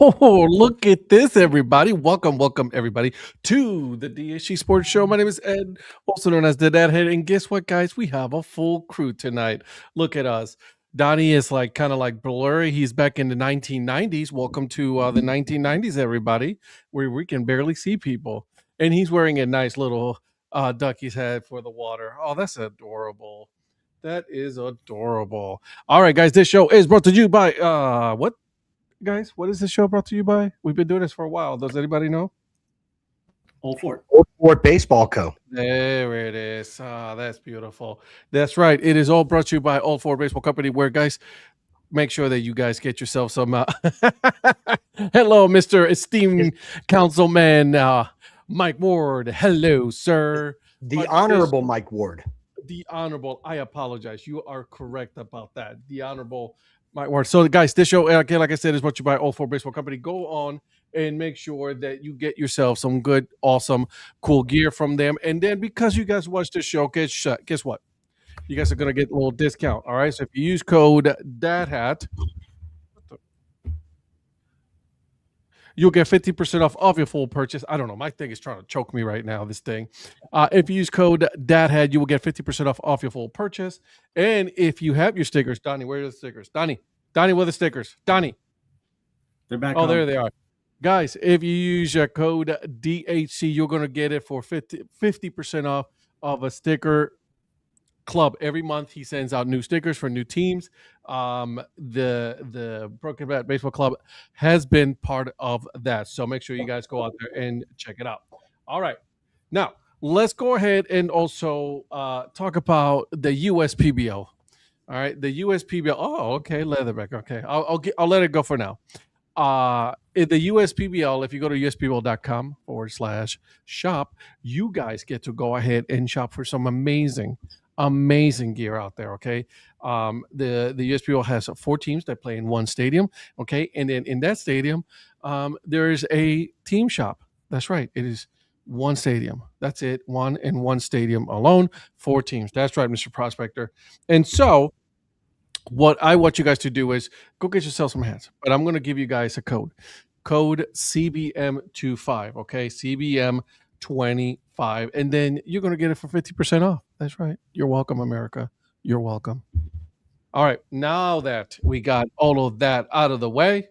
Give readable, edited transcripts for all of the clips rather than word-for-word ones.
Oh, look at this, everybody. Welcome, everybody, to the DHC Sports Show. My name is Ed, also known as the Dad Hat. And guess what, guys? We have a full crew tonight. Look at us. Donnie is kind of like blurry. He's back in the 1990s. Welcome to the 1990s, everybody, where we can barely see people. And he's wearing a nice little ducky's head for the water. Oh, that's adorable. That is adorable. All right, guys, this show is brought to you by what? Guys, what is this show brought to you by? We've been doing this for a while. Does anybody know? Old Fort Baseball Co. There it is. Ah, that's beautiful. That's right. It is all brought to you by Old Fort Baseball Company, where, guys, make sure that you guys get yourself some. Hello, Mr. Esteemed Councilman Mike Ward. Hello, sir. The Honorable Mike Ward. The Honorable. I apologize. You are correct about that. The Honorable Mike Ward. So, guys, this show, again, like I said, is brought to you by Old Fort Baseball Company. Go on and make sure that you get yourself some good, awesome, cool gear from them. And then because you guys watch the show, guess what? You guys are going to get a little discount. All right. So if you use code Dad Hat, you'll get 50% off your full purchase. I don't know. My thing is trying to choke me right now, this thing. If you use code Dad Hat, you will get 50% off your full purchase. And if you have your stickers, Donnie, where are the stickers? Donnie, where are the stickers? Donnie. They're back. Oh, there they are. Guys, if you use your code DHC, you're going to get it for 50% off of a sticker club. Every month he sends out new stickers for new teams. The Broken Bat Baseball Club has been part of that. So make sure you guys go out there and check it out. All right. Now, let's go ahead and also talk about the USPBL. All right. The USPBL. Oh, okay. Leatherback. Okay. I'll let it go for now. In the USPBL, if you go to uspbl.com/shop, you guys get to go ahead and shop for some amazing gear out there. Okay. The USPBL has 4 teams that play in one stadium. Okay. And then in that stadium, there is a team shop. That's right. It is one stadium. That's it. One stadium alone, 4 teams. That's right, Mr. Prospector. And so what I want you guys to do is go get yourself some hats, but I'm going to give you guys a code CBM25. Okay. CBM25. And then you're going to get it for 50% off. That's right. You're welcome, America. You're welcome. All right. Now that we got all of that out of the way,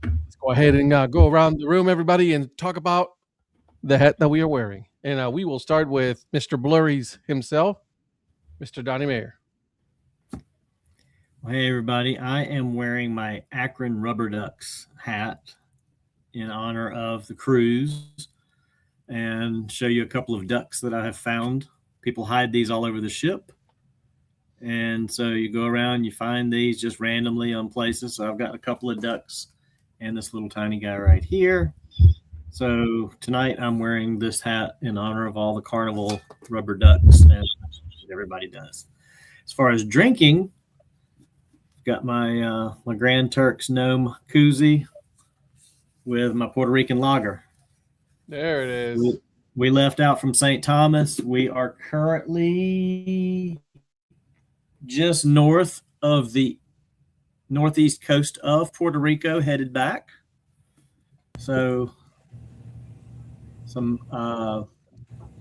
let's go ahead and go around the room, everybody, and talk about the hat that we are wearing. And we will start with Mr. Blurry's himself, Mr. Donnie Mayer. Hey, everybody. I am wearing my Akron Rubber Ducks hat in honor of the cruise and show you a couple of ducks that I have found. People hide these all over the ship. And so you go around, you find these just randomly on places. So I've got a couple of ducks and this little tiny guy right here. So tonight I'm wearing this hat in honor of all the carnival rubber ducks, and everybody does. As far as drinking, got my my Grand Turk's Gnome koozie with my Puerto Rican lager. There it is. We left out from St. Thomas. We are currently just north of the northeast coast of Puerto Rico, headed back. So some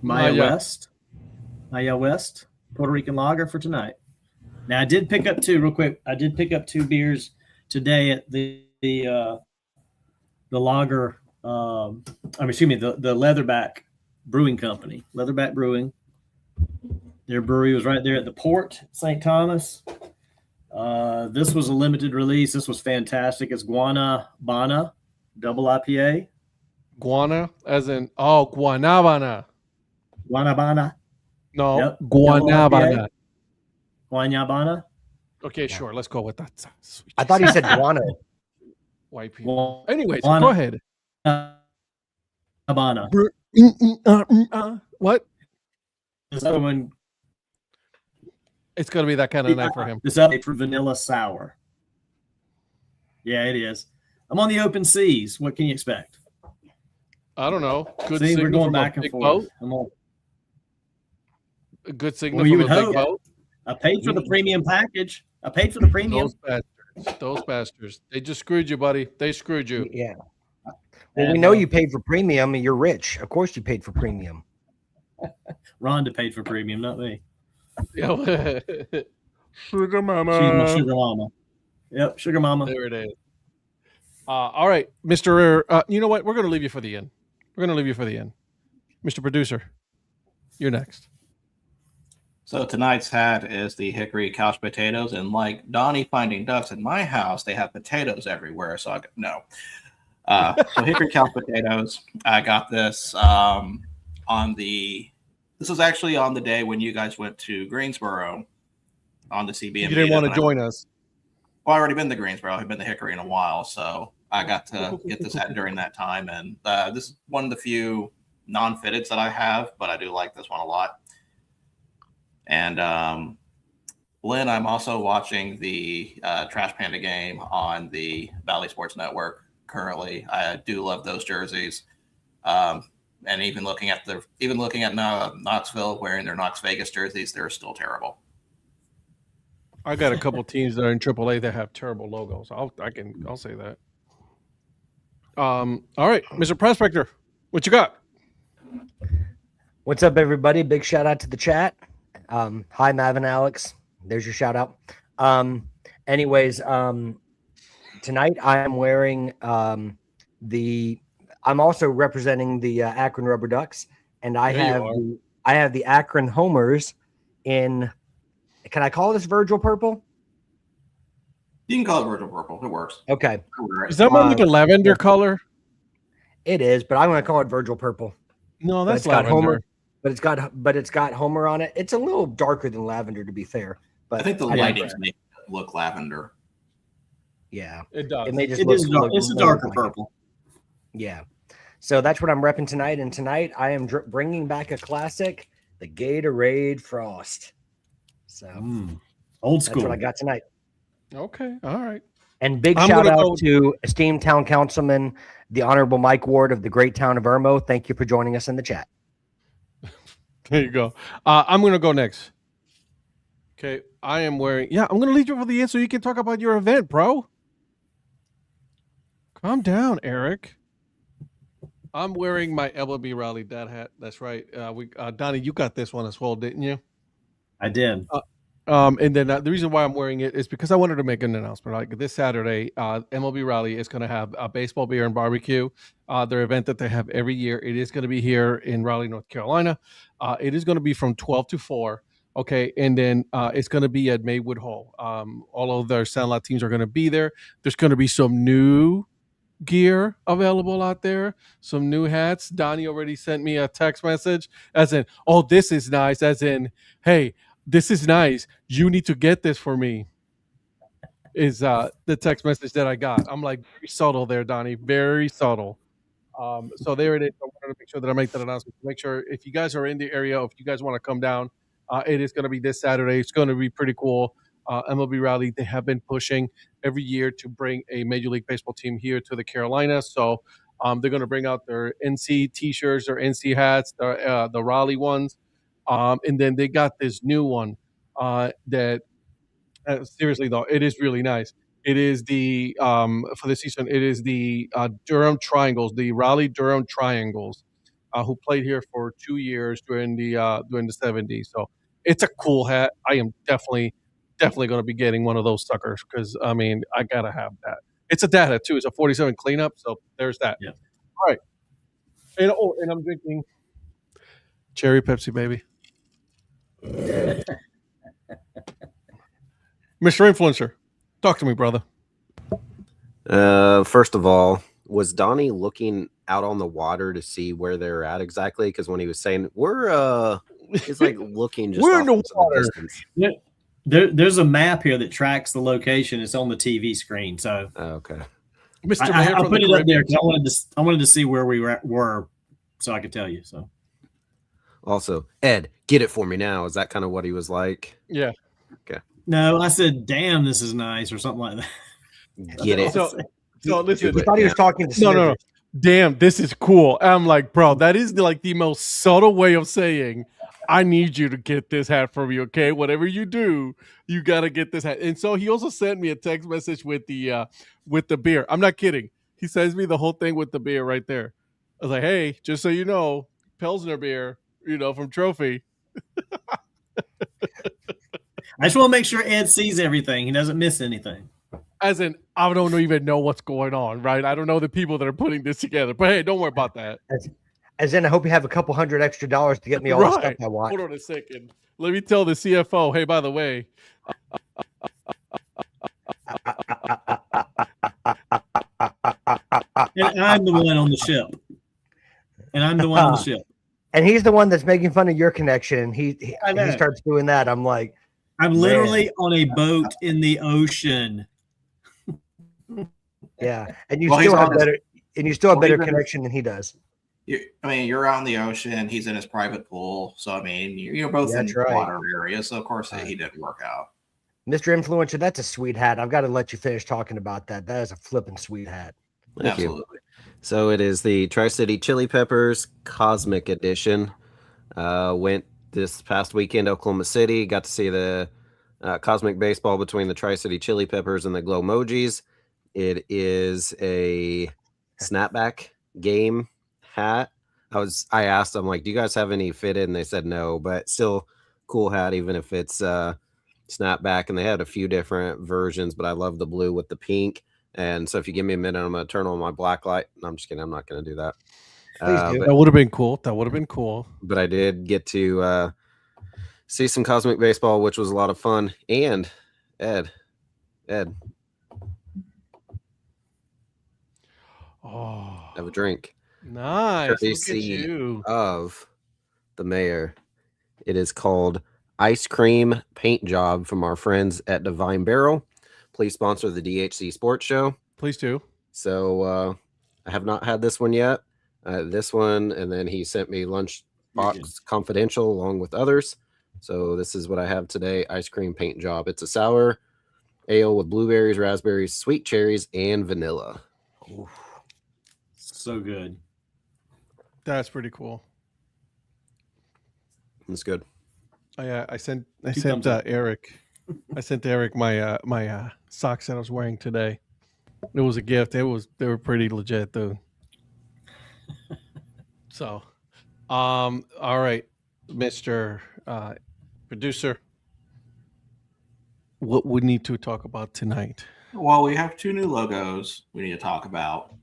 Maya West, Puerto Rican lager for tonight. Now I did pick up 2 real quick. I did pick up 2 beers today at the lager. The Leatherback Brewing Company, Leatherback Brewing. Their brewery was right there at the port, St. Thomas. This was a limited release. This was fantastic. It's Guanabana, double IPA. Guana, as in Guanabana. Guanabana. No, Yep. Guanabana. Guanabana. Okay, sure. Let's go with that. Sweet. I thought he said guano. White people. Well, Anyways, Guana- go ahead. Habana. What? This other one, It's going to be that kind of night for him. this other for vanilla sour. Yeah, it is. I'm on the open seas. What can you expect? I don't know. Good See, we're signal going from back a and big forth. boat. I'm on. A good signal Well, you from a would big hope. boat. I paid for the premium package. I paid for the premium. Those bastards. Those bastards. They just screwed you, buddy. They screwed you. Yeah. Well, And, we know you paid for premium and you're rich. Of course you paid for premium. Rhonda paid for premium, not me. Yeah. Sugar mama. She's my sugar mama. Yep, sugar mama. There it is. All right, Mr. You know what? We're going to leave you for the end. We're going to leave you for the end. Mr. Producer, you're next. So tonight's hat is the hickory couch potatoes, and like Donnie finding ducks in my house, they have potatoes everywhere. So I no. So hickory couch potatoes. I got this on the. This was actually on the day when you guys went to Greensboro on the CBM. You didn't want to join us. Well, I already been to Greensboro. I've been to Hickory in a while, so I got to get this hat during that time. And this is one of the few non-fitteds that I have, but I do like this one a lot. And Lynn, I'm also watching the Trash Panda game on the Valley Sports Network currently. I do love those jerseys. And even looking at Knoxville wearing their Knox Vegas jerseys, they're still terrible. I got a couple teams that are in AAA that have terrible logos. I'll say that. All right, Mr. Prospector, what you got? What's up, everybody? Big shout out to the chat. Hi, Mav and Alex. There's your shout out. Anyways, tonight I am wearing I'm also representing the Akron Rubber Ducks, and I have the Akron Homers in. Can I call this Virgil purple? You can call it Virgil purple. It works. Okay. Is that more like a lavender color? It is, but I'm going to call it Virgil purple. No, that's lavender. lavender. But it's got Homer on it. It's a little darker than lavender, to be fair. But I think the lighting makes it look lavender. Yeah, it does. It may just It's a darker purple. Yeah. So that's what I'm repping tonight. And tonight I am bringing back a classic, the Gatorade Frost. So Old school. That's what I got tonight. Okay. All right. And big shout out to esteemed town councilman, the Honorable Mike Ward of the great town of Irmo. Thank you for joining us in the chat. There you go. I'm going to go next. Okay. I am wearing. Yeah, I'm going to leave you for the end so you can talk about your event, bro. Calm down, Eric. I'm wearing my LB Raleigh Dad hat. That's right. Donnie, you got this one as well, didn't you? I did. And then the reason why I'm wearing it is because I wanted to make an announcement. Like this Saturday, MLB Raleigh is going to have a baseball, beer, and barbecue. Their event that they have every year. It is going to be here in Raleigh, North Carolina. It is going to be from 12 to 4. Okay, and then it's going to be at Maywood Hall. All of their Sandlot teams are going to be there. There's going to be some new gear available out there, some new hats. Donnie already sent me a text message as in, oh, this is nice, as in, hey, this is nice, you need to get this for me, is the text message that I got. I'm like, very subtle there, Donnie, very subtle. So there it is. I wanted to make sure that I make that announcement. Make sure if you guys are in the area, if you guys want to come down, it is going to be this Saturday. It's going to be pretty cool. MLB Raleigh, they have been pushing every year to bring a Major League Baseball team here to the Carolinas. So they're going to bring out their NC T-shirts or NC hats, the Raleigh ones. And then they got this new one that, seriously though, it is really nice. It is the, for the season, it is the Durham Triangles, the Raleigh Durham Triangles, who played here for 2 years during the 70s. So it's a cool hat. I am definitely going to be getting one of those suckers because, I mean, I got to have that. It's a Dad Hat, too. It's a 47 cleanup, so there's that. Yeah. All right. And I'm drinking cherry Pepsi, baby. Mr. Influencer, talk to me, brother. First of all, was Donnie looking out on the water to see where they're at exactly? Because when he was saying, he's like looking just we're in the off water. Distance. Yeah. There's a map here that tracks the location. It's on the TV screen. So Okay. Mr. I put it up there because I wanted to see where we were so I could tell you. So Also, Ed, get it for me now. Is that kind of what he was like? Yeah. no, I said, "Damn, this is nice," or something like that. Get it. So listen. Do I thought he was talking to No, Smithers. Damn, this is cool. I'm like, bro, that is like the most subtle way of saying, I need you to get this hat for me, okay? Whatever you do, you gotta get this hat. And so he also sent me a text message with the beer. I'm not kidding. He sends me the whole thing with the beer right there. I was like, hey, just so you know, Pilsner beer, from Trophy. I just want to make sure Ed sees everything. He doesn't miss anything. As in, I don't even know what's going on, right? I don't know the people that are putting this together. But hey, don't worry about that. As in, I hope you have a couple $100 extra to get me all the stuff I want. Hold on a second. Let me tell the CFO, hey, by the way. And I'm the one on the ship. And he's the one that's making fun of your connection. He know. starts doing that. I'm like, I'm literally on a boat in the ocean. yeah. And you still have better connection than he does. You're out in the ocean. He's in his private pool. So, you're both in the water area. So, of course, he didn't work out. Mr. Influencer, that's a sweet hat. I've got to let you finish talking about that. That is a flipping sweet hat. Thank you. So it is the Tri-City Chili Peppers Cosmic Edition. Went this past weekend, Oklahoma City. Got to see the Cosmic Baseball between the Tri-City Chili Peppers and the Glowmojis. It is a snapback game hat. I asked them, like, do you guys have any fitted? And they said no, but still cool hat, even if it's snapback. And they had a few different versions, but I love the blue with the pink. And so if you give me a minute, I'm going to turn on my black light. No, I'm just kidding. I'm not going to do that. That would have been cool. But I did get to see some Cosmic Baseball, which was a lot of fun. And Ed. Oh, have a drink. Nice. Courtesy of the mayor. It is called Ice Cream Paint Job from our friends at Divine Barrel. Please sponsor the DHC Sports Show. Please do. So I have not had this one yet. This one, and then he sent me Lunchbox Confidential along with others. So this is what I have today, Ice Cream Paint Job. It's a sour ale with blueberries, raspberries, sweet cherries, and vanilla. Oof. So good. That's pretty cool. It's good. I sent Eric. I sent Eric my my socks that I was wearing today. It was a gift. They were pretty legit though. So, all right, Mr. Producer, what we need to talk about tonight? Well, we have two new logos we need to talk about.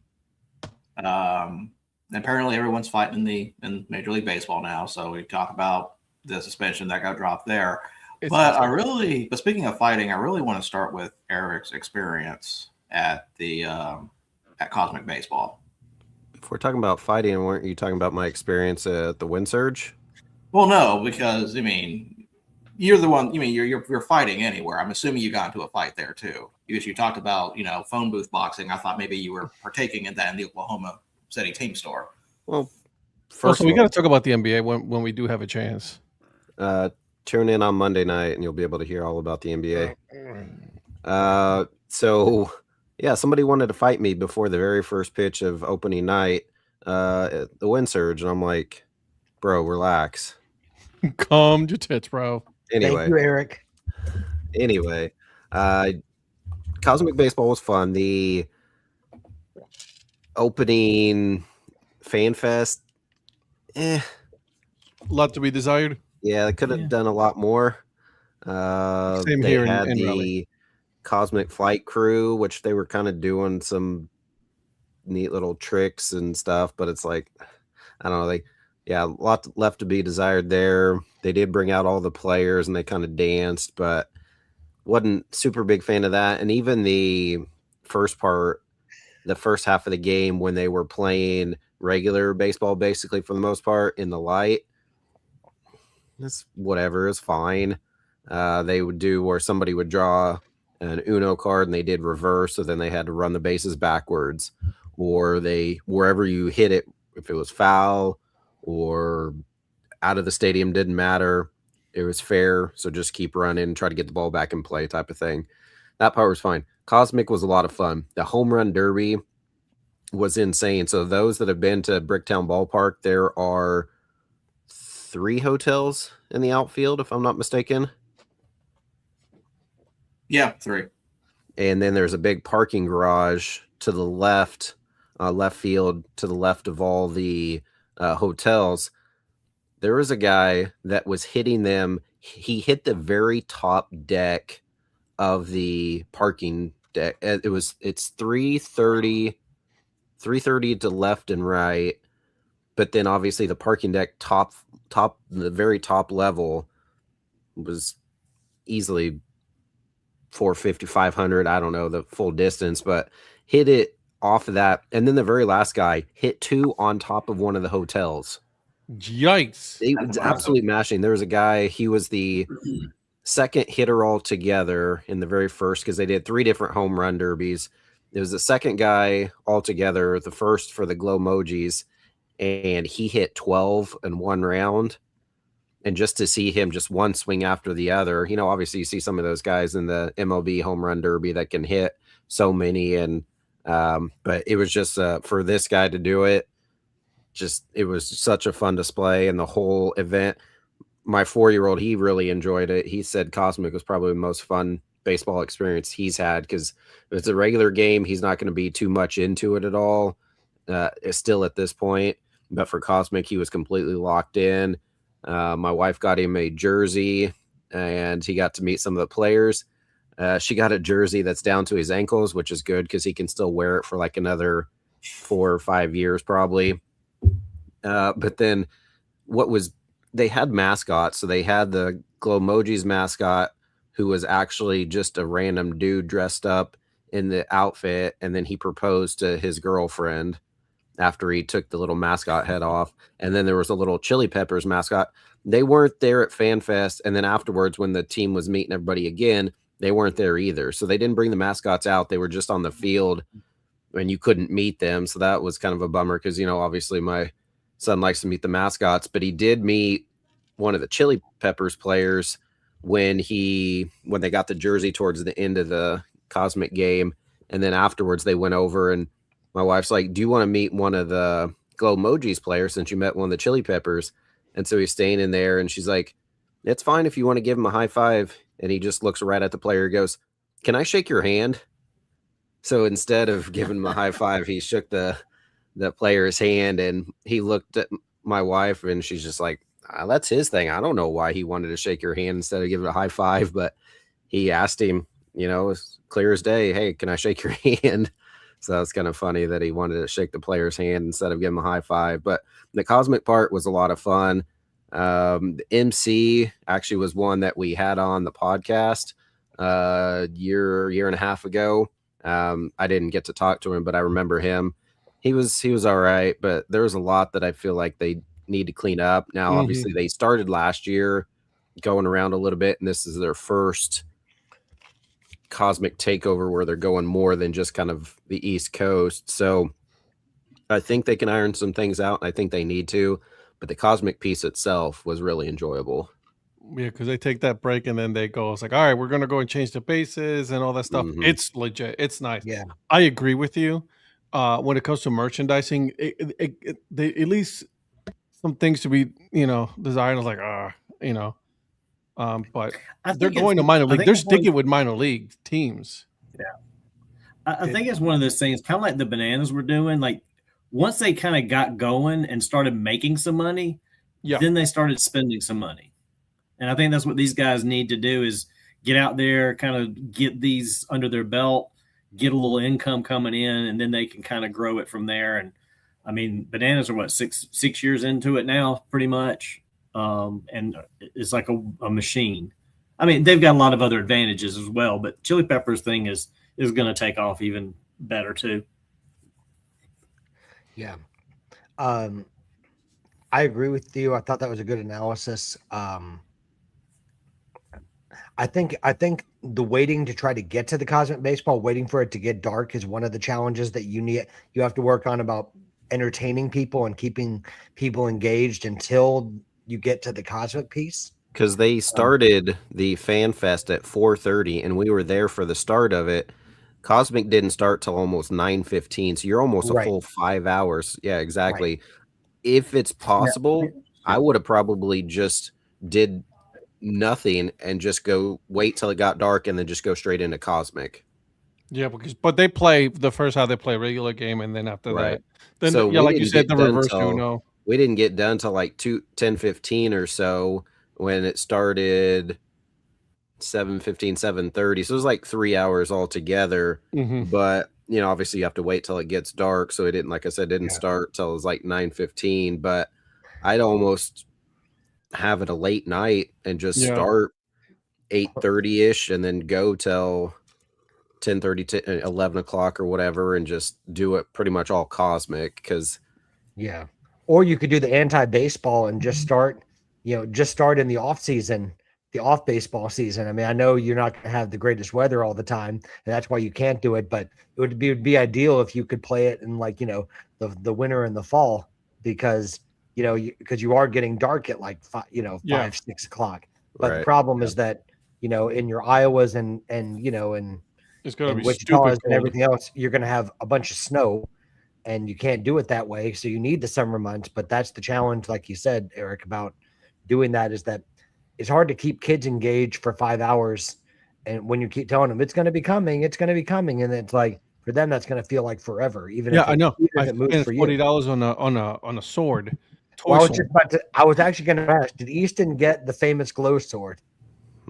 Apparently, everyone's fighting in Major League Baseball now, so we talk about the suspension that got dropped there. But speaking of fighting, I really want to start with Eric's experience at the at Cosmic Baseball. If we're talking about fighting, weren't you talking about my experience at the Wind Surge? Well, no, because you're the one. You're fighting anywhere. I'm assuming you got into a fight there too, because you talked about phone booth boxing. I thought maybe you were partaking in that in the Oklahoma City team store. Well, we got to talk about the NBA when we do have a chance. Tune in on Monday night and you'll be able to hear all about the NBA. So yeah, somebody wanted to fight me before the very first pitch of opening night at the Wind Surge, and I'm like, bro, relax. Calm your tits, bro. Anyway, thank you, Eric. Anyway, Cosmic Baseball was fun. The opening fan fest, a lot to be desired. Yeah, they could have done a lot more. Same they here had in the Raleigh. Cosmic Flight Crew, which they were kind of doing some neat little tricks and stuff, but it's like, I don't know, a lot left to be desired there. They did bring out all the players and they kind of danced, but wasn't super big fan of that. And even the first half of the game when they were playing regular baseball, basically for the most part in the light, it's whatever, it's fine. They would do where somebody would draw an Uno card and they did reverse, so then they had to run the bases backwards, or wherever you hit it, if it was foul or out of the stadium, didn't matter. It was fair. So just keep running, try to get the ball back in play type of thing. That part was fine. Cosmic was a lot of fun. The home run derby was insane. So those that have been to Bricktown Ballpark, there are 3 hotels in the outfield, if I'm not mistaken. Yeah, 3. And then there's a big parking garage to the left field, to the left of all the hotels. There was a guy that was hitting them. He hit the very top deck of the parking deck. It's 330 to left and right. But then obviously the parking deck the very top level was easily 450, 500. I don't know the full distance, but hit it off of that. And then the very last guy hit 2 on top of one of the hotels. Yikes. It's absolutely mashing. There was a guy, he was the second hitter altogether in the very first, because they did 3 different home run derbies. There was the second guy altogether, the first for the glow emojis, and he hit 12 in one round. And just to see him just one swing after the other, obviously you see some of those guys in the MLB home run derby that can hit so many. And, but it was just for this guy to do it, it was such a fun display. And the whole event, my 4-year-old, he really enjoyed it. He said Cosmic was probably the most fun baseball experience he's had, because if it's a regular game, he's not going to be too much into it at all. Still at this point, but for Cosmic, he was completely locked in. My wife got him a jersey, and he got to meet some of the players. She got a jersey that's down to his ankles, which is good because he can still wear it for like another 4 or 5 years probably. But then they had mascots. So they had the Glow Emojis mascot, who was actually just a random dude dressed up in the outfit. And then he proposed to his girlfriend after he took the little mascot head off. And then there was a little Chili Peppers mascot. They weren't there at FanFest. And then afterwards, when the team was meeting everybody again, they weren't there either. So they didn't bring the mascots out. They were just on the field and you couldn't meet them. So that was kind of a bummer because, obviously my son likes to meet the mascots, but he did meet one of the Chili Peppers players when they got the jersey towards the end of the Cosmic game. And then afterwards they went over, and my wife's like, do you want to meet one of the Glow Emojis players since you met one of the Chili Peppers? And so he's staying in there, and she's like, it's fine if you want to give him a high five. And he just looks right at the player and goes, can I shake your hand? So instead of giving him a high five, he shook the player's hand, and he looked at my wife, and she's just like, that's his thing. I don't know why he wanted to shake your hand instead of giving a high five, but he asked him, it's clear as day, hey, can I shake your hand? So it's kind of funny that he wanted to shake the player's hand instead of giving him a high five. But the Cosmic part was a lot of fun. The MC actually was one that we had on the podcast year and a half ago. I didn't get to talk to him, but I remember him. He was all right, but there was a lot that I feel like they need to clean up. Now, obviously, they started last year going around a little bit, and this is their first Cosmic takeover where they're going more than just kind of the East Coast. So I think they can iron some things out, and I think they need to. But the Cosmic piece itself was really enjoyable. Yeah, because they take that break and then they go, it's like, all right, we're going to go and change the bases and all that stuff. Mhm. It's legit. It's nice. Yeah. I agree with you. When it comes to merchandising, they at least some things to be, desired. Like, but they're going to minor league. They're sticking with minor league teams. Yeah. I think it's one of those things, kind of like the Bananas were doing. Like, once they kind of got going and started making some money, then they started spending some money. And I think that's what these guys need to do is get out there, kind of get these under their belt, get a little income coming in, and then they can kind of grow it from there. And I mean, Bananas are six years into it now, pretty much. And it's like a machine. I mean, they've got a lot of other advantages as well, but Chili Peppers thing is going to take off even better too. Yeah. I agree with you. I thought that was a good analysis. I think the waiting to try to get to the Cosmic Baseball, waiting for it to get dark is one of the challenges that you have to work on about entertaining people and keeping people engaged until you get to the cosmic piece. Because they started the fan fest at 4:30, and we were there for the start of it. Cosmic didn't start till almost 9:15, so you're almost a full 5 hours. Yeah, exactly. Right. If it's possible, I would have probably just did nothing and just go wait till it got dark and then just go straight into Cosmic. Yeah, but they play the first half. They play a regular game, and then after that, then So yeah, we like you didn't said, get the done reverse till- Uno. We didn't get done till like 10:15 or so when it started 7:15, 7:30. So it was like 3 hours altogether. Mhm. But you know, obviously you have to wait till it gets dark. So it didn't, like I said, didn't start till it was like 9:15. But I'd almost have it a late night and just Yeah. start 8:30-ish and then go till 10:30 to 11 o'clock or whatever and just do it pretty much all Cosmic. Because Yeah. Or you could do the anti-baseball and just start in the off season, the off baseball season. I mean, I know you're not going to have the greatest weather all the time, and that's why you can't do it, but it would be ideal if you could play it in like, the winter and the fall, because, because you are getting dark at like 5, 6 o'clock. But the problem is that, in your Iowas and It's going to be Wichita's stupid and cold. everything else, you're going to have a bunch of snow. And you can't do it that way. So you need the summer months. But that's the challenge, like you said, Eric, about doing that, is that it's hard to keep kids engaged for 5 hours. And when you keep telling them it's going to be coming, it's going to be coming. And it's like, for them, that's going to feel like forever. Even if I know. I it moves spent for you. $40 on a sword. Well, I was actually going to ask, did Easton get the famous glow sword?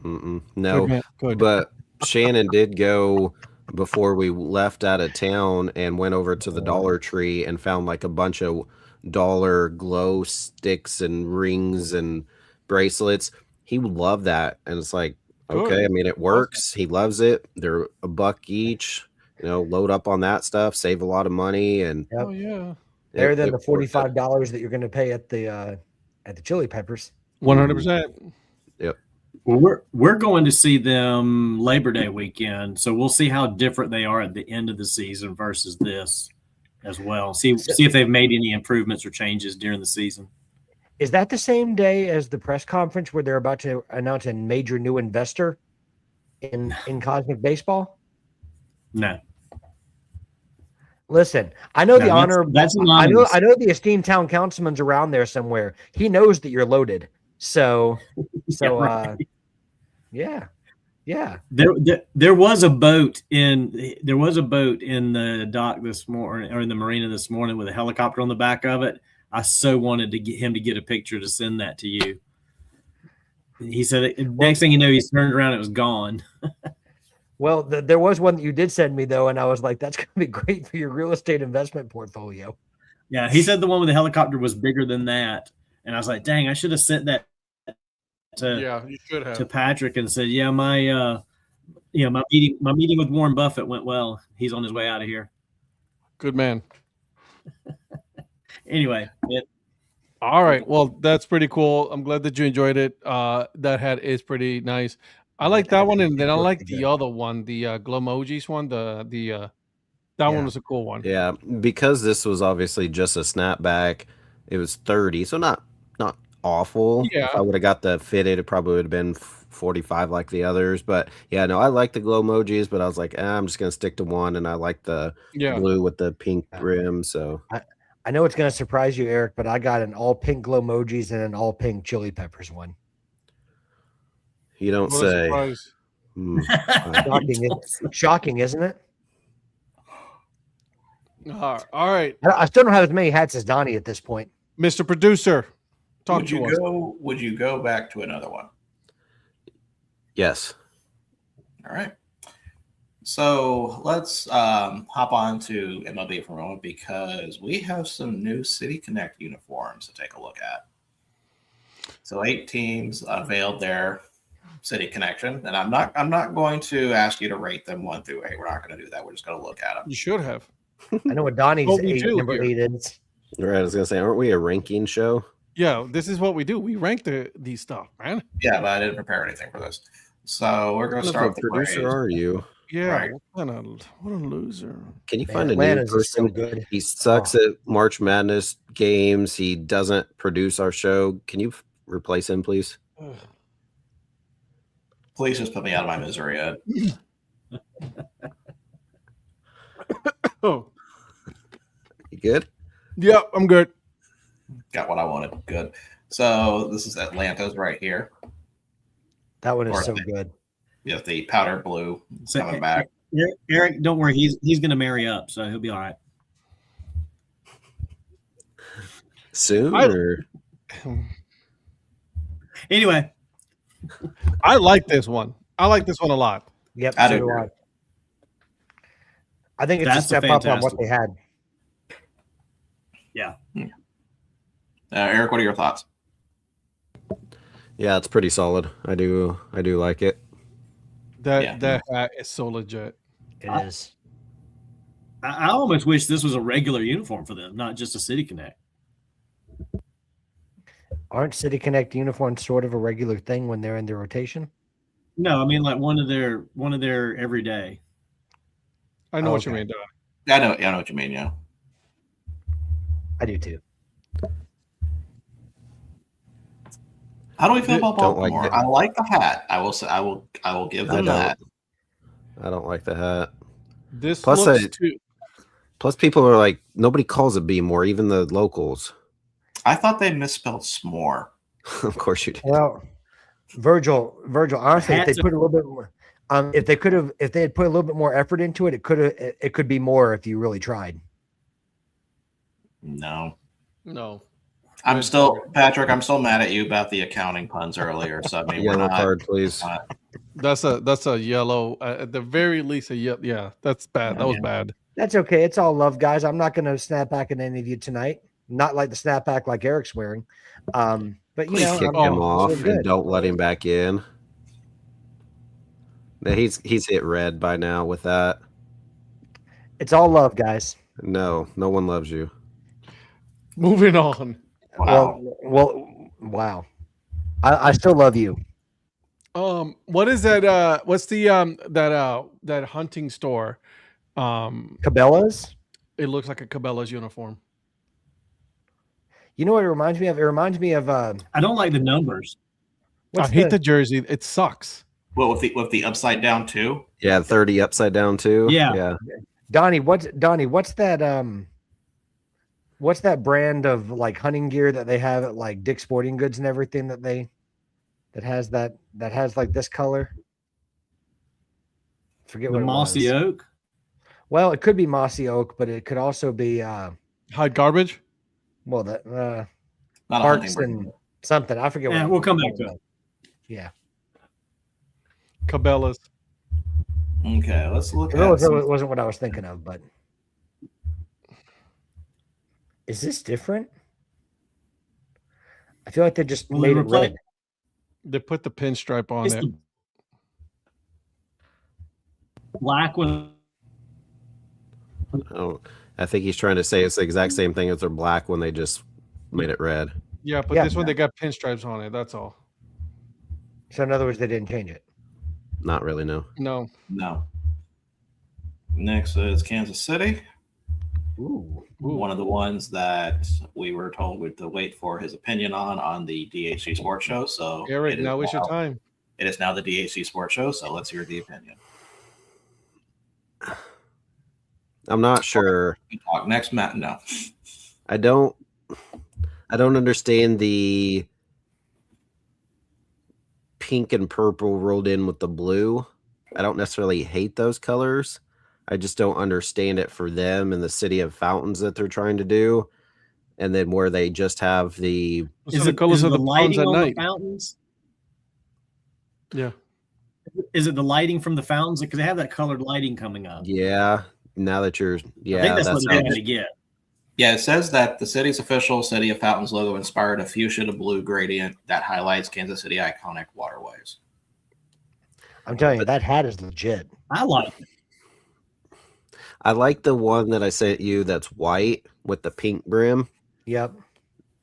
No, Good. But Shannon did go before we left out of town and went over to the Dollar Tree and found like a bunch of dollar glow sticks and rings and bracelets. He would love that. And it's like, okay, I mean, it works. He loves it. They're $1 each, load up on that stuff, save a lot of money. And Oh yeah. Better than the $45 that you're going to pay at the Chili Peppers. 100%. Yep. Well, we're going to see them Labor Day weekend, so we'll see how different they are at the end of the season versus this as well. See if they've made any improvements or changes during the season. Is that the same day as the press conference where they're about to announce a major new investor in Cosmic Baseball? No. Listen, I know that's I know the esteemed town councilman's around there somewhere. He knows that you're loaded. So yeah. There was a boat in the dock this morning, or in the marina this morning, with a helicopter on the back of it. I so wanted to get him to get a picture to send that to you. He said, next thing you know, he's turned around, it was gone. Well, there was one that you did send me though, and I was like, that's going to be great for your real estate investment portfolio. Yeah, he said the one with the helicopter was bigger than that, and I was like, dang, I should have sent that you should have to Patrick and said, yeah, my meeting with Warren Buffett went well. He's on his way out of here. Good man. Anyway, all right. Well, that's pretty cool. I'm glad that you enjoyed it. That hat is pretty nice. I like that one, and then I like the other one, the Glowmojis one. That one was a cool one. Yeah, because this was obviously just a snapback. It was 30, so not awful. Yeah. If I would have got the fitted, it probably would have been 45 like the others. But yeah, no, I like the Glowmojis, but I was like, I'm just gonna stick to one, and I like the blue with the pink rim. So I know it's gonna surprise you, Eric, but I got an all pink Glowmojis and an all pink Chili Peppers one. You don't say. Shocking, isn't it? All right. I still don't have as many hats as Donnie at this point. Mr. Producer, would you go back to another one? Yes. All right. So let's hop on to MLB for a moment, because we have some new City Connect uniforms to take a look at. So 8 teams unveiled their City Connection, and I'm not going to ask you to rate them 1 through 8. We're not going to do that. We're just going to look at them. You should have. I know what Donnie's number 8 is. Right, I was gonna say, aren't we a ranking show? Yeah, this is what we do. We rank these stuff, man. Yeah, but I didn't prepare anything for this. So we're going to start with the producer. Braves. Are you? Yeah, Right. what a loser. Can you Man, find a new Atlanta's is so person? good. He sucks at March Madness games. He doesn't produce our show. Can you replace him, please? Please just put me out of my misery, Ed. Oh, You good? yeah, I'm good. Got what I wanted. Good. So this is Atlanta's right here. That one is Or so the- good. Yeah, the powder blue So, coming back. Eric, don't worry. He's going to marry up, so he'll be all right. Soon? I- Or? Anyway, I like this one. I like this one a lot. Yep, I so do do I. agree. I think it's That's a step up on what fantastic. they had. Eric, what are your thoughts? Yeah, it's pretty solid. I do like it. That hat is so legit. It is. I almost wish this was a regular uniform for them, not just a City Connect. Aren't City Connect uniforms sort of a regular thing when they're in their rotation? No, I mean like one of their everyday. I know what you Okay. mean, Don. I know what you mean. Yeah. I do too. How do we feel about Don't like Baltimore? it. I like the hat. I will say I will give them that. I don't like the hat. This Plus, looks too. Plus, people are like, nobody calls it Beemore, even the locals. I thought they misspelled s'more. Of course you do. Well, Virgil, honestly, if they Hats put a little bit more, if they had put a little bit more effort into it, it could be more if you really tried. No. No. I'm still Patrick, I'm still mad at you about the accounting puns earlier. So I mean we're Yellow not card, please. That's a yellow. At the very least, a yellow. Yeah, that's bad. That was bad. That's okay. It's all love, guys. I'm not going to snap back at any of you tonight. Not like the snapback like Eric's wearing. But you Please know, kick I'm him off so good. and don't let him back in. He's hit red by now with that. It's all love, guys. No one loves you. Moving on. Wow. Wow. I still love you. What is that? What's the that hunting store? Cabela's. It looks like a Cabela's uniform. You know what it reminds me of? It reminds me of I don't like the numbers. what's I hate the jersey. It sucks. Well, with the upside down too. Yeah, 30 upside down too. Yeah. Donnie. What's that? What's that brand of like hunting gear that they have at like Dick's Sporting Goods and everything that has like this color? Forget The what mossy it was. oak. Well, it could be mossy oak, but it could also be Hide garbage. well the Not a parks hunting and brand. something. I forget. Yeah, what we'll come back to it. Yeah, Cabela's. Okay, let's look it really at some, wasn't what I was thinking of, but is this different? I feel like they just Well, made they it red. They put the pinstripe on It's it. the black one. Oh, I think he's trying to say it's the exact same thing as their black when they just made it red. Yeah, but Yeah. this one they got pinstripes on it. That's all. So in other words, they didn't change it. Not really, no. No. No. Next is Kansas City. Ooh. One of the ones that we were told to wait for his opinion on the DHC Sports Show. So Eric, now is your time. It is now the DHC Sports Show. So let's hear the opinion. I'm not sure. You talk next, Matt. No. I don't understand the pink and purple rolled in with the blue. I don't necessarily hate those colors. I just don't understand it for them in the city of fountains that they're trying to do. And then where they just have the So the colors of the fountains lighting at on night. the fountains? Yeah. Is it the lighting from the fountains? Because they have that colored lighting coming up. now that you're I think that's that's what they're going to get. Yeah, it says that the city's official City of Fountains logo inspired a fuchsia to blue gradient that highlights Kansas City iconic waterways. I'm telling you, that hat is legit. I like it. I like the one that I sent you that's white with the pink brim. Yep.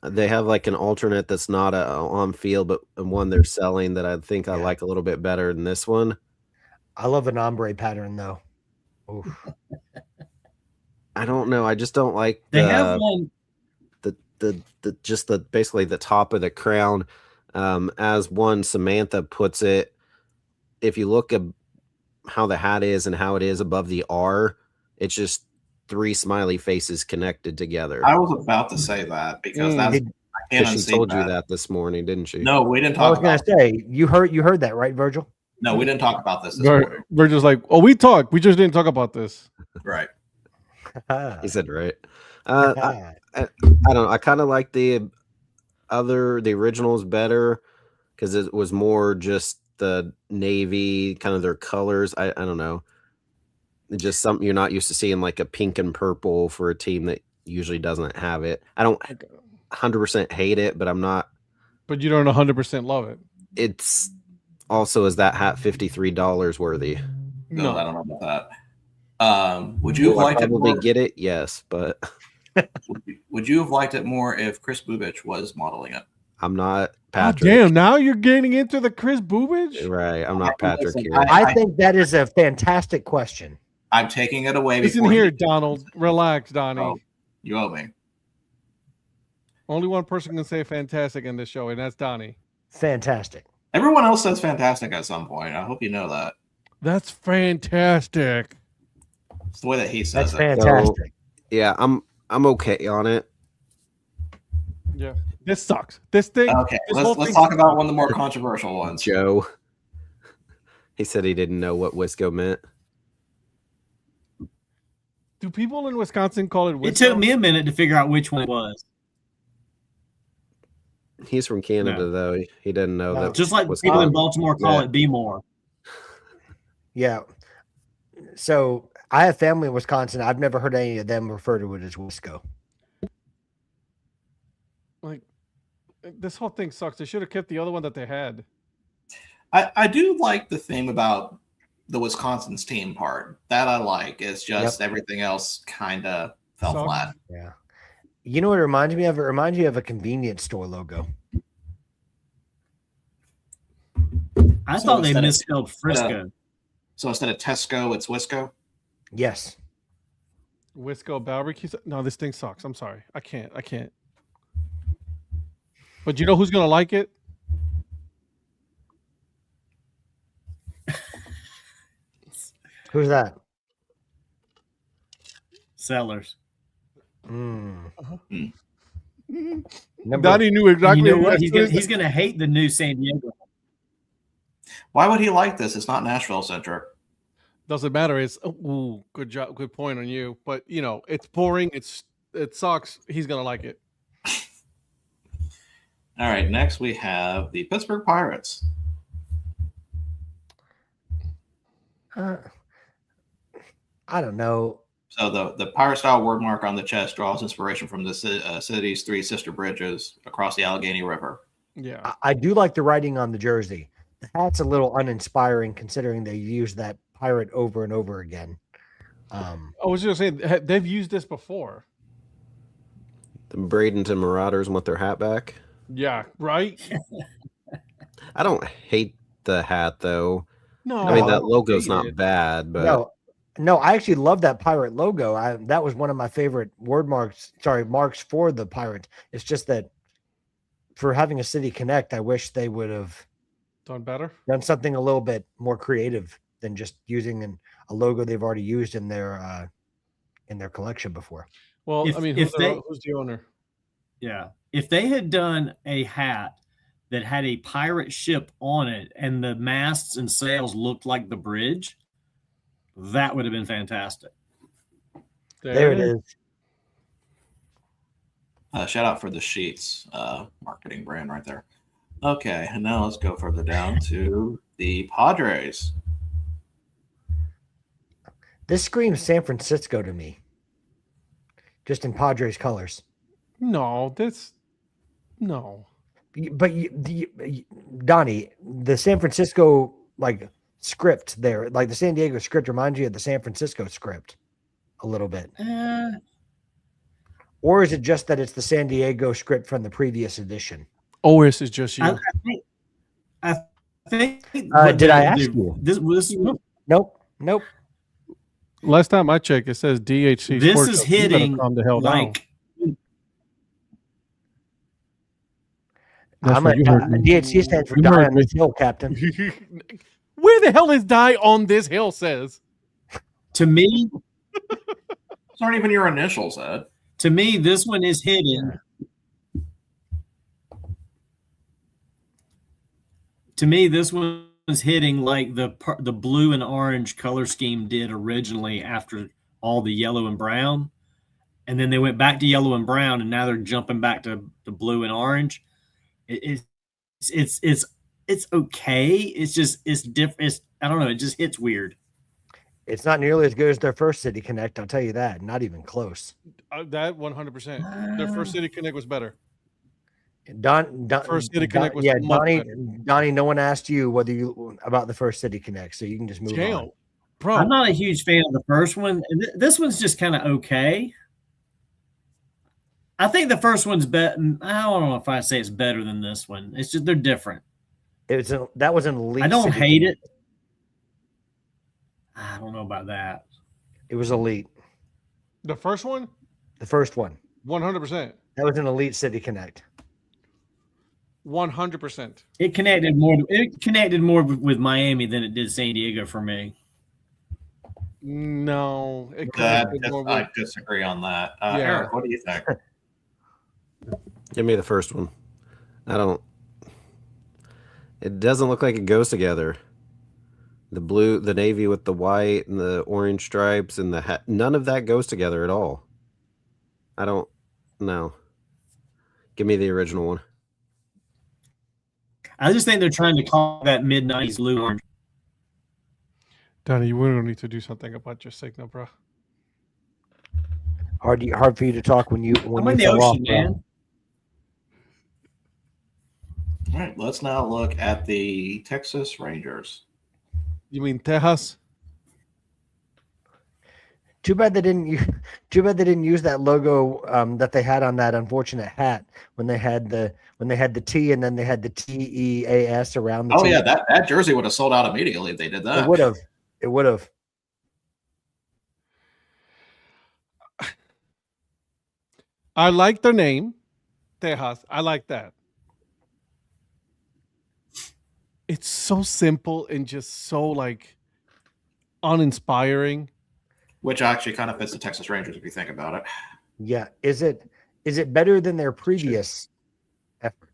They have like an alternate that's not a on field, but one they're selling that I think I like a little bit better than this one. I love an ombre pattern though. Oof. I don't know. I just don't like They have one. the basically the top of the crown. As one Samantha puts it, if you look at how the hat is and how it is above the R, it's just 3 smiley faces connected together. I was about to say that because that's I can't She unsee told you that this morning, didn't she? No, we didn't I was talk gonna about. say you heard that, right, Virgil? No, we didn't talk about this morning. We're just like, oh, we talked. We just didn't talk about this. Right. He said right. I don't know. I kind of like the originals better because it was more just the navy, kind of their colors. I don't know. It's just something you're not used to seeing, like a pink and purple for a team that usually doesn't have it. I don't 100% hate it, but I'm not. But you don't 100% love it. It's also, is that hat $53 worthy? No, I don't know about that. Would you have liked it probably more? Get it? Yes, but would you have liked it more if Chris Bubich was modeling it? I'm not Oh, Patrick. damn, now you're getting into the Chris Bubich? Right, I'm not Patrick Listen, here. I think that is a fantastic question. I'm taking it away. Listen before here, you- Donald. Relax, Donnie. Oh, you owe me. Only one person can say fantastic in this show, and that's Donnie. Fantastic. Everyone else says fantastic at some point. I hope you know that. That's fantastic. It's the way that he says That's it. fantastic. Yeah, I'm okay on it. Yeah. This sucks. This thing. Okay, this whole let's thing talk sucks. about one of the more controversial ones. Joe. He said he didn't know what Wisco meant. Do people in Wisconsin call it It Wisco? took me a minute to figure out which one it was. He's from Canada, though. He didn't know that. Just like Wisconsin. people in Baltimore call Yeah. it Be More. Yeah. So I have family in Wisconsin. I've never heard any of them refer to it as Wisco. Like, this whole thing sucks. They should have kept the other one that they had. I do like the thing about the Wisconsin's team part. That I like. It's just everything else kind of fell Sucks. flat. Yeah. You know what it reminds me of? It reminds me of a convenience store logo. I So thought they instead of- misspelled Frisco. So instead of Tesco, it's Wisco. Yes. Wisco barbecue. No, this thing sucks. I'm sorry. I can't. But you know who's gonna like it? Who's that? Sellers. Number- Donnie knew exactly. You know what? as soon as- He's going to hate the new San Diego. Why would he like this? It's not Nashville centric. Doesn't matter. It's good job, good point on you. But you know, it's boring. It sucks. He's gonna like it. All right, next we have the Pittsburgh Pirates. I don't know. So the pirate style word mark on the chest draws inspiration from the city's 3 sister bridges across the Allegheny River. Yeah. I do like the writing on the jersey. The hat's a little uninspiring considering they use that pirate over and over again. I was just saying they've used this before. The Bradenton Marauders want their hat back. Yeah. Right. I don't hate the hat, though. No. I mean, I that don't logo's hate not it. bad, but No, I actually love that pirate logo. That was one of my favorite marks for the pirate. It's just that for having a city connect, I wish they would have Done better. done something a little bit more creative than just using a logo they've already used in their collection before. Well, If- I mean, if who's the owner? Yeah. If they had done a hat that had a pirate ship on it and the masts and sails looked like the bridge, that would have been fantastic. There it is. Shout out for the Sheets marketing brand right there. Okay, and now let's go further down to the Padres. This screams San Francisco to me. Just in Padres colors. No, no. But Donnie, the San Francisco script there, like the San Diego script reminds you of the San Francisco script a little bit. Or is it just that it's the San Diego script from the previous edition? OS is just you. I think Did I ask you? This is Nope. Last time I checked, it says DHC This Sports is Show. You better hitting calm the hell down. like That's what you heard me. DHC stands for You Die heard on me. This Hill, Captain. Where the hell is Die on This Hill says? to me. Those aren't even your initials, Ed. To me, this one is hitting. To me, this one is hitting like the blue and orange color scheme did originally after all the yellow and brown, and then they went back to yellow and brown, and now they're jumping back to the blue and orange. It's okay. It's different. I don't know. It just hits weird. It's not nearly as good as their first City Connect. I'll tell you that. Not even close. That 100%. Their first City Connect was better. First City Connect was much better. Donnie. No one asked you whether you about the first City Connect, so you can just move on. Bro, I'm not a huge fan of the first one. This one's just kind of okay. I think the first one's better. I don't know if I say it's better than this one. It's just they're different. That was an elite. I don't City hate Connect. it. I don't know about that. It was elite. the first one, The first one. 100%. That was an elite City Connect. 100%. It connected more. It connected more with Miami than it did San Diego for me. No, I disagree on that. Yeah. Eric, what do you think? Give me the first one. It doesn't look like it goes together. The blue, the navy with the white and the orange stripes and the hat, none of that goes together at all. I don't know. Give me the original one. I just think they're trying to call that mid-90s blue orange. Donnie, you will need to do something about your signal, bro. Hard for you to talk when you I'm in the fell off, ocean, bro. man. All right, let's now look at the Texas Rangers. You mean Tejas? Too bad they didn't use that logo that they had on that unfortunate hat when they had the T and then they had the TEAS around the Oh T. yeah, that jersey would have sold out immediately if they did that. It would have. I like their name, Tejas. I like that. It's so simple and just so like uninspiring. Which actually kind of fits the Texas Rangers if you think about it. Yeah. Is it better than their previous effort?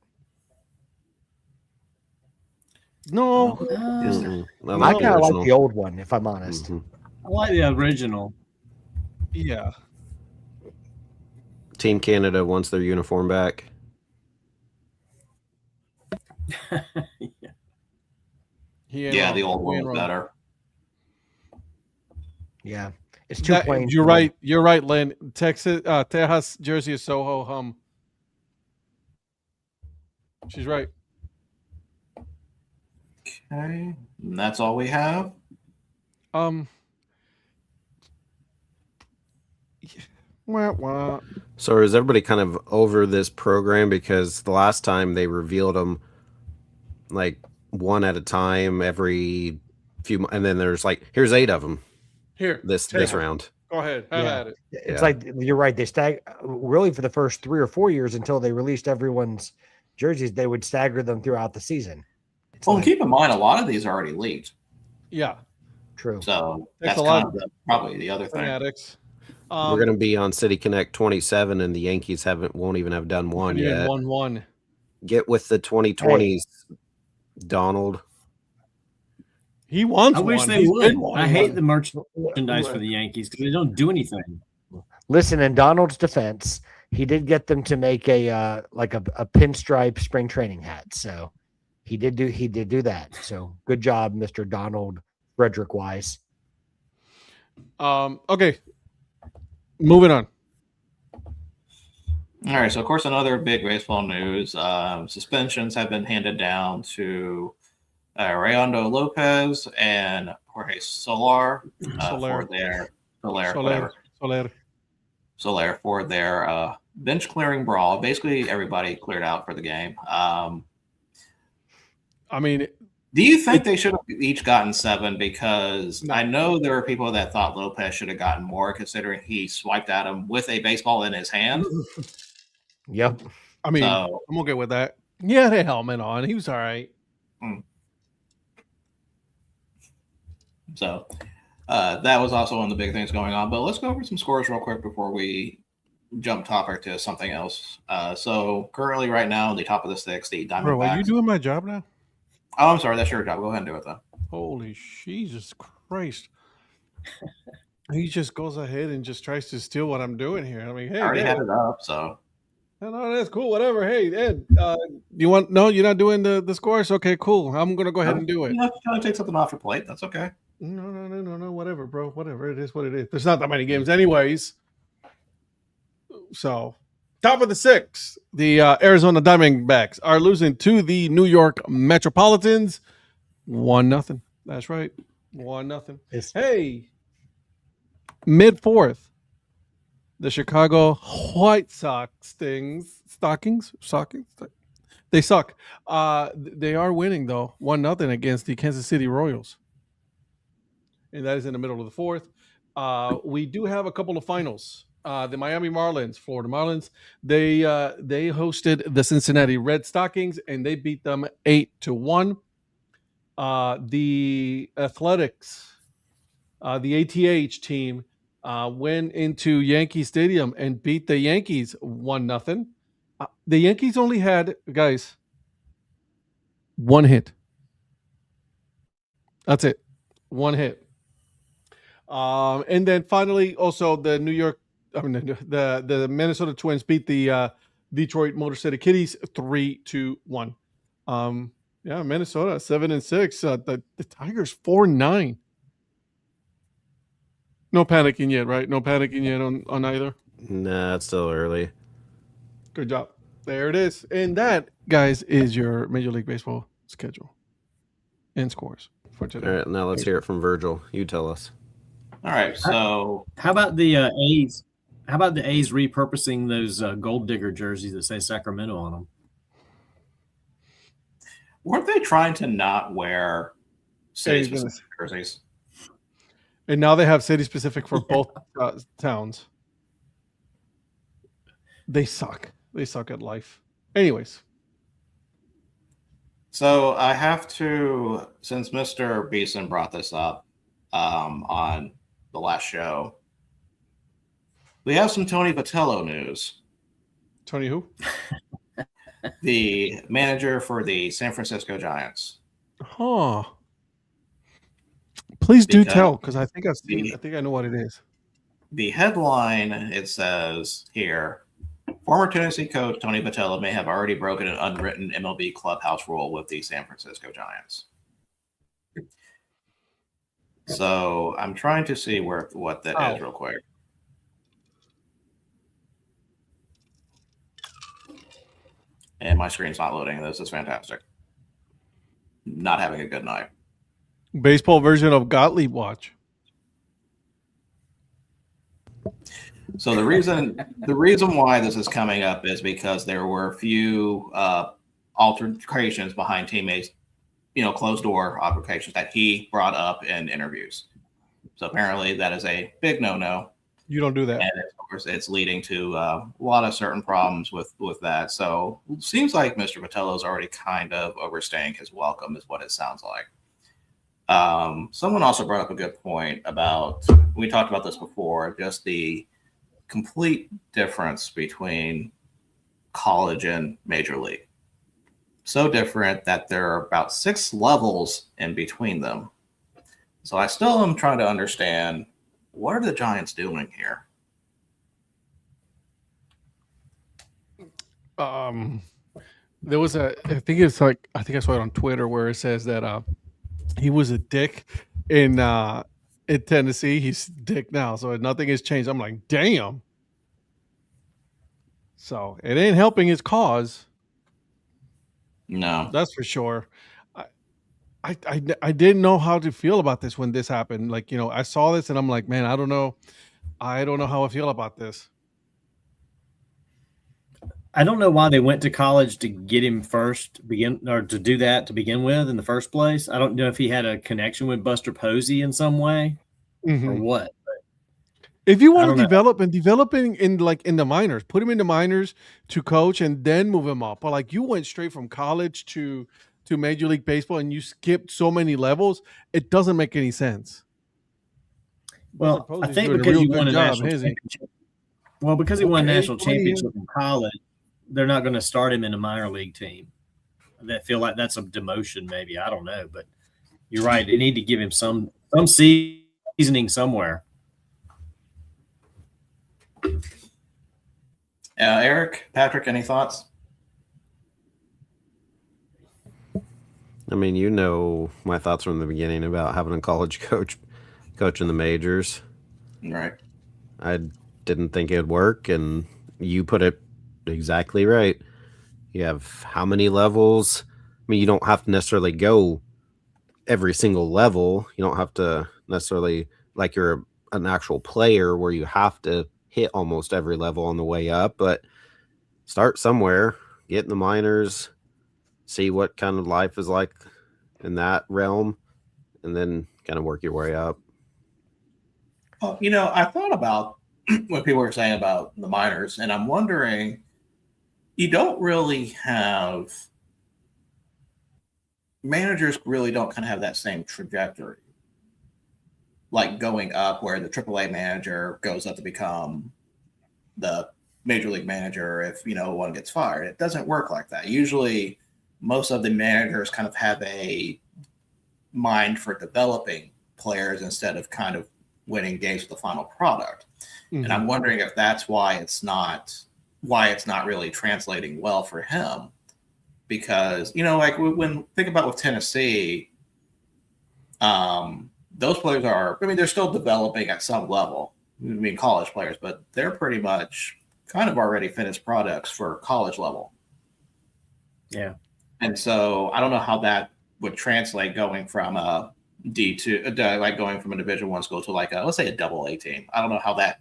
No, I kind of like the old one, if I'm honest. Mhm. I like the original. yeah. Team Canada wants their uniform back. Yeah, the old one was better. Yeah. It's too plain. You're right. You're right, Lynn. Tejas jersey is Soho hum. She's right. Okay, and that's all we have. Wah, wah. So is everybody kind of over this program because the last time they revealed them like one at a time every few, and then there's like here's 8 of them Here, this round. go ahead. Have at it. It's like you're right. They really for the first 3 or 4 years until they released everyone's jerseys. They would stagger them throughout the season. Well, keep in mind, a lot of these are already leaked. Yeah. True. So Takes that's a lot kind of probably the other thing. Fanatics. We're going to be on City Connect 27, and the Yankees won't even have done one yet. 1-1. Get with the 2020s, Donald. He wants I wish one. they He's would. been wanting I hate one. the merchandise for the Yankees because they don't do anything. Listen, in Donald's defense, he did get them to make a pinstripe spring training hat. So he did do that. So good job, Mr. Donald Frederick Wise. Okay. Moving on. All right. So, of course, another big baseball news. Suspensions have been handed down to Raymundo Lopez and Jorge Soler for their Soler for their bench clearing brawl. Basically, everybody cleared out for the game. I mean, Do you think they should have each gotten 7? Because No. I know there are people that thought Lopez should have gotten more, considering he swiped at him with a baseball in his hand. Yep. I mean, So- I'm okay with that. He had a helmet on. He was all right. So that was also one of the big things going on. But let's go over some scores real quick before we jump topic to something else. So currently, right now, the top of the sticks, the Diamondbacks. Bro, are you doing my job now? Oh, I'm sorry. That's your job. Go ahead and do it, though. Holy Jesus Christ. He just goes ahead and just tries to steal what I'm doing here. I mean, hey, I already Ed. had it up, so. No, that's cool. Whatever. Hey, Ed, you want? No, you're not doing the scores. Okay, cool. I'm gonna go ahead and do it. You have to kind of take something off your plate. That's okay. No. Whatever, bro. Whatever. It is what it is. There's not that many games, anyways. So, top of the 6, the Arizona Diamondbacks are losing to the New York Metropolitans, 1-0. That's right, 1-0. Hey, mid 4th, the Chicago White Sox stockings. They suck. They are winning though, 1-0 against the Kansas City Royals, and that is in the middle of the 4th. We do have a couple of finals. The Miami Marlins, Florida Marlins, they hosted the Cincinnati Red Stockings and they beat them 8-1. The Athletics, the ATH team, went into Yankee Stadium and beat the Yankees 1-0. The Yankees only had, guys, 1 hit. That's it, 1 hit. And then finally, also the Minnesota Twins beat the Detroit Motor City Kitties 3-1. Yeah, Minnesota 7-6. The Tigers 4-9. No panicking yet, right? No panicking yet on either. Nah, it's still early. Good job. There it is. And that, guys, is your Major League Baseball schedule and scores for today. All right, now let's hear it from Virgil. You tell us. All right, so How about the A's? How about the A's repurposing those gold digger jerseys that say Sacramento on them? weren't they trying to not wear city-specific jerseys? And now they have city specific for both towns. They suck. They suck at life. Anyways. So I have to, since Mr. Beeson brought this up on the last show, we have some Tony Vitello news. Tony who? The manager for the San Francisco Giants. Huh. Please do Because tell, because I think I've seen. I think I know what it is. The headline, it says here, former Tennessee coach Tony Vitello may have already broken an unwritten MLB clubhouse rule with the San Francisco Giants. So I'm trying to see what that is real quick. And my screen's not loading. This is fantastic. Not having a good night. Baseball version of Gottlieb Watch. So the reason why this is coming up is because there were a few altercations behind teammates, closed door altercations that he brought up in interviews. So apparently that is a big no-no. You don't do that. And of course, it's leading to a lot of certain problems with that. So it seems like Mr. Vitello's already kind of overstaying his welcome, is what it sounds like. Someone also brought up a good point about, we talked about this before, just the complete difference between college and major league. So different that there are about 6 levels in between them. So I still am trying to understand, what are the Giants doing here? There was I think I saw it on Twitter where it says that he was a dick in Tennessee. He's a dick now, so nothing has changed. I'm like, damn. So it ain't helping his cause. No, that's for sure. I didn't know how to feel about this when this happened. Like, I saw this and I'm like, man, I don't know how I feel about this. I don't know why they went to college to get him to begin with in the first place. I don't know if he had a connection with Buster Posey in some way or what. If you I want to don't developing in the minors, put him in the minors to coach and then move him up. But like you went straight from college to Major League Baseball and you skipped so many levels, it doesn't make any sense. Well, Buster I Posey's think doing a because real he good won a job, national isn't he? championship. Well, because he won a Okay, national 20 years. championship in college, they're not going to start him in a minor league team. They feel like that's a demotion, maybe. I don't know, but you're right. They need to give him some seasoning somewhere. Eric, Patrick, any thoughts? I mean, you know my thoughts from the beginning about having a college coach in the majors. Right. I didn't think it would work, and you put it exactly right. You have how many levels? I mean, you don't have to necessarily go every single level. You don't have to necessarily, like you're an actual player where you have to hit almost every level on the way up, but start somewhere, get in the minors, see what kind of life is like in that realm, and then kind of work your way up. Well, I thought about what people were saying about the minors, and I'm wondering, you don't really have managers really don't kind of have that same trajectory, like going up where the AAA manager goes up to become the major league manager if one gets fired. It doesn't work like that. Usually most of the managers kind of have a mind for developing players instead of kind of winning games with the final product. And I'm wondering if that's why it's not really translating well for him, because like when think about with Tennessee, those players they're still developing at some level. I mean, college players, but they're pretty much kind of already finished products for college level. Yeah. And so I don't know how that would translate going from a D2, like going from a Division I school to like let's say a AA team. I don't know how that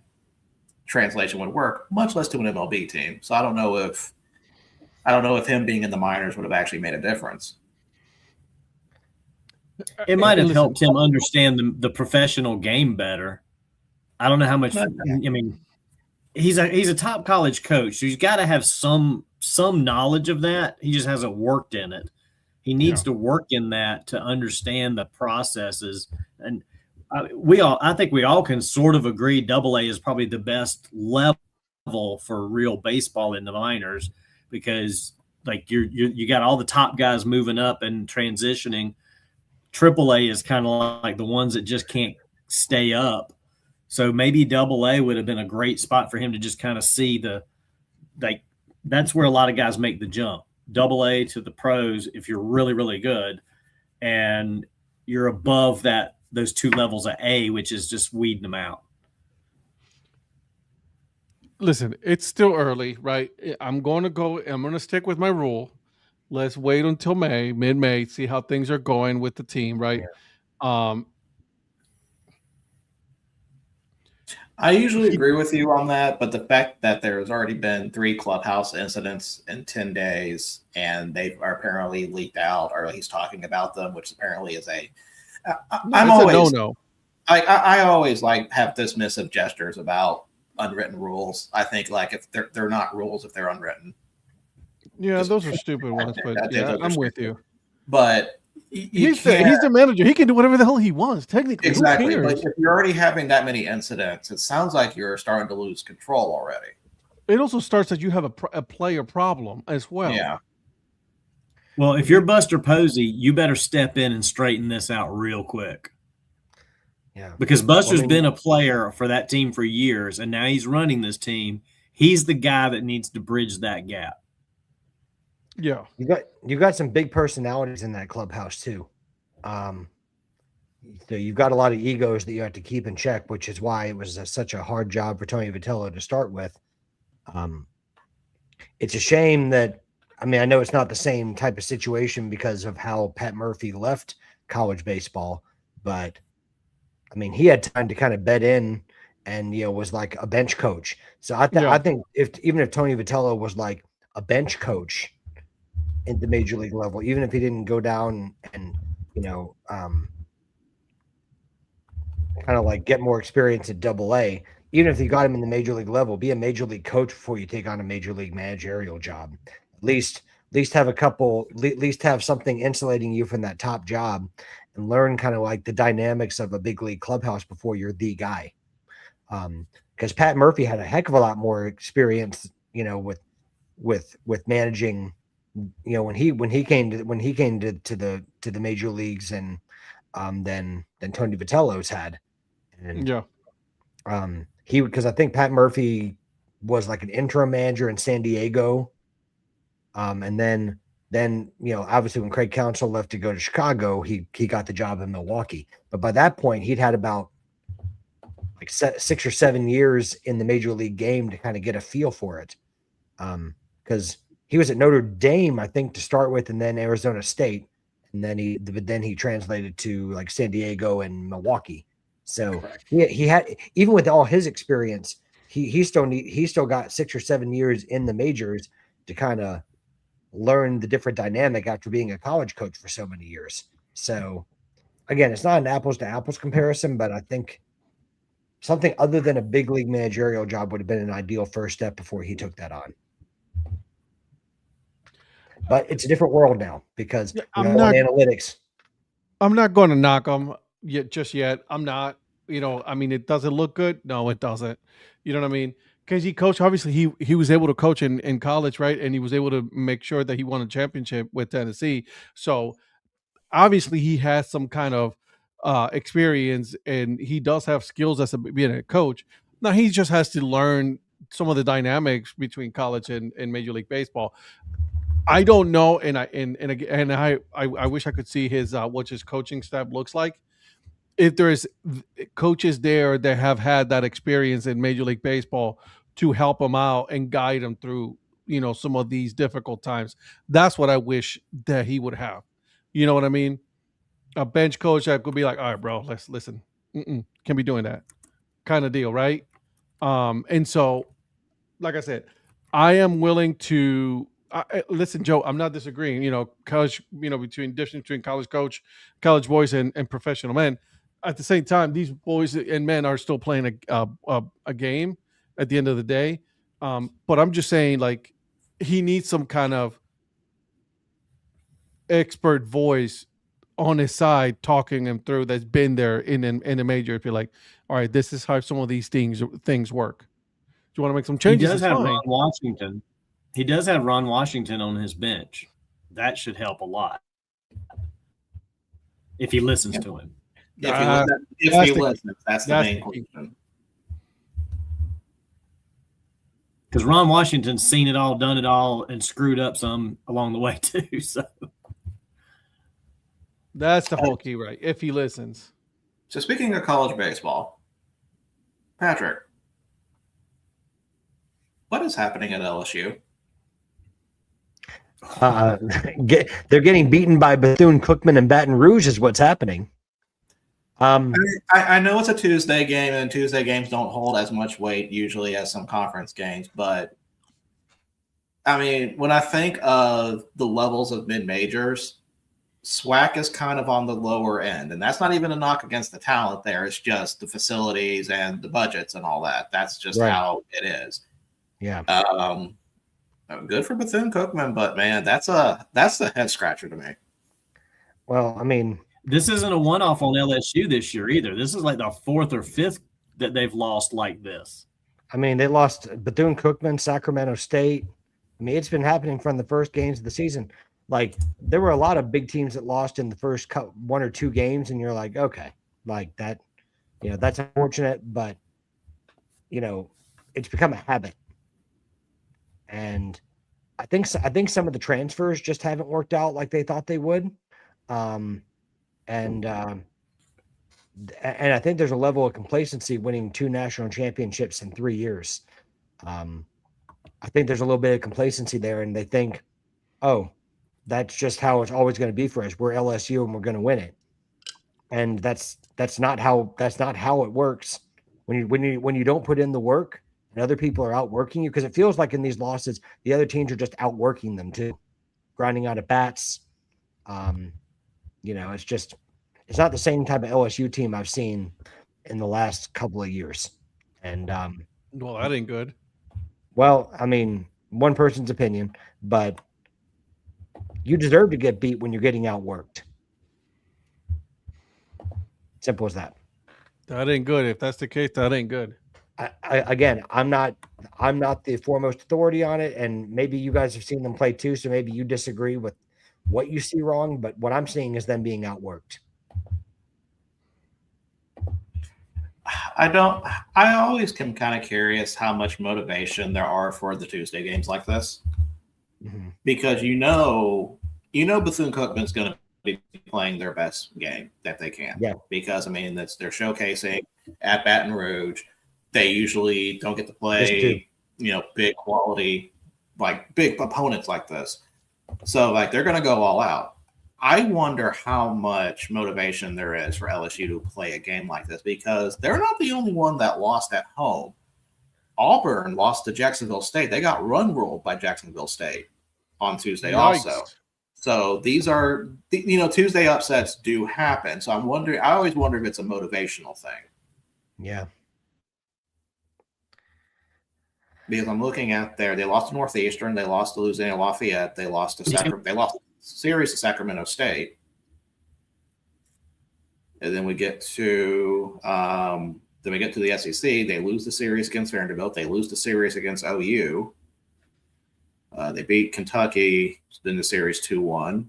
translation would work, much less to an MLB team. So I don't know if him being in the minors would have actually made a difference. It might have helped him understand the professional game better. I don't know how much. I mean, he's a top college coach, so he's got to have some knowledge of that. He just hasn't worked in it. He needs to work in that to understand the processes. And I think we all can sort of agree AA is probably the best level for real baseball in the minors, because like you got all the top guys moving up and transitioning. AAA is kind of like the ones that just can't stay up. So maybe AA would have been a great spot for him to just kind of see that's where a lot of guys make the jump. AA to the pros, if you're really, really good and you're above those two levels of A, which is just weeding them out. Listen, it's still early, right? I'm going to stick with my rule. Let's wait until mid-May, see how things are going with the team, right? Yeah. I usually agree with you on that, but the fact that there's already been 3 clubhouse incidents in 10 days and they are apparently leaked out, or he's talking about them, which apparently is I always like have dismissive gestures about unwritten rules. I think like if they're not rules, if they're unwritten. Yeah, those are stupid ones, but yeah, I'm with you. But he's the manager. He can do whatever the hell he wants, technically. Exactly. But if you're already having that many incidents, it sounds like you're starting to lose control already. It also starts that you have a player problem as well. Yeah. Well, if you're Buster Posey, you better step in and straighten this out real quick. Yeah. Because Buster's been a player for that team for years, and now he's running this team. He's the guy that needs to bridge that gap. Yeah. You got some big personalities in that clubhouse too. So you've got a lot of egos that you have to keep in check, which is why it was such a hard job for Tony Vitello to start with. It's a shame that, I mean, I know it's not the same type of situation because of how Pat Murphy left college baseball, but I mean, he had time to kind of bed in and, was like a bench coach. So I think even if Tony Vitello was like a bench coach at the major league level, even if he didn't go down and kind of like get more experience at AA. Even if you got him in the major league level, be a major league coach before you take on a major league managerial job. At least have at least have something insulating you from that top job, and learn kind of like the dynamics of a big league clubhouse before you're the guy. Because Pat Murphy had a heck of a lot more experience, with managing, when he came to the major leagues and than Tony Vitello's had. And because I think Pat Murphy was like an interim manager in San Diego. And then obviously when Craig Counsell left to go to Chicago, he got the job in Milwaukee. But by that point, he'd had about like 6 or 7 years in the major league game to kind of get a feel for it. Because he was at Notre Dame, I think, to start with, and then Arizona State. And then he translated to like San Diego and Milwaukee. So he had, even with all his experience, he still got 6 or 7 years in the majors to kind of learn the different dynamic after being a college coach for so many years. So again, it's not an apples to apples comparison, but I think something other than a big league managerial job would have been an ideal first step before he took that on. But it's a different world now because analytics. I'm not going to knock him just yet. I'm not. It doesn't look good. No, it doesn't. You know what I mean? Because he coached. Obviously, he was able to coach in college, right? And he was able to make sure that he won a championship with Tennessee. So obviously, he has some kind of experience, and he does have skills as being a coach. Now he just has to learn some of the dynamics between college and Major League Baseball. I don't know, and I wish I could see his what his coaching staff looks like. If there's coaches there that have had that experience in Major League Baseball to help him out and guide him through, some of these difficult times, that's what I wish that he would have. You know what I mean? A bench coach that could be like, all right, bro, let's listen. Can't be doing that kind of deal, right? And so, like I said, I am willing to listen, Joe. I'm not disagreeing. College, difference between college coach, college boys, and professional men. At the same time, these boys and men are still playing a game at the end of the day. But I'm just saying, like, he needs some kind of expert voice on his side, talking him through, that's been there in a major. If you're like, all right, this is how some of these things work. Do you want to make some changes? He does have Ron Washington. He does have Ron Washington on his bench. That should help a lot if he listens to him. If he listens, that's the main question. Because Ron Washington's seen it all, done it all, and screwed up some along the way too. So that's the whole key, right? If he listens. So speaking of college baseball, Patrick, what is happening at LSU? They're getting beaten by Bethune-Cookman and Baton Rouge is what's happening. I know it's a Tuesday game, and Tuesday games don't hold as much weight usually as some conference games, but I mean, when I think of the levels of mid-majors, SWAC is kind of on the lower end, and that's not even a knock against the talent there. It's just the facilities and the budgets and all that. That's just how it is. Yeah. Good for Bethune-Cookman, but man, that's a head scratcher to me. Well, I mean, this isn't a one-off on LSU this year either. This is like the 4th or 5th that they've lost like this. I mean, they lost Bethune-Cookman, Sacramento State. I mean, it's been happening from the first games of the season. Like, there were a lot of big teams that lost in the first 1 or 2 games, and you're like, okay, like that, that's unfortunate, but, it's become a habit. And I think some of the transfers just haven't worked out like they thought they would. And I think there's a level of complacency winning 2 national championships in 3 years. I think there's a little bit of complacency there, and they think, oh, that's just how it's always going to be for us. We're LSU and we're going to win it. And that's not how it works. When you don't put in the work and other people are outworking you, because it feels like in these losses, the other teams are just outworking them too, grinding out at bats. It's not the same type of LSU team I've seen in the last couple of years. And Well, that ain't good. well, I mean, one person's opinion, but you deserve to get beat when you're getting outworked. Simple as that. That ain't good. If that's the case, that ain't good. Again, I'm not the foremost authority on it, and maybe you guys have seen them play too, so maybe you disagree with what you see wrong, but what I'm seeing is them being outworked. I always am kind of curious how much motivation there are for the Tuesday games like this. Mm-hmm. Because Bethune-Cookman's going to be playing their best game that they can. Yeah. Because they're showcasing at Baton Rouge. They usually don't get to play, big quality, like big opponents like this. So they're going to go all out. I wonder how much motivation there is for LSU to play a game like this, because they're not the only one that lost at home. Auburn lost to Jacksonville State. They got run-ruled by Jacksonville State on Tuesday also. So these are, Tuesday upsets do happen. So I always wonder if it's a motivational thing. Yeah. Because I'm looking at they lost to Northeastern, they lost to Louisiana Lafayette, they lost to series to Sacramento State. And then we get to the SEC. They lose the series against Vanderbilt. They lose the series against OU. They beat Kentucky in the series 2-1.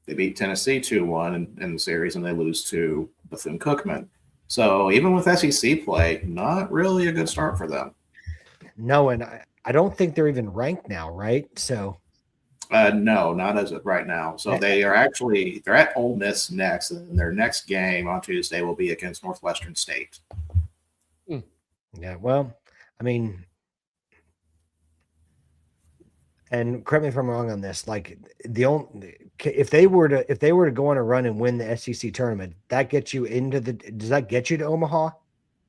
They beat Tennessee 2-1 in the series, and they lose to Bethune-Cookman. So even with SEC play, not really a good start for them. No, and I don't think they're even ranked now, right? So no, not as of right now. So they're at Ole Miss next, and their next game on Tuesday will be against Northwestern State. Yeah, well, I mean, and correct me if I'm wrong on this, if they were to go on a run and win the SEC tournament, does that get you to Omaha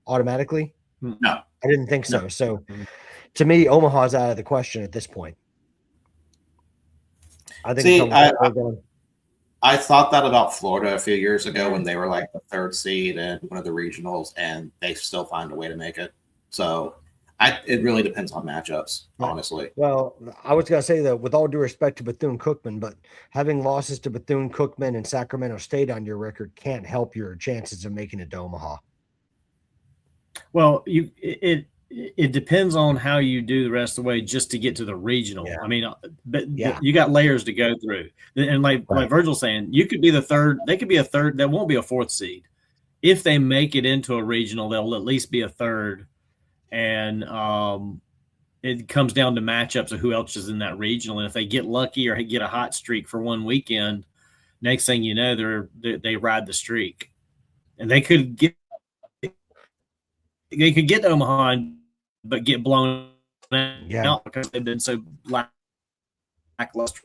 automatically? No. I didn't think so. No. So to me, Omaha's out of the question at this point. I think I thought that about Florida a few years ago when they were like the third seed in one of the regionals, and they still find a way to make it. So it really depends on matchups, honestly. Well, I was going to say that with all due respect to Bethune-Cookman, but having losses to Bethune-Cookman and Sacramento State on your record can't help your chances of making it to Omaha. Well, it depends on how you do the rest of the way just to get to the regional. Yeah. I mean, but you got layers to go through. And like Virgil's saying, you could be the third. They could be a third. That won't be a fourth seed. If they make it into a regional, they'll at least be a third. And it comes down to matchups of who else is in that regional. And if they get lucky or get a hot streak for one weekend, next thing you know, they ride the streak, and they could get to Omaha but get blown out because they've been so lackluster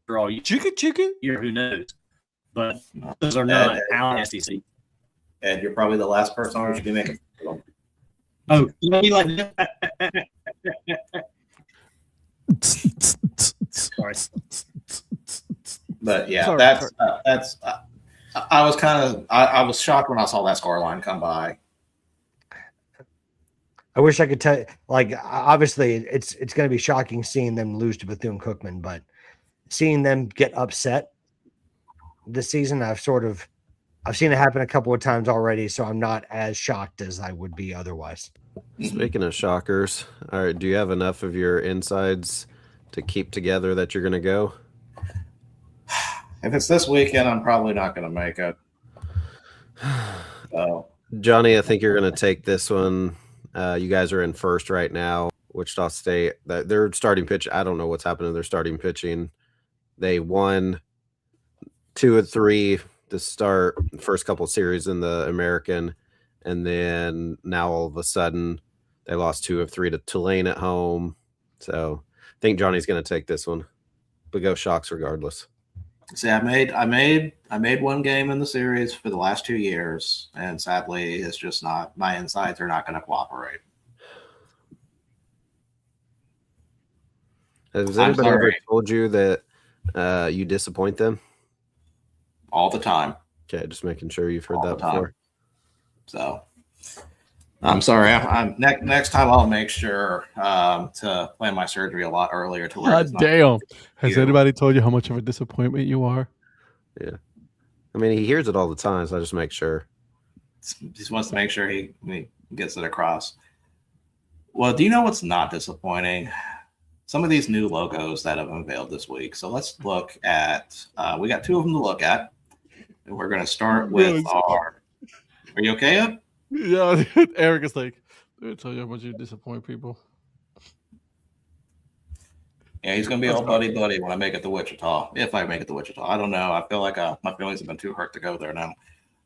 all year. Who knows? But those are not our SEC. Ed, you're probably the last person who should be making. Oh, like sorry. But yeah, that's. I was I was shocked when I saw that scoreline come by. I wish I could tell you, obviously it's going to be shocking seeing them lose to Bethune-Cookman, but seeing them get upset this season, I've seen it happen a couple of times already, so I'm not as shocked as I would be otherwise. Speaking of shockers, all right, do you have enough of your insides to keep together that you're going to go? If it's this weekend, I'm probably not going to make it. So. Johnny, I think you're going to take this one. You guys are in first right now. Wichita State, their starting pitch, I don't know what's happened to their starting pitching. They won 2 of 3 to start the first couple of series in the American, and then now all of a sudden they lost 2 of 3 to Tulane at home. So I think Johnny's going to take this one, but go Shocks regardless. See, I made one game in the series for the last 2 years, and sadly, it's just not. My insides are not going to cooperate. Has I'm anybody ever sorry. told you that you disappoint them? All the time. Okay, just making sure you've heard All that the time. before. So I'm sorry. I'm next time I'll make sure to plan my surgery a lot earlier to where God it's not damn. Has you. anybody told you how much of a disappointment you are? Yeah. I mean, he hears it all the time, so I just make sure. He just wants to make sure he gets it across. Well, do you know what's not disappointing? Some of these new logos that have unveiled this week. So let's look at. We got 2 of them to look at. And we're going to start with our. Are you okay? Ed? Yeah, Eric is like, did I tell you how much you disappoint people? Yeah, he's going to be That's all buddy when I make it to Wichita. If I make it to Wichita, I don't know. I feel like my feelings have been too hurt to go there now.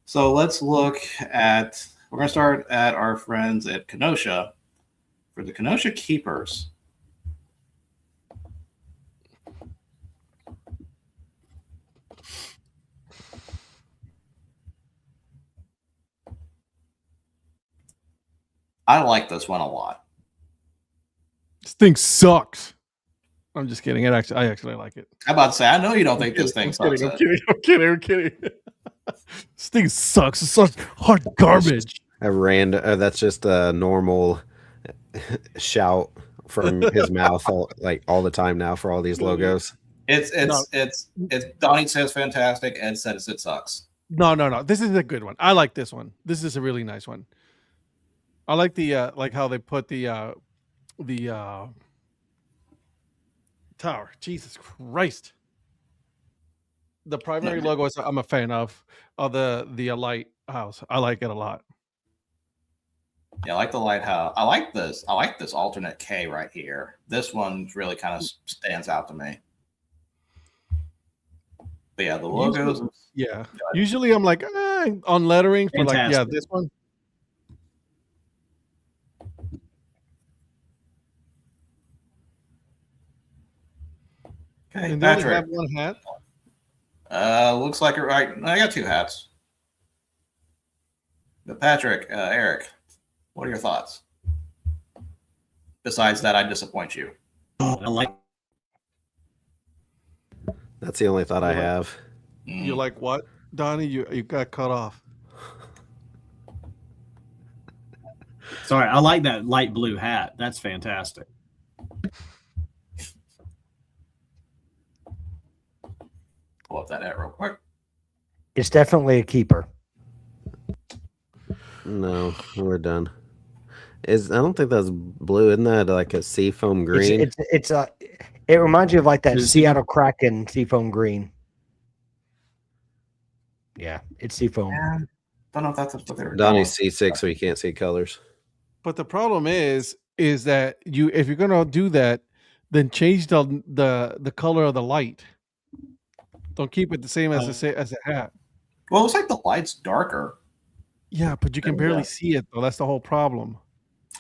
So let's look at. We're going to start at our friends at Kenosha for the Kenosha Keepers. I like this one a lot. This thing sucks. I'm just kidding. I actually like it. I'm about to say, I know you don't think this thing sucks. I'm kidding. This thing sucks. It's such hard garbage. That's just a normal shout from his mouth all the time now for all these logos. It's Donnie says fantastic. Ed says it sucks. No. This is a good one. I like this one. This is a really nice one. I like the like how they put the tower. Jesus Christ. The primary logo I'm a fan of the lighthouse. I like it a lot. Yeah, I like the lighthouse. I like this alternate K right here. This one really kind of stands out to me. But yeah, the logos. Yeah. Usually I'm like on lettering for Fantastic. this one. Okay, And they only Patrick. have one hat. Looks like it right. I got 2 hats. But Patrick, Eric, what are your thoughts? Besides that, I disappoint you. I like. That's the only thought I have. You like what, Donnie? You got cut off. Sorry, I like that light blue hat. That's fantastic. Pull up that hat real quick. It's definitely a keeper. No, we're done. I don't think that's blue. Isn't that like a seafoam green? It reminds you of like that Seattle Kraken seafoam green. Yeah, it's seafoam. Yeah, don't know if that's what they were Donnie's C6, so he can't see colors. But the problem is that if you're gonna do that, then change the color of the light. Don't keep it the same as a hat. Well, it looks like the light's darker. Yeah, but you can barely see it though. That's the whole problem.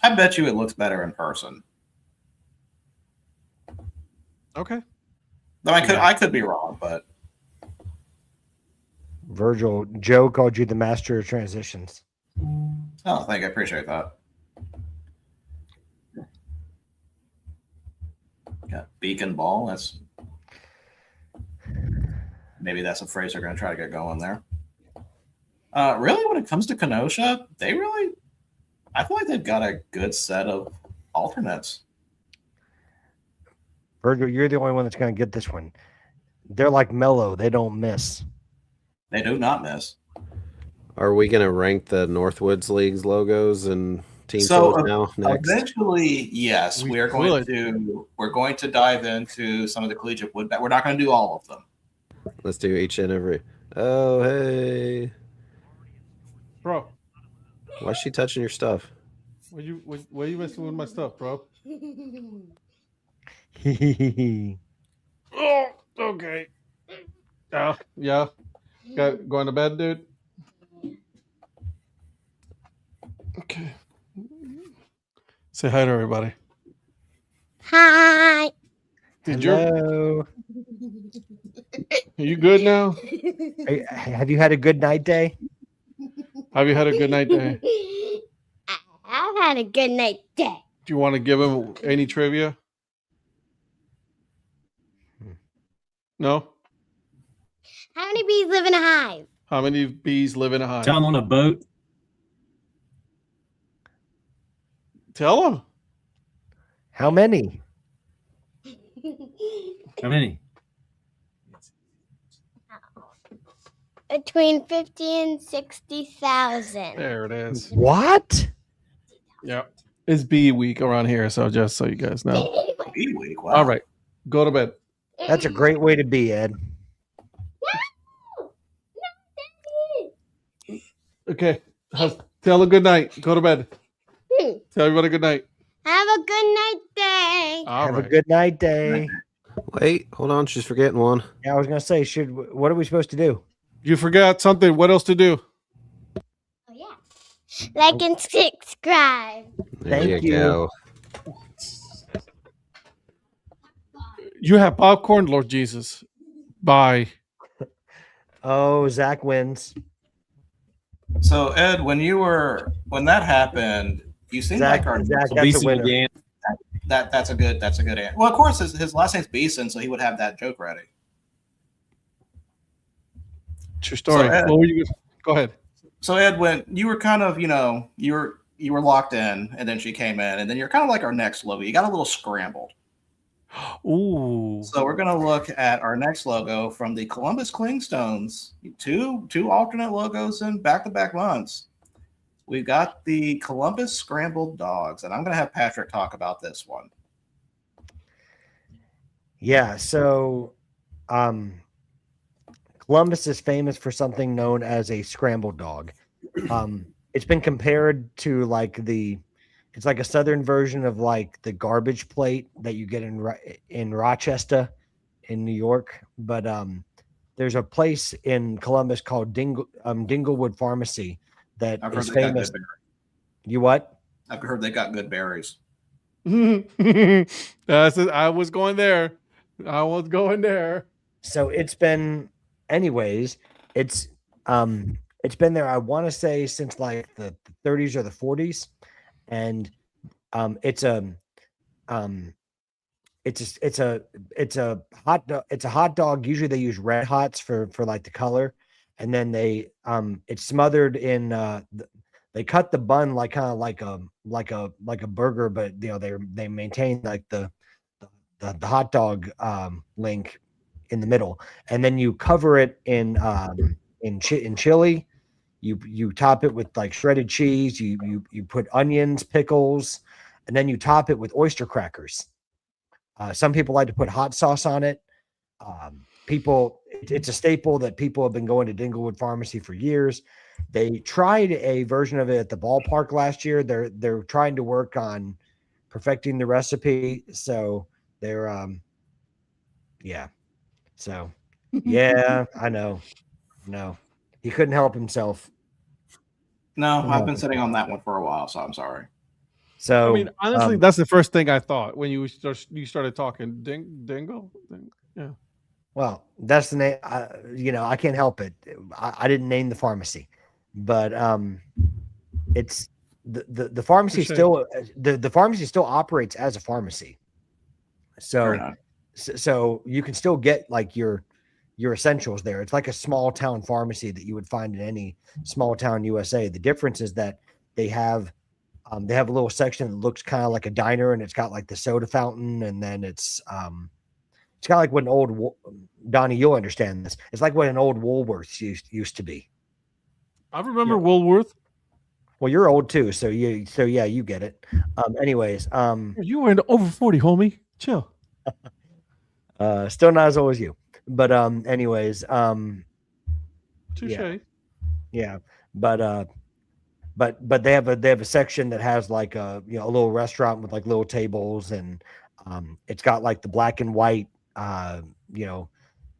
I bet you it looks better in person. Okay. Though I could be wrong, but Virgil, Joe called you the master of transitions. oh, thank you. I appreciate that. Got beacon ball. Maybe that's a phrase they're going to try to get going there. Really, when it comes to Kenosha, I feel like they've got a good set of alternates. Virgil, you're the only one that's going to get this one. They're like mellow. They don't miss. They do not miss. Are we going to rank the Northwoods League's logos and team shows now? Next? Eventually, yes, we're going to dive into some of the collegiate wood. We're not going to do all of them. Let's do each and every. Oh, hey, Bro. Why is she touching your stuff? Why are you messing with my stuff, bro? Oh, okay. Yeah. Going to bed, dude? Okay. Say hi to everybody. Hi. Hello. Are you good now? Have you had a good night day? Have you had a good night day? I've had a good night day. Do you want to give him any trivia? No. How many bees live in a hive? How many bees live in a hive? Tell them on a boat. Tell them. How many? How many? Between 50 and 60,000. There it is. What? Yep. It's bee week around here, so just so you guys know. Bee week. Wow. All right. Go to bed. That's a great way to be, Ed. Okay. Tell a good night. Go to bed. Tell everybody good night. Have a good night day. All Have right. a good night day. Wait, hold on. She's forgetting one. Yeah, I was gonna say, what are we supposed to do? You forgot something. What else to do? Oh, yeah. Like and subscribe. There Thank you. go. You have popcorn, Lord Jesus. Bye. Oh, Zach wins. So Ed, when that happened, you seemed Zach, like our Zach, So that's a Beeson winner. again. that's a good answer. Well, of course his last name's Beeson, so he would have that joke ready. True story. So, Ed- What were you? Go ahead. So Ed, when you were kind of, you were locked in, and then she came in, and then you're kind of like our next logo. You got a little scrambled. Ooh. So we're gonna look at our next logo from the Columbus Clingstones. Two alternate logos in back-to-back months. We've got the Columbus Scrambled Dogs, and I'm gonna have Patrick talk about this one. Yeah, so Columbus is famous for something known as a scrambled dog. It's been compared to it's like a southern version of like the garbage plate that you get in Rochester, in New York. But there's a place in Columbus called Dinglewood Pharmacy that I've heard is they got famous. good berries. You what? I've heard they got good berries. That's it. I was going there. So it's been, anyways, it's been there, I want to say, since like the 30s or the 40s, and it's a hot dog. Usually they use red hots for like the color, and then it's smothered in they cut the bun like kind of like a burger, but they maintain like the hot dog link in the middle, and then you cover it in chili. You top it with like shredded cheese. You put onions, pickles, and then you top it with oyster crackers. Some people like to put hot sauce on it. It's a staple that people have been going to Dinglewood Pharmacy for years. They tried a version of it at the ballpark last year. They're trying to work on perfecting the recipe. So they're yeah. So yeah, I know. No, he couldn't help himself. No, I've been sitting on that one for a while, so I'm sorry. So I mean, honestly, that's the first thing I thought when you started talking. Dingle. Yeah. Well, that's the name. I can't help it. I didn't name the pharmacy, but it's the pharmacy still the pharmacy still operates as a pharmacy. So you can still get like your essentials there. It's like a small town pharmacy that you would find in any small town USA. The difference is that they have a little section that looks kind of like a diner, and it's got like the soda fountain, and then it's kind of like what an old Donnie, you'll understand this. It's like what an old Woolworths used to be. I remember Woolworth. Well, you're old too, so yeah, you get it. Anyways, you were over 40, homie. Chill. Still not as old as you, but anyways, touche. Yeah, but they have a section that has like a little restaurant with like little tables, and it's got like the black and white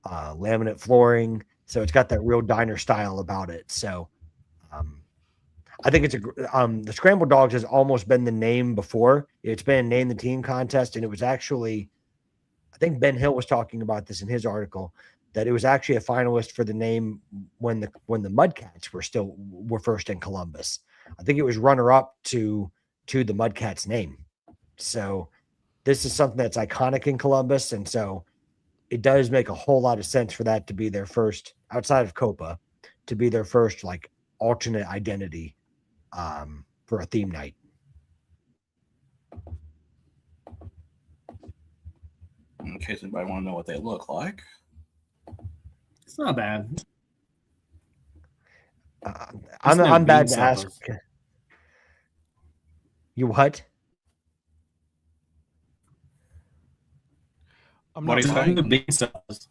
laminate flooring, so it's got that real diner style about it. So I think it's the Scrambled Dogs has almost been the name before. It's been Name the Team contest, and it was actually, I think Ben Hill was talking about this in his article, that it was actually a finalist for the name when the Mudcats were first in Columbus. I think it was runner up to the Mudcats name. So this is something that's iconic in Columbus, and so it does make a whole lot of sense for that to be their first, outside of Copa, to be their first like alternate identity for a theme night. In case anybody want to know what they look like. It's not bad. I'm bad to ask. You what? I'm What not do you buying think? them. Bean suppers.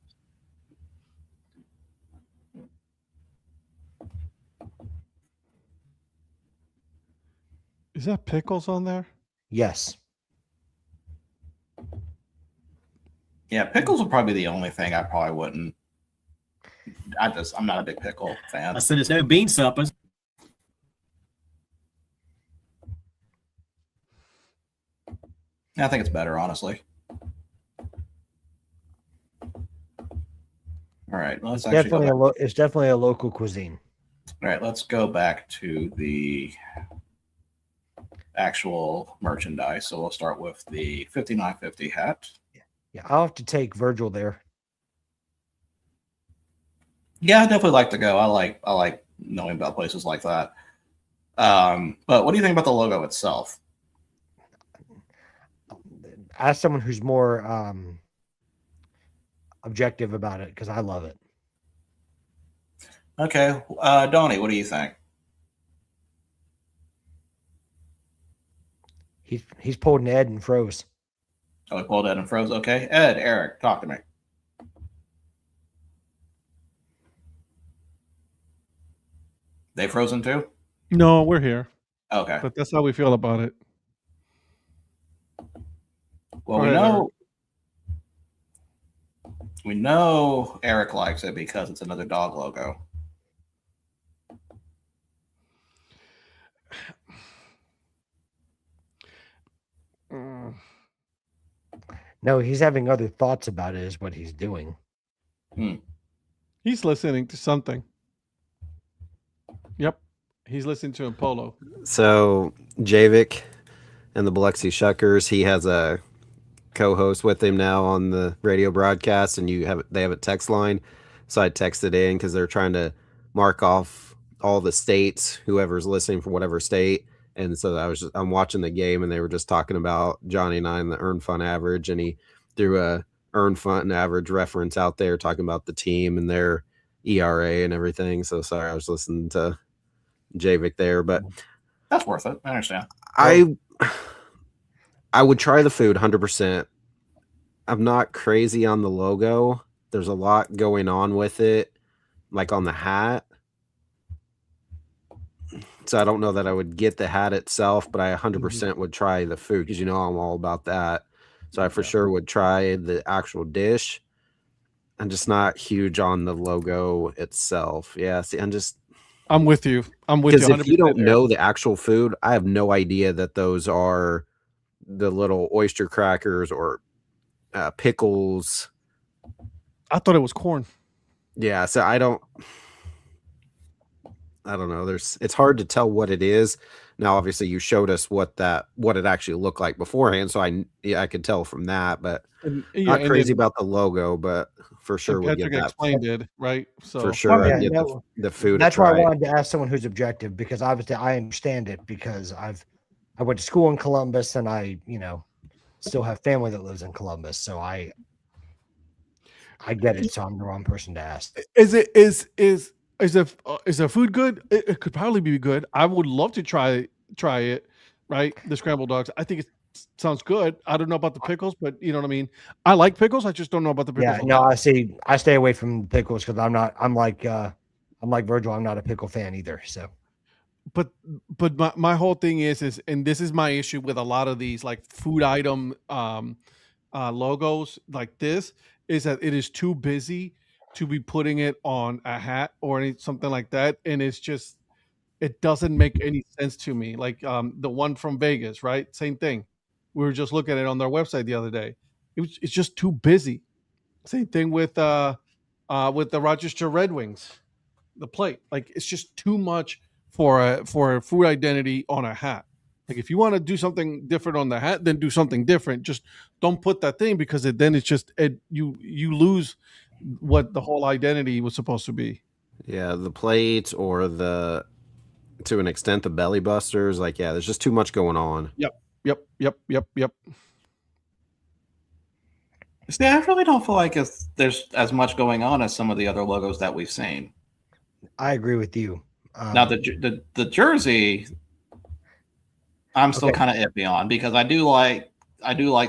Is that pickles on there? Yes. Yeah, pickles would probably be the only thing I probably wouldn't. I'm not a big pickle fan. I said it's no bean suppers. I think it's better, honestly. All right, let's It's definitely a local cuisine. All right, let's go back to the actual merchandise. So we'll start with the 5950 hat. Yeah, I'll have to take Virgil there. Yeah, I definitely like to go. I like knowing about places like that. But what do you think about the logo itself? Ask someone who's more objective about it, because I love it. Okay, Donnie, what do you think? He's pulled an Ed and froze. Oh, we pulled Ed and froze. Okay, Ed, Eric, talk to me. They frozen too? No, we're here. Okay. But that's how we feel about it. Well, we know Eric likes it because it's another dog logo. No, he's having other thoughts about it, is what he's doing. He's listening to something. Yep. He's listening to a polo. So Javik and the Biloxi Shuckers, he has a co-host with him now on the radio broadcast, and they have a text line. So I texted in because they're trying to mark off all the states, whoever's listening from whatever state. And so I'm watching the game, and they were just talking about Johnny and I and the earned fun average, and he threw a earned fun average reference out there talking about the team and their ERA and everything. So sorry, I was listening to Javik there, but that's worth it. I understand. I would try the food 100%. I'm not crazy on the logo. There's a lot going on with it, like on the hat. So I don't know that I would get the hat itself, but I 100% would try the food because I'm all about that. So I for sure would try the actual dish. I'm just not huge on the logo itself. Yeah, see, I'm with you. Because if you don't know the actual food, I have no idea that those are the little oyster crackers or pickles. I thought it was corn. Yeah, so I don't know. It's hard to tell what it is. Now, obviously, you showed us what it actually looked like beforehand, so I could tell from that. But not crazy about the logo, but for sure we'll get that. Explained it, right? So for sure, yeah, get the food. That's why I wanted to ask someone who's objective, because obviously I understand it, because I went to school in Columbus, and I still have family that lives in Columbus, so I get it. So I'm the wrong person to ask. Is the food good? It could probably be good. I would love to try it. Right, the scrambled dogs. I think it sounds good. I don't know about the pickles, but you know what I mean. I like pickles. I just don't know about the pickles. Yeah, no, I stay away from pickles because I'm like Virgil. I'm not a pickle fan either. So, but my whole thing is, and this is my issue with a lot of these like food item logos like this, is that it is too busy to be putting it on a hat or something like that, and it doesn't make any sense to me. Like the one from Vegas, right? Same thing. We were just looking at it on their website the other day. It's just too busy. Same thing with the Rochester Red Wings, the plate. Like it's just too much for a food identity on a hat Like if you want to do something different on the hat, then do something different. Just don't put that thing because then it's just you lose what the whole identity was supposed to be. Yeah, the plate or to an extent the belly busters. Like, yeah, there's just too much going on. Yep. See, I really don't feel like there's as much going on as some of the other logos that we've seen. I agree with you. Now the jersey, I'm still kind of iffy on because I do like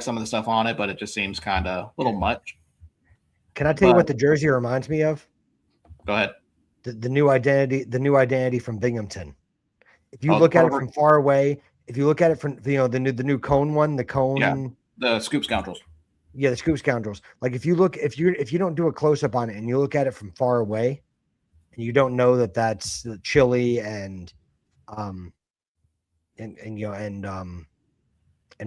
some of the stuff on it, but it just seems kind of a little much. Can I tell you what the jersey reminds me of? Go ahead. The new identity from Binghamton. If you look at it from far away, if you look at it from the new cone one, the Scoop Scoundrels. Yeah, the Scoop Scoundrels. Like if you don't do a close up on it and you look at it from far away, and you don't know that that's the chili and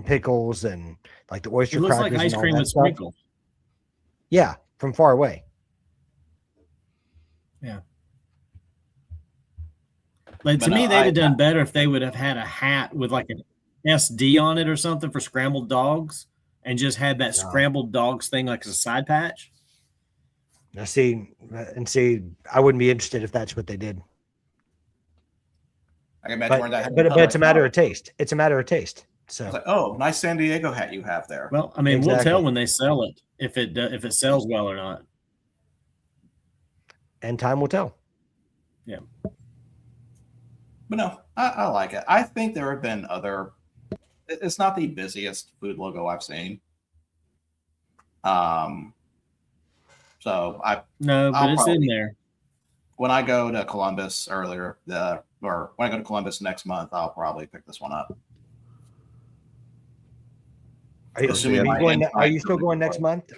pickles and like the oyster It looks crackers like ice and all cream that with stuff. sprinkles. Yeah, from far away. Yeah. Like to me, they'd have done better if they would have had a hat with like an SD on it or something for scrambled dogs, and just had that scrambled dogs thing like as a side patch. Now see, I wouldn't be interested if that's what they did. I can imagine but it's a matter of taste. It's a matter of taste. So, like, oh, nice San Diego hat you have there. Well, I mean, we'll tell when they sell it if it sells well or not. And time will tell. Yeah. But no, I like it. I think there have been other. It's not the busiest food logo I've seen. So but it's in there. When I go to Columbus when I go to Columbus next month, I'll probably pick this one up. Are you still going next month?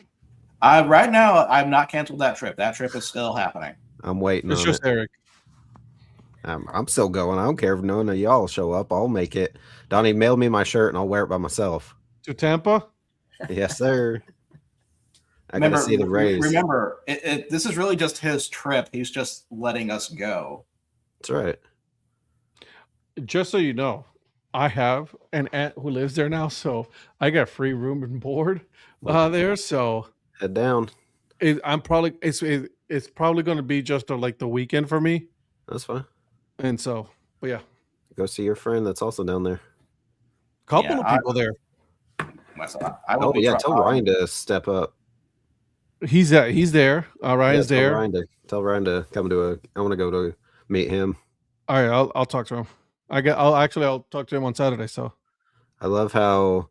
Right now, I've not canceled that trip. That trip is still happening. I'm waiting. It's just Eric. I'm still going. I don't care if none of y'all show up. I'll make it. Donnie, mail me my shirt and I'll wear it by myself. To Tampa? Yes, sir. I got to see the race. Remember, this is really just his trip. He's just letting us go. That's right. Just so you know, I have an aunt who lives there now, so I got free room and board there. So head down. It's probably going to be just like the weekend for me. That's fine. And so, but yeah, go see your friend that's also down there. Couple of people there. Tell Ryan to step up. He's there. Ryan's there. Tell Ryan to come I want to go to meet him. All right, I'll talk to him. I'll talk to him on Saturday. So I love how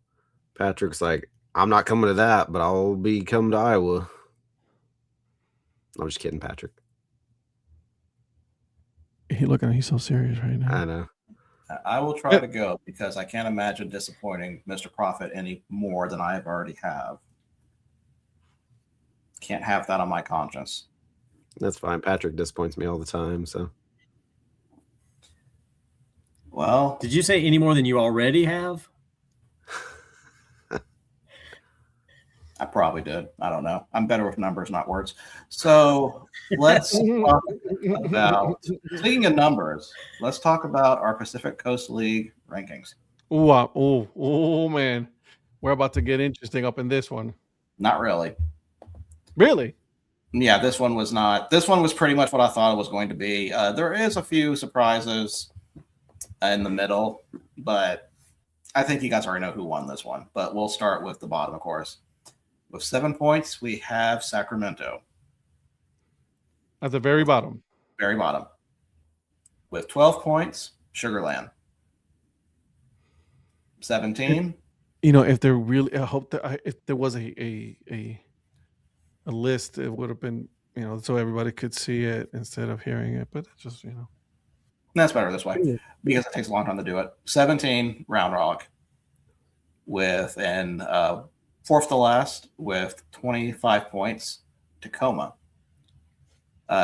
Patrick's like, I'm not coming to that, but I'll be coming to Iowa. I'm just kidding, Patrick. He's so serious right now. I know. I will try to go because I can't imagine disappointing Mr. Profit any more than I already have. Can't have that on my conscience. That's fine. Patrick disappoints me all the time. So, well, did you say any more than you already have? I probably did. I don't know. I'm better with numbers, not words. So let's talk about, speaking of numbers, let's talk about our Pacific Coast League rankings. Oh, man. We're about to get interesting up in this one. Not really. Really? Yeah, this one was not. This one was pretty much what I thought it was going to be. There is a few surprises in the middle, but I think you guys already know who won this one. But we'll start with the bottom, of course. With 7 points, we have Sacramento. At the very bottom. Very bottom. With 12 points, Sugarland. 17. If there really, I hope that if there was a list, it would have been, so everybody could see it instead of hearing it. But it's just, That's better this way because it takes a long time to do it. 17, Round Rock. With fourth to last with 25 points, Tacoma.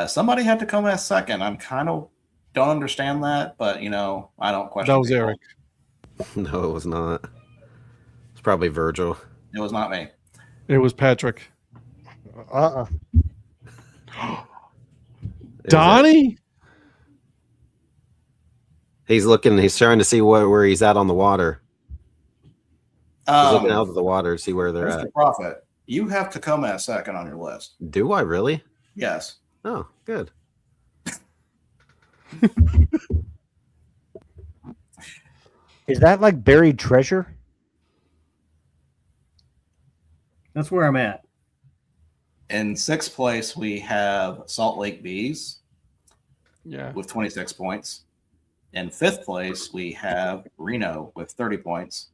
Somebody had Tacoma as second. I'm kind of don't understand that, but I don't question. That was Eric. No, it was not. It's probably Virgil. It was not me. It was Patrick. Donnie? He's looking. He's trying to see where he's at on the water. He's looking out of the water to see where they're at. Mr. Prophet, you have Tacoma at second on your list. Do I really? Yes. Oh, good. Is that like buried treasure? That's where I'm at. In sixth place, we have Salt Lake Bees Yeah. with 26 points. In fifth place, we have Reno with 30 points.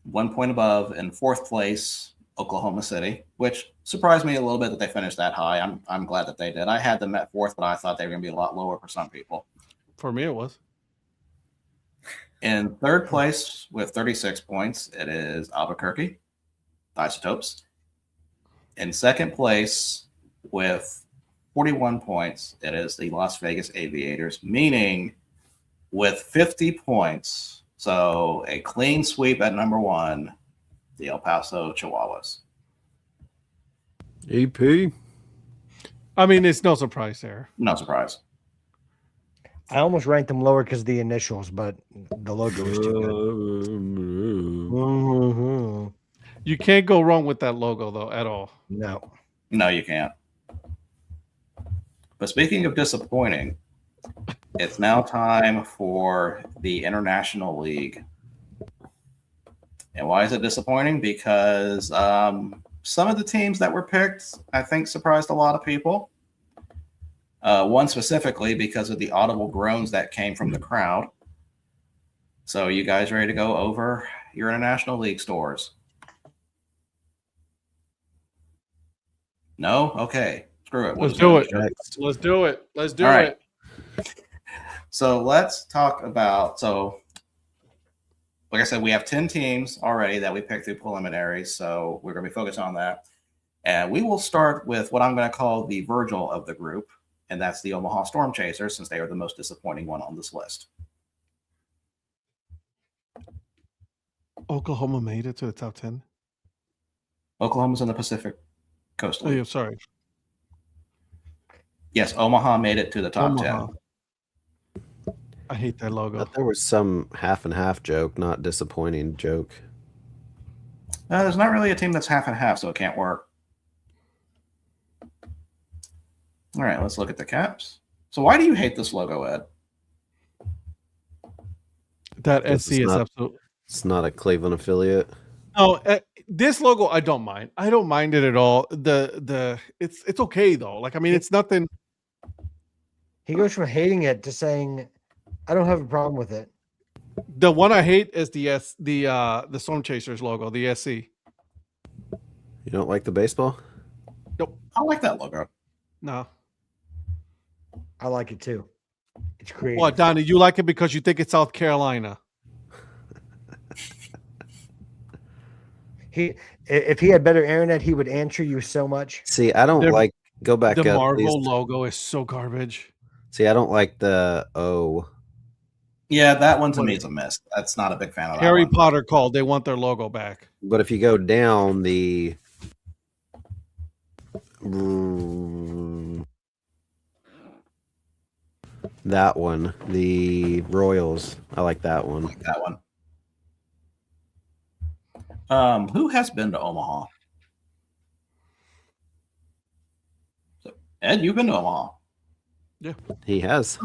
1 point above. In fourth place, Oklahoma City, which surprised me a little bit that they finished that high. I'm glad that they did. I had them at fourth, but I thought they were going to be a lot lower for some people. For me, it was. In third place with 36 points, it is Albuquerque, Isotopes. In second place with 41 points, it is the Las Vegas Aviators, meaning with 50 points. So a clean sweep at number one, the El Paso Chihuahuas. EP. I mean, it's no surprise there. No surprise. I almost ranked them lower because of the initials, but the logo is too good. Mm-hmm. You can't go wrong with that logo, though, at all. No. No, you can't. But speaking of disappointing, it's now time for the International League. And why is it disappointing? Because some of the teams that were picked, I think, surprised a lot of people. One specifically because of the audible groans that came from the crowd. So you guys ready to go over your International League stores? No? Okay. Screw it. Let's do it. Next. Let's do it. Let's do All it. right. So let's talk about, like I said, we have 10 teams already that we picked through preliminaries. So we're going to be focused on that. And we will start with what I'm going to call the Virgil of the group. And that's the Omaha Storm Chasers, since they are the most disappointing one on this list. Oklahoma made it to the top 10. Oklahoma's in the Pacific Coast Oh, League. yeah, sorry. Yes, Omaha made it to the top Omaha. 10. I hate that logo. But there was some half and half joke, not disappointing joke. There's not really a team that's half and half, so it can't work. All right, let's look at the Caps. So why do you hate this logo, Ed? That This SC is is not- absolute. It's not a Cleveland affiliate. No, this logo I don't mind. I don't mind it at all. It's okay though. Like I mean, it's nothing. He goes from hating it to saying, I don't have a problem with it. The one I hate is the Storm Chasers logo, the SC. You don't like the baseball? I like that logo. No. I like it too. It's creative. What, Donnie? You like it because you think it's South Carolina? If he had better internet, he would answer you so much. See, I don't They're- like. Go back The up. Marvel please. logo is so garbage. See, I don't like the O. Yeah, that one to me is a miss. That's not a big fan of that Harry one. Potter called. They want their logo back. But if you go down that one, the Royals, I like that one. That one. Who has been to Omaha? So, Ed, you've been to Omaha. He has.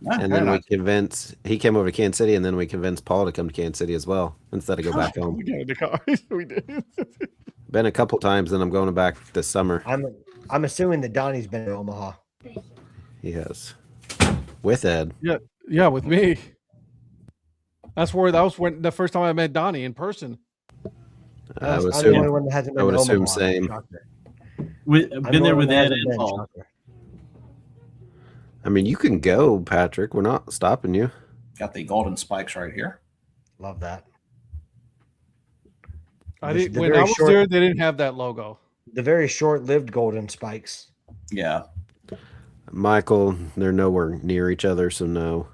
Yeah, And very then nice. he came over to Kansas City, and then we convinced Paul to come to Kansas City as well instead of go back home. We got in the car. We did. Been a couple times, and I'm going back this summer. I'm assuming that Donnie's been to Omaha. He has. With Ed. Yeah, with me. That was when the first time I met Donnie in person. I would I'm the only assume, one that hasn't been I would to assume Omaha. same. Shocker. I've I'm been the there only with one that Ed hasn't and been. Paul. Shocker. I mean, you can go, Patrick. We're not stopping you. Got the golden spikes right here. Love that. I The didn't, when very I was short- there, they didn't have that logo. The very short-lived golden spikes. Yeah. Michael, they're nowhere near each other, so no.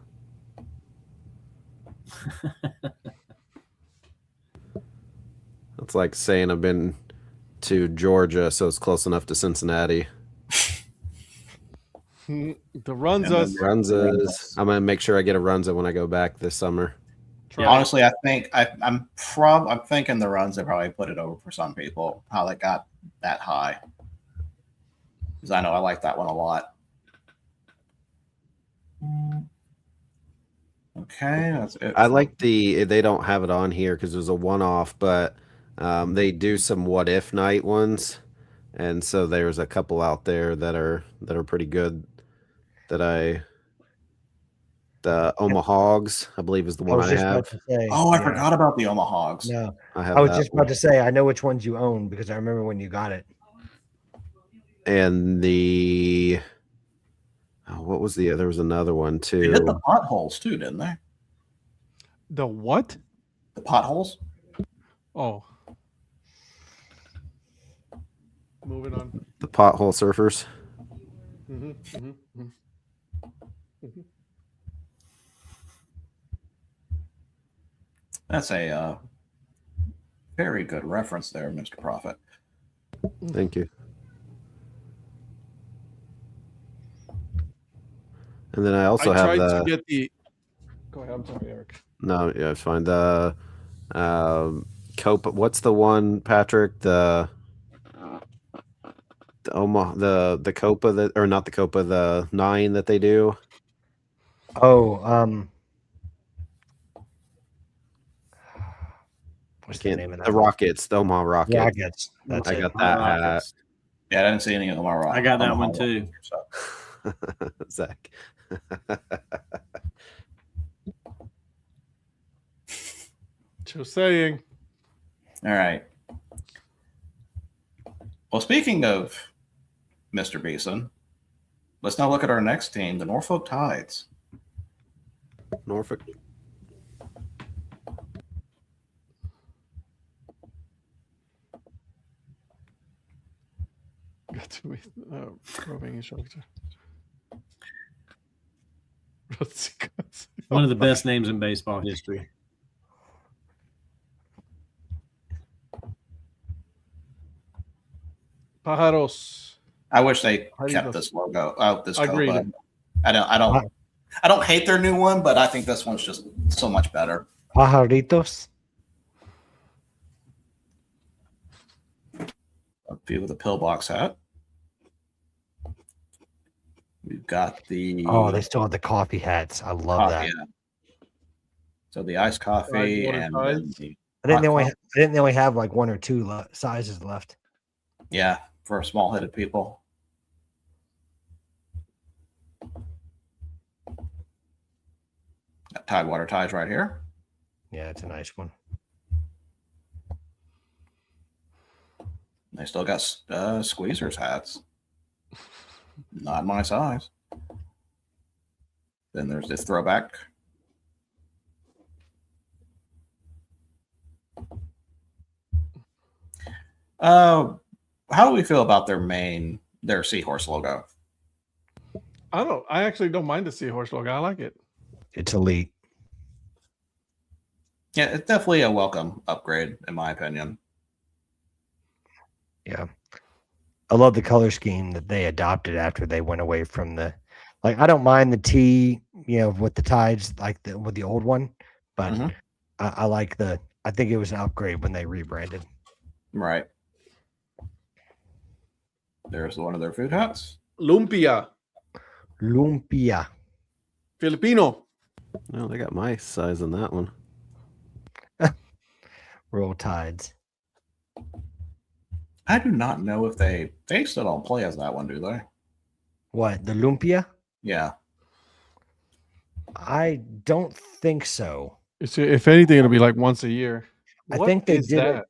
It's like saying I've been to Georgia, so it's close enough to Cincinnati. The And Runzas. then Runzas. I'm gonna make sure I get a Runza when I go back this summer. Try it. Honestly, I think I'm thinking the runs that probably put it over for some people. How they got that high, because I know I like that one a lot. Okay, that's it. I like they don't have it on here because it was a one-off, but they do some what if night ones, and so there's a couple out there that are pretty good. The Omahogs, I believe, is the one I have. Oh, I forgot about the Omahogs. No, I I was just about to say I know which ones you own because I remember when you got it. And what was there was another one They hit the too. potholes too, didn't they? The what? The potholes. Oh. Moving on. The Pothole Surfers. That's a very good reference there, Mr. Prophet. Thank you. And then I also have to get the. Go ahead. I'm sorry, Eric. No, yeah, it's fine. The Copa. What's the one, Patrick? The Omaha, the Copa that, or not the Copa, the 9 that they do. Oh, what's the name of that? The Rockets, the Omaha Rockets. Rockets. That's I it. got that hat. Yeah, I didn't see any of them. I got that one too. So. Zach. Just saying. All right. Well, speaking of Mr. Beeson, let's now look at our next team, the Norfolk Tides. Norfolk. Got to be roving instructor. One of the best names in baseball history. Pájaros. I wish they How do you kept go? this logo. This Agreed. Copa. I don't hate their new one, but I think this one's just so much better. Pajaritos. A view of the pillbox hat. We've got the They still have the coffee hats. I love that. Yeah. So the iced coffee Water and Tides. then I didn't hot know they only have like one or two sizes left. yeah, for small-headed people. Got Tidewater ties right here. Yeah, it's a nice one. They still got squeezers hats. Not my size. Then there's this throwback. How do we feel about their seahorse logo? I actually don't mind the seahorse logo. I like it. It's elite. Yeah, it's definitely a welcome upgrade, in my opinion. Yeah. I love the color scheme that they adopted after they went away from the I don't mind the T, with the tides with the old one, but Mhm. I like I think it was an upgrade when they rebranded. Right. There's one of their food hats. Lumpia. Filipino. No, they got my size on that one. Roll Tides. I do not know if they still don't play as that one, do they? What, the Lumpia? Yeah. I don't think so. If anything, it'll be like once a year. I What think they is did it. that?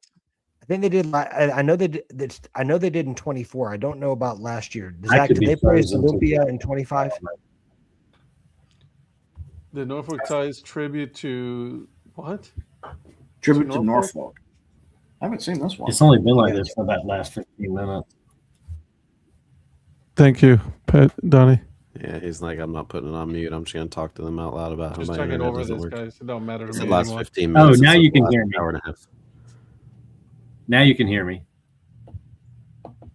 I think they did. I know they did. I know they did in 24. I don't know about last year. I Zach, could did be they play as frozen. Olympia in 25? The Norfolk Tides tribute to what? Tribute to Norfolk? Norfolk. I haven't seen this one. It's only been like this for that last 15 minutes. Thank you, Donnie. Yeah, he's like, I'm not putting it on mute. I'm just going to talk to them out loud about how Just my checking internet over doesn't this, work. guys. It don't matter to It's me the last anymore. 15 minutes. now It's you the can last hear me. hour and a half. Now you can hear me.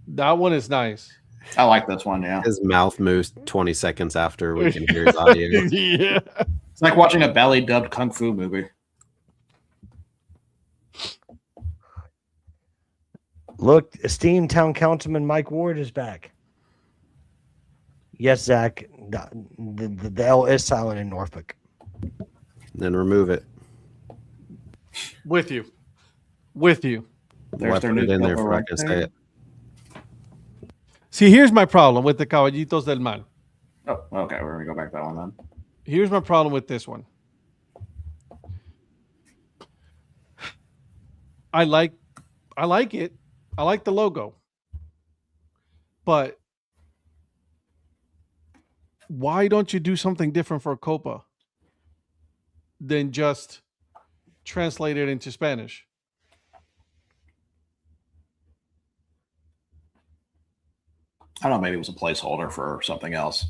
That one is nice. I like this one. Yeah, His mouth moves 20 seconds after we can hear his audio. Yeah. it's like watching a belly dubbed kung fu movie. Look, esteemed town councilman Mike Ward is back. Yes, Zach. The L is silent in Norfolk. Then remove it. With you. Left it in there before I can say it. See, here's my problem with the Caballitos del Mar. Oh, okay. We're gonna go back to that one then. Here's my problem with this one. I like it. I like the logo. But why don't you do something different for Copa than just translate it into Spanish? I don't know. Maybe it was a placeholder for something else.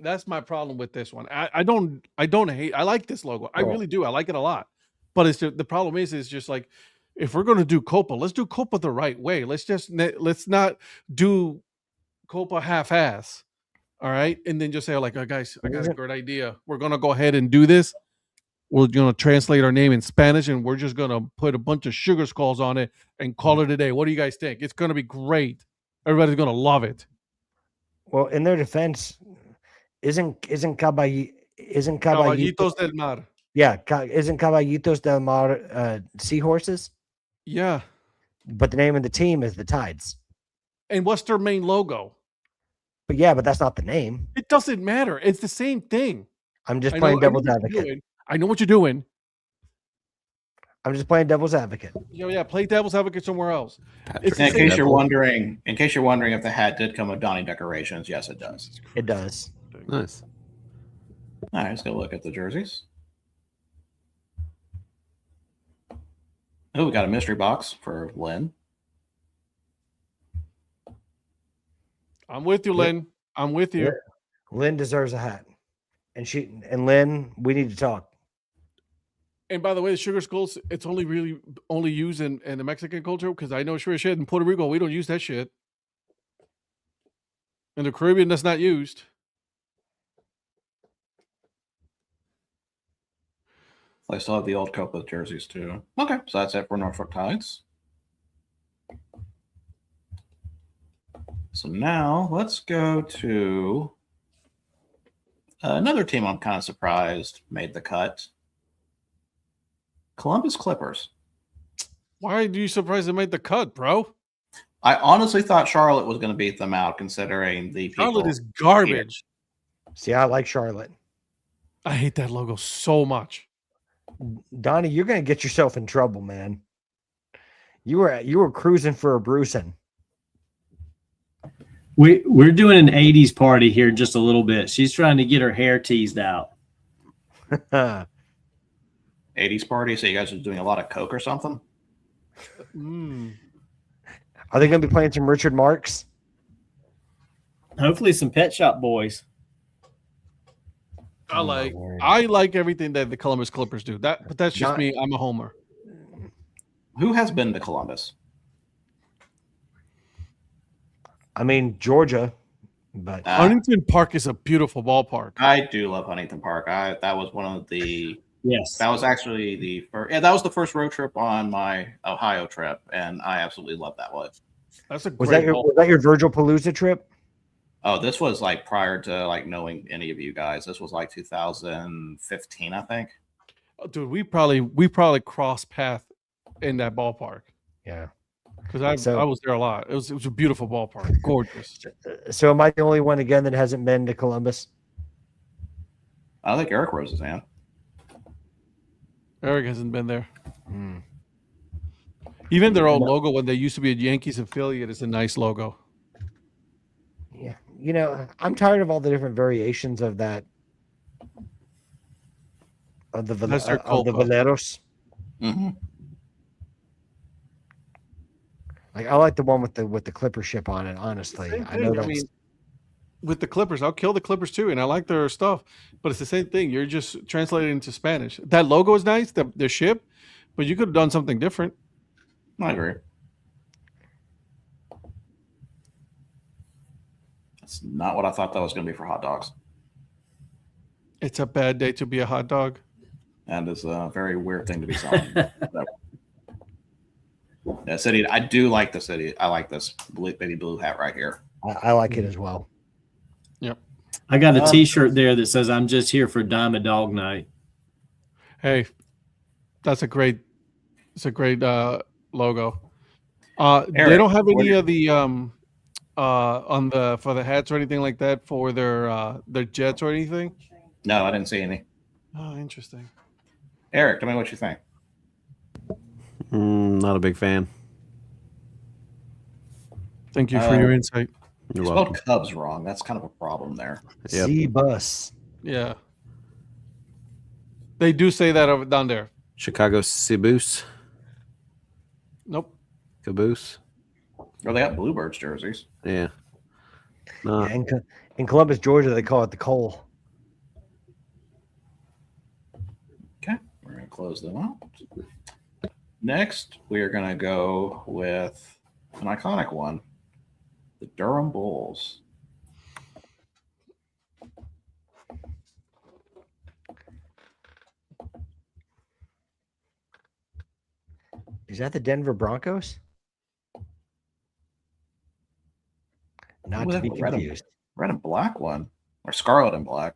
That's my problem with this one. I don't hate. I like this logo. I really do. I like it a lot. But it's the problem is just like, if we're going to do Copa, let's do Copa the right way. Let's not do Copa half-ass. All right, and then just say like, oh, guys, I got a great idea. We're going to go ahead and do this. We're going to translate our name in Spanish, and we're just going to put a bunch of sugar skulls on it and call it a day. What do you guys think? It's going to be great. Everybody's going to love it. Well, in their defense, isn't Caballitos del Mar. Yeah, isn't Caballitos del Mar seahorses? Yeah. But the name of the team is the Tides. And what's their main logo? But yeah, but that's not the name. It doesn't matter. It's the same thing. I'm just playing devil's advocate. I know what you're doing. I'm just playing devil's advocate. Yeah, play devil's advocate somewhere else. Patrick, In case you're wondering if the hat did come with Donnie decorations, yes, it does. It does. Nice. All right, let's go look at the jerseys. Oh, we got a mystery box for Lynn. I'm with you, Lynn. I'm with you. Lynn deserves a hat. And Lynn, we need to talk. And by the way, the sugar skulls, it's only used in the Mexican culture, because I know sure shit in Puerto Rico, we don't use that shit. In the Caribbean, that's not used. I still have the old Copa jerseys too. Okay, so that's it for Norfolk Tides. So now let's go to another team I'm kind of surprised made the cut. Columbus Clippers. Why are you surprised they made the cut, bro? I honestly thought Charlotte was going to beat them out, considering the people. Charlotte is garbage. See, I like Charlotte. I hate that logo so much. Donnie, you're going to get yourself in trouble, man. You were cruising for a bruising. We're doing an 80s party here in just a little bit. She's trying to get her hair teased out. 80s party, so you guys are doing a lot of coke or something? Are they going to be playing some Richard Marx? Hopefully some Pet Shop Boys. I like everything that the Columbus Clippers do. But that's just me. I'm a homer. Who has been to Columbus? I mean, Georgia, but Huntington Park is a beautiful ballpark. I do love Huntington Park. That was one of the Yes. That was actually the first. Yeah, that was the first road trip on my Ohio trip, and I absolutely loved that one. That's a was that your Virgil Palooza trip? Oh, this was like prior to like knowing any of you guys. This was like 2015, I think. Oh, dude, we probably crossed path in that ballpark. Yeah, because I was there a lot. It was a beautiful ballpark, gorgeous. So am I the only one again that hasn't been to Columbus? I think Eric Rose is in. Eric hasn't been there. Even their old logo, when they used to be a Yankees affiliate, is a nice logo. Yeah, I'm tired of all the different variations of that. Of the Veleros. Mm-hmm. Like I like the one with the Clipper ship on it. Honestly, I know that's. I mean, with the Clippers, I'll kill the Clippers too, and I like their stuff. But it's the same thing. You're just translating into Spanish. That logo is nice, the ship, but you could have done something different. I agree. That's not what I thought that was going to be for hot dogs. It's a bad day to be a hot dog. And it's a very weird thing to be selling. Yeah, city. I do like the city. I like this baby blue hat right here. I like it as well. Yep. I got a T-shirt there that says "I'm just here for Diamond Dog Night." Hey, it's a great logo. They Eric, don't have what any do of the on the for the hats or anything like that for their jets or anything. No, I didn't see any. Oh, interesting. Eric, tell me what you think. Not a big fan. Thank you for your insight. You're You welcome. spelled Cubs wrong. That's kind of a problem there. Yep. Z-Bus. Yeah, they do say that over down there. Chicago Caboose. Nope. Caboose. Oh, they got Bluebirds jerseys. Yeah. No. Yeah, in Columbus, Georgia, they call it the coal. Okay, we're going to close them out. Next, we are going to go with an iconic one, the Durham Bulls. Is that the Denver Broncos? Not Ooh, to that be red and- confused. Red and black one, or scarlet and black.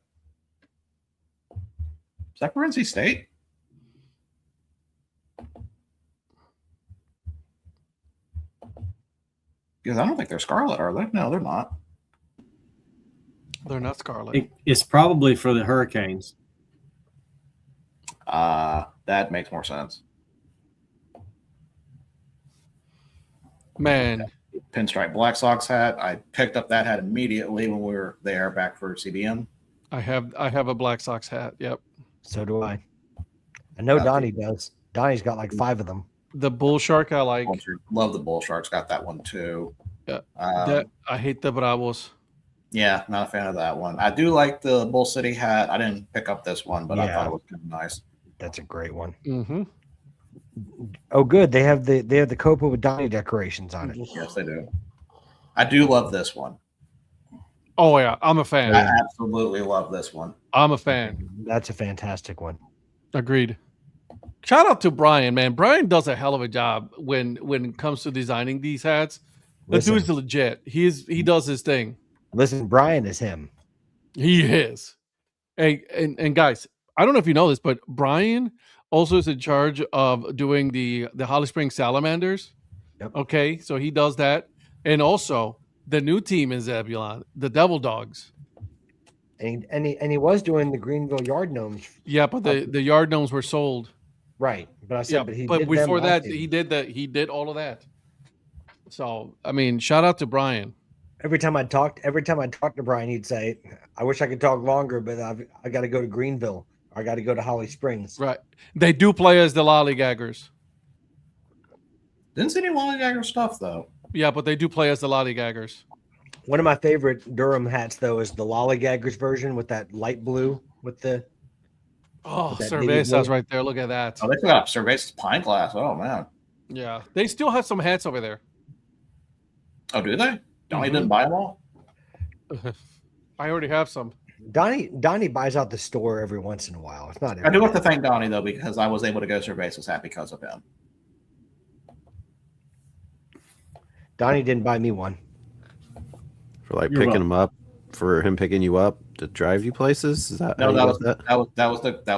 Is that for NC State? Because I don't think they're scarlet, are they? No, they're not. They're not scarlet. It's probably for the Hurricanes. That makes more sense. Man, Pinstripe Black Sox hat. I picked up that hat immediately when we were there back for CBN. I have a Black Sox hat. Yep. So do I. I know Got Donnie does. Donnie's got like 5 of them. The bull shark I like. Love the Bull Sharks. Got that one too. Yeah. I hate the Bravos. Yeah, not a fan of that one. I do like the Bull City hat. I didn't pick up this one, but I Yeah. thought it was kind of nice. That's a great one. Mm-hmm. Oh, good. They have the Copa with Donnie decorations on it. Yes, they do. I do love this one. Oh yeah, I'm a fan. I absolutely love this one. I'm a fan. That's a fantastic one. Agreed. Shout out to Brian, man. Brian does a hell of a job when it comes to designing these hats. The Listen. dude's legit. He does his thing. Listen, Brian is him. He is. Hey, and guys, I don't know if you know this, but Brian also is in charge of doing the Holly Springs Salamanders. Yep. Okay, so he does that, and also the new team in Zebulon, the Devil Dogs. And he was doing the Greenville Yard Gnomes. Yeah, but the yard gnomes were sold. Right. But I said, Yeah, but he but did before them that, last he did all of that. So I mean, shout out to Brian. Every time I talked to Brian, he'd say, "I wish I could talk longer, but I got to go to Greenville. I got to go to Holly Springs." Right. They do play as the lollygaggers. Didn't see any Lollygagger stuff though. Yeah, but they do play as the lollygaggers. One of my favorite Durham hats, though, is the Lollygaggers version with that light blue with the. Oh, With that navy Cervezas blue. right there. Look at that. Oh, they still got Cervezas Pine Glass. Oh man. Yeah. They still have some hats over there. Oh, do they? Donnie Mhm. didn't buy them all. I already have some. Donnie buys out the store every once in a while. It's not. I do have to thank Donnie though because I was able to go Cervezas hat because of him. Donnie didn't buy me one. For like You're picking them up, for him picking you up to drive you places. Is that No, how you that got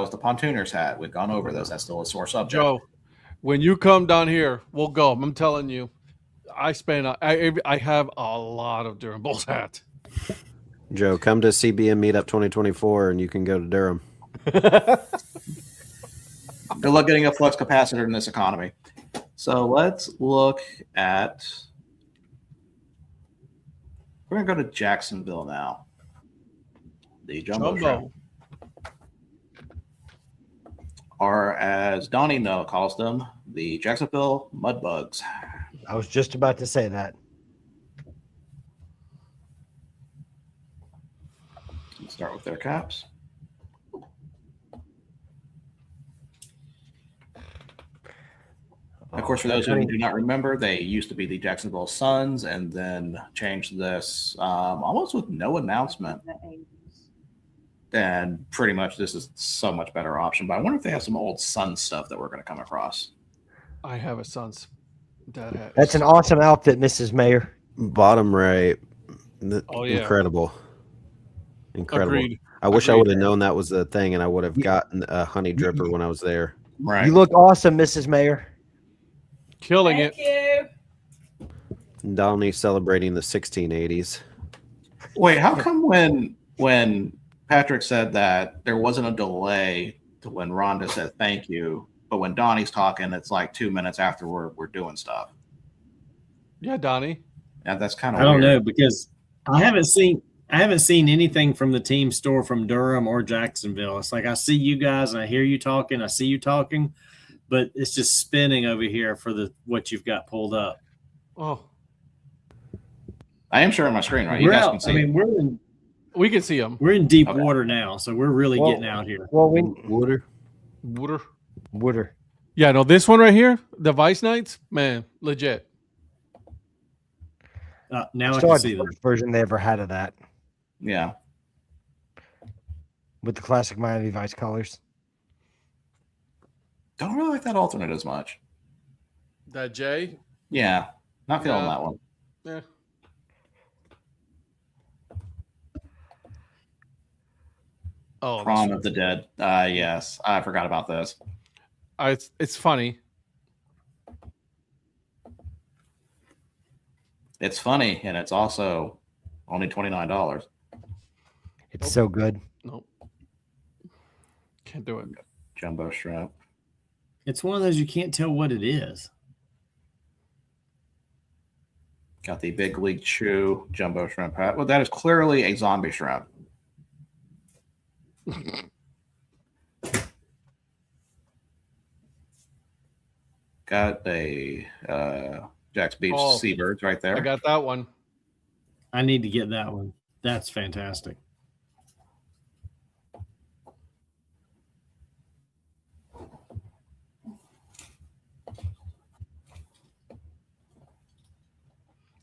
was the pontooners hat. We've gone over those. That's still a sore subject. Joe, when you come down here, we'll go. I'm telling you, I have a lot of Durham Bulls hats. Joe, come to CBM Meetup 2024 and you can go to Durham. Good luck getting a flux capacitor in this economy. So let's look at. We're gonna go to Jacksonville now. The jumbo shrimp, or as Donnie calls them, the Jacksonville Mudbugs. I was just about to say that. Let's start with their caps. Of course, for those who do not remember, they used to be the Jacksonville Suns and then changed this almost with no announcement. And pretty much this is so much better option. But I wonder if they have some old Suns stuff that we're going to come across. I have a Suns Dad Hat. That's an awesome outfit, Mrs. Mayor. Bottom right. Oh, yeah. Incredible. Agreed. I wish I would have known that was a thing, and I would have gotten a honey dripper when I was there. Right. You look awesome, Mrs. Mayor. Killing Thank it. you. Donnie celebrating the 1680s. Wait, how come when Patrick said that there wasn't a delay to when Rhonda said thank you, but when Donnie's talking, it's like 2 minutes after we're doing stuff? Yeah, Donnie. Yeah, that's kind of I don't weird. know, because I haven't seen anything from the team store from Durham or Jacksonville. It's like I see you guys and I hear you talking, I see you talking, but it's just spinning over here for what you've got pulled up. Oh, I am sharing my screen, right? You guys can see. we can see them. we're in deep Okay. water now, so we're really getting out here. Well, Water. Wooder. Yeah, no, this one right here, the Vice Knights, man, legit. Now I Still can had see the them. first version they ever had of that Yeah. with the classic Miami Vice colors. Don't really like that alternate as much. That J. Yeah. Not feeling Yeah. that one. Yeah. Oh, Prom of the Dead. Yes. I forgot about this. it's funny. It's funny, and it's also only $29. It's so good. Nope. Can't do it. Jumbo shrimp. It's one of those you can't tell what it is. Got the Big League Chew jumbo shrimp hat. Well, that is clearly a zombie shrimp. Got a Jack's Beach Seabirds right there. I got that one. I need to get that one. That's fantastic.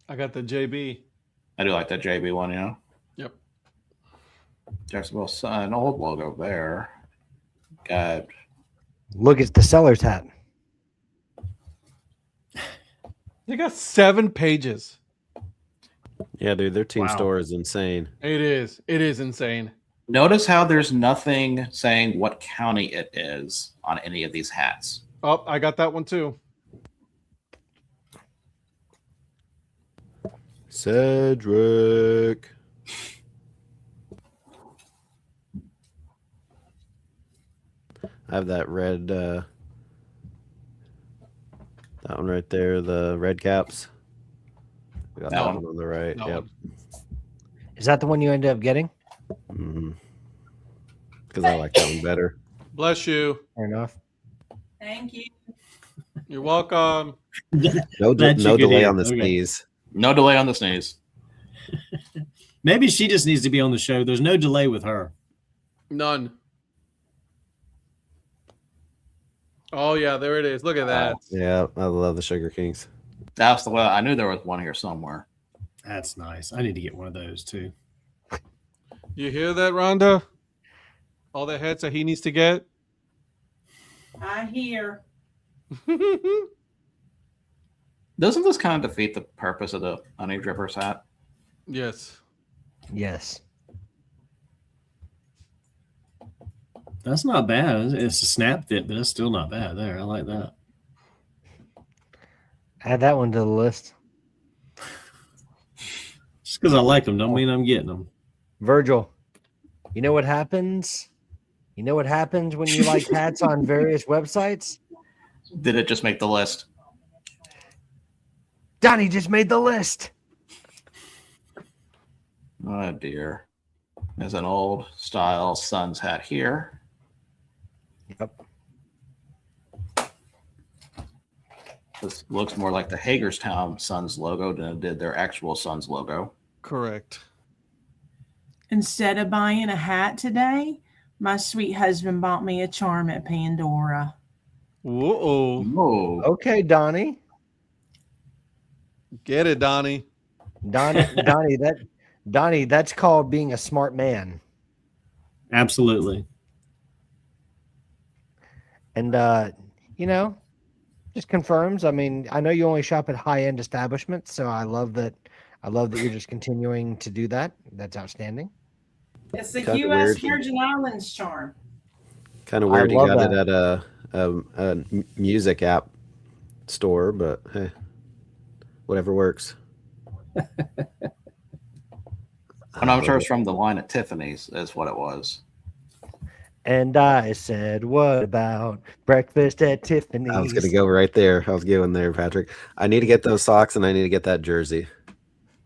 I got the JB. I do like that JB one, you know. Yep. Jacksonville Sun, old logo there. Got Look, it's the seller's hat. They got 7 pages. Yeah, dude, their team Wow. store is insane. It is. It is insane. notice how there's nothing saying what county it is on any of these hats. Oh, I got that one too. Cedric. I have that red, that one right there, the red caps. We got That that one? one on the right. That Yep. one. Is that the one you ended up getting? Because I like that one better. Bless you. Fair enough. Thank you. You're welcome. No, That you no could delay hear. on the Okay. sneeze. No delay on the sneeze. Maybe she just needs to be on the show. There's no delay with her. None. Oh yeah, there it is. Look at that. Yeah, I love the Sugar Kings. That's the way. I knew there was one here somewhere. That's nice. I need to get one of those too. You hear that, Rhonda? All the hats that he needs to get. I hear. Doesn't this kind of defeat the purpose of the honey drippers hat? Yes. Yes. That's not bad. It's a snap fit, but it's still not bad there. I like that. Add that one to the list. Just because I like them don't mean I'm getting them. Virgil, you know what happens? You know what happens when you like hats on various websites? Did it just make the list? Donnie just made the list. Oh dear. There's an old style Suns hat here. Yep. This looks more like the Hagerstown Suns logo than it did their actual Suns logo. Correct. Instead of buying a hat today, my sweet husband bought me a charm at Pandora. Whoa. Whoa. Okay, Donnie. Get it, Donnie. Donnie, that's called being a smart man. Absolutely. And just confirms. I mean, I know you only shop at high-end establishments, so I love that you're just continuing to do that. That's outstanding. It's the Kinda U.S. weird. Virgin Islands charm. Kind of I weird. He love got that. it at a music app store, but hey, whatever works. And I'm sure it's from the line at Tiffany's, is what it was. And I said, "What about breakfast at Tiffany's?" I was going to go right there. I was going there, Patrick. I need to get those socks and I need to get that jersey.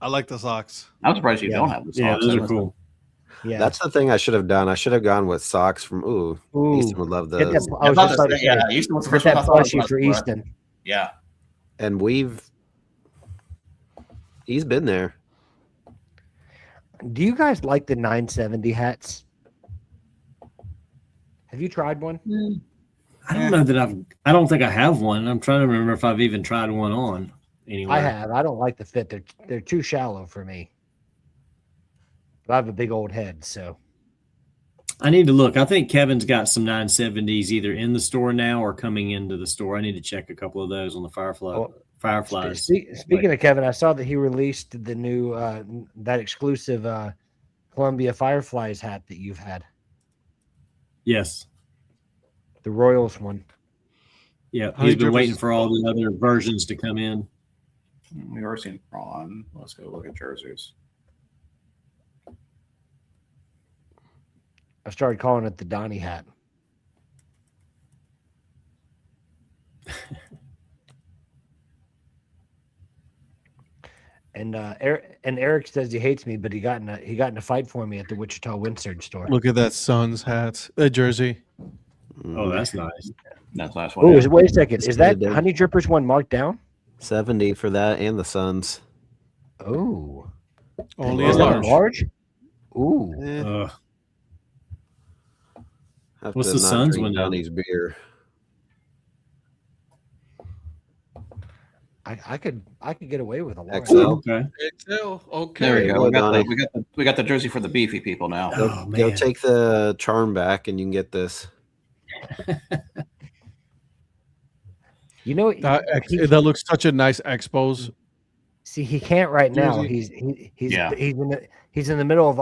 I like the socks. I'm surprised you Yeah. don't have the socks. Yeah, those are That's- cool. Yeah. That's the thing I should have done. I should have gone with socks from Ooh. Easton would love Get those. that, I was just about to say, yeah, Easton was the get first one that I thought of plushie was, for but- Easton. Yeah. And he's been there. Do you guys like the 970 hats? Have you tried one? I don't know that I don't think I have one. I'm trying to remember if I've even tried one on anywhere. I have. I don't like the fit. They're too shallow for me. But I have a big old head, so I need to look. I think Kevin's got some 970s either in the store now or coming into the store. I need to check a couple of those on the Fireflies. Speaking of Kevin, I saw that he released the new that exclusive Columbia Fireflies hat that you've had, Yes. the Royals one. Yeah. Honey He's been drippers. waiting for all the other versions to come in. We've already seen Prawn. Let's go look at jerseys. I started calling it the Donnie hat. And Eric says he hates me, but he got in a fight for me at the Wichita Windsurge store. Look at that Suns hat, jersey. Oh, that's nice. That's the last one. Oh, yeah. wait a second. Is that Dude. Honey Drippers one marked down? 70 for that and the Suns. Oh, Only Is a is that large. large? Ooh, Eh, have What's to the not Suns drink one now? Donnie's beer. I could get away with a large. XL. Okay. XL. Okay. There we you go. go, We got, Donnie. we got the jersey for the beefy people now. Oh, Go man. take the charm back and you can get this. You know, That looks such a nice expos. see, he can't right now. Jersey. He's in the middle of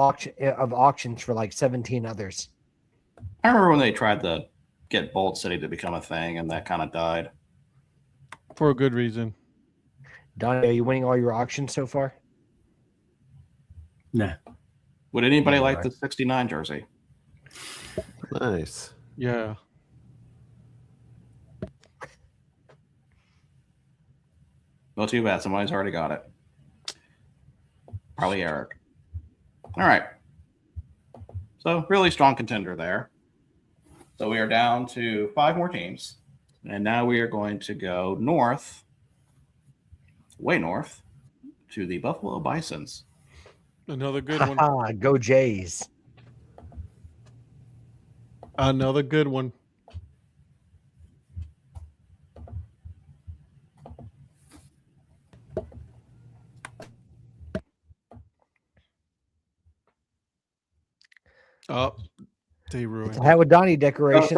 auctions for like 17 others. I remember when they tried to get Bolt City to become a thing, and that kind of died. For a good reason. Donnie, are you winning all your auctions so far? Nah. Would anybody Yeah, like right. the 69 jersey? Nice. Yeah. Well, too bad. Somebody's already got it. Probably Eric. All right. So, really strong contender there. So, we are down to 5 more teams. And now we are going to go north, way north, to the Buffalo Bisons. Another good one. Haha, go Jays. Another good one. Oh, they ruined It's it. a hat with Donnie decorations.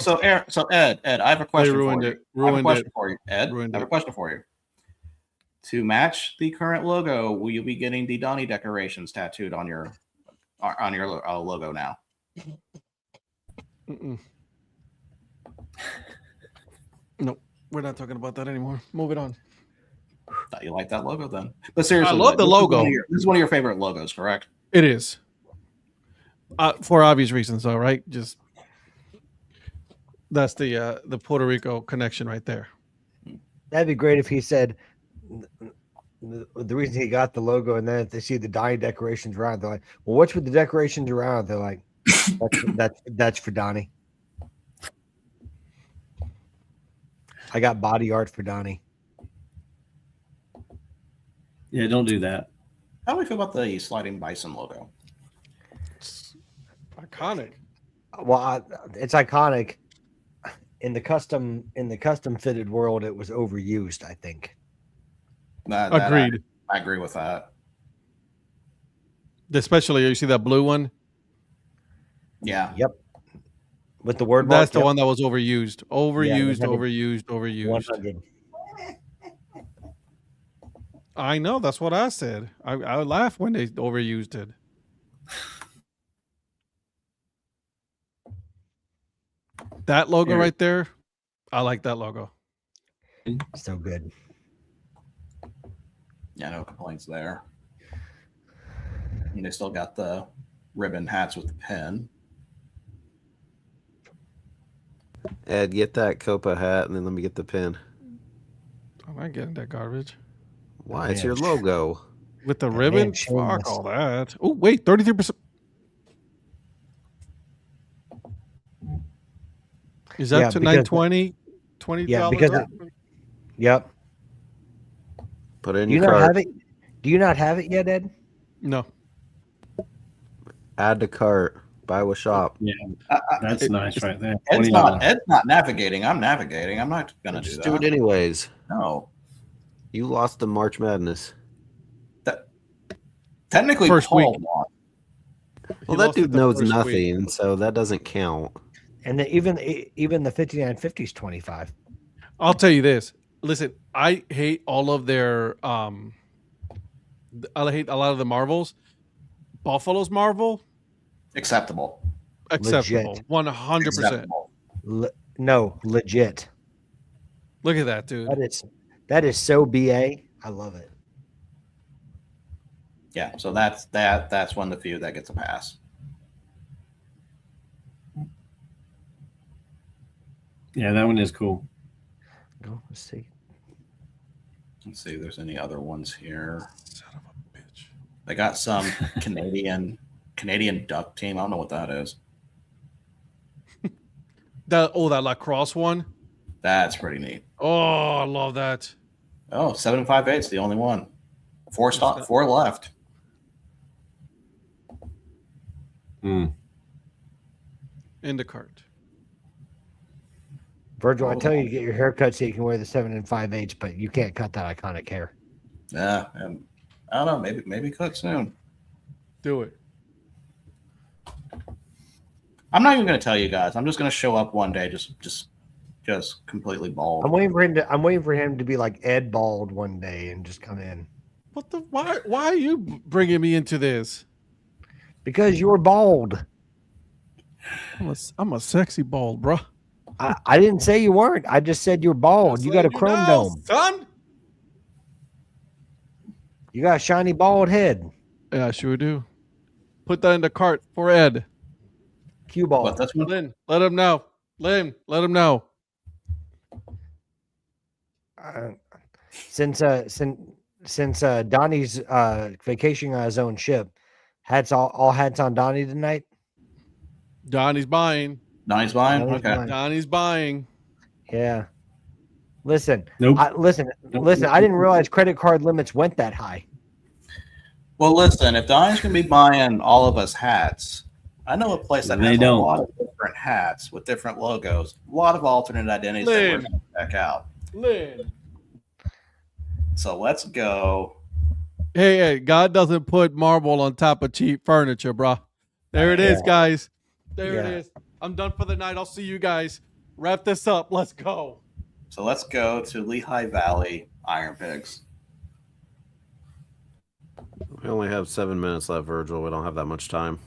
So Ed, I have a question ruined for it. you. I have a Ruined question it. for you, Ed. Ruined I have it. a question for you. To match the current logo, will you be getting the Donnie decorations tattooed on your logo now? Mm-mm. Nope, we're not talking about that anymore. Move it on. Thought you liked that logo then. But seriously, I love the this is one logo. of this is one of your favorite logos, correct? It is. For obvious reasons, though, right? Just that's the Puerto Rico connection right there. That'd be great if he said the reason he got the logo, and then if they see the Donnie decorations around, they're like, "Well, what's with the decorations around?" They're like, "That's for Donnie." I got body art for Donnie. Yeah, don't do that. How do we feel about the sliding bison logo? It's iconic. Well, it's iconic in the custom fitted world, it was overused. I think. Agreed. I agree with that. Especially, you see that blue one? Yeah. Yep. With the word That's mark, the yep. one that was overused. Overused, Yeah, overused, overused. 100. I know. That's what I said. I laugh when they overused it. That logo Eric. right there, I like that logo. So good. Yeah, no complaints there. And they still got the ribbon hats with the pin. Ed, get that Copa hat, and then let me get the pin. I'm not getting that garbage. Why? It's your logo. With the That ribbon? man shameless. Fuck all that. Oh, wait, 33%. Is that Yeah, to because- $920? $20? Yeah, because yep. Put it in Do you your not cart. have it? Do you not have it yet, Ed? No. Add to cart. Buy with shop. Yeah, that's nice right there. Ed's $20. not navigating. I'm navigating. I'm not gonna do Just that. do it anyways. No. You lost the March Madness. Technically, First Paul week. won. Well, He that lost it dude the knows first nothing, week. so that doesn't count. And even the 5950 is 25. I'll tell you this. Listen, I hate all of their I hate a lot of the Marvels. Buffalo's Marvel, Acceptable. acceptable. Legit. 100%. Acceptable. No, legit. Look at that, dude. That is so BA. I love it. Yeah. So that's one of the few that gets a pass. Yeah, that one is cool. Go, let's see. Let's see if there's any other ones here. Son of a bitch. They got some Canadian duck team. I don't know what that is. That lacrosse one. That's pretty neat. Oh, I love that. Oh, 758 is the only one. Four left. Mm. In the cart. Virgil, I tell you to get your hair cut so you can wear the 7 5/8, but you can't cut that iconic hair. Yeah, and I don't know. Maybe cut soon. Do it. I'm not even going to tell you guys. I'm just going to show up one day, just completely bald. I'm waiting for him to be like Ed Bald one day and just come in. What the? Why are you bringing me into this? Because you're bald. I'm a sexy bald, bro. I didn't say you weren't. I just said you're bald. You got a chrome dome. son. You got a shiny bald head. Yeah, I sure do. Put that in the cart for Ed. Cue ball. But that's one. Lynn, let him know. Lynn, let him know. Since Donnie's vacationing on his own ship, hats all hats on Donnie tonight. Donnie's buying. Donnie's buying. Donnie's Okay. buying. Donnie's buying. Yeah. Listen. Nope. Listen. I didn't realize credit card limits went that high. Well, listen. If Donnie's going to be buying all of us hats, I know a place that They has don't. a lot of different hats with different logos, a lot of alternate identities that we're Lynn. going to check out. Lynn. So let's go. Hey, God doesn't put marble on top of cheap furniture, bro. There it is, guys. There it Yeah. is. I'm done for the night. I'll see you guys. Wrap this up. Let's go. So let's go to Lehigh Valley Iron Pigs. We only have 7 minutes left, Virgil. We don't have that much time.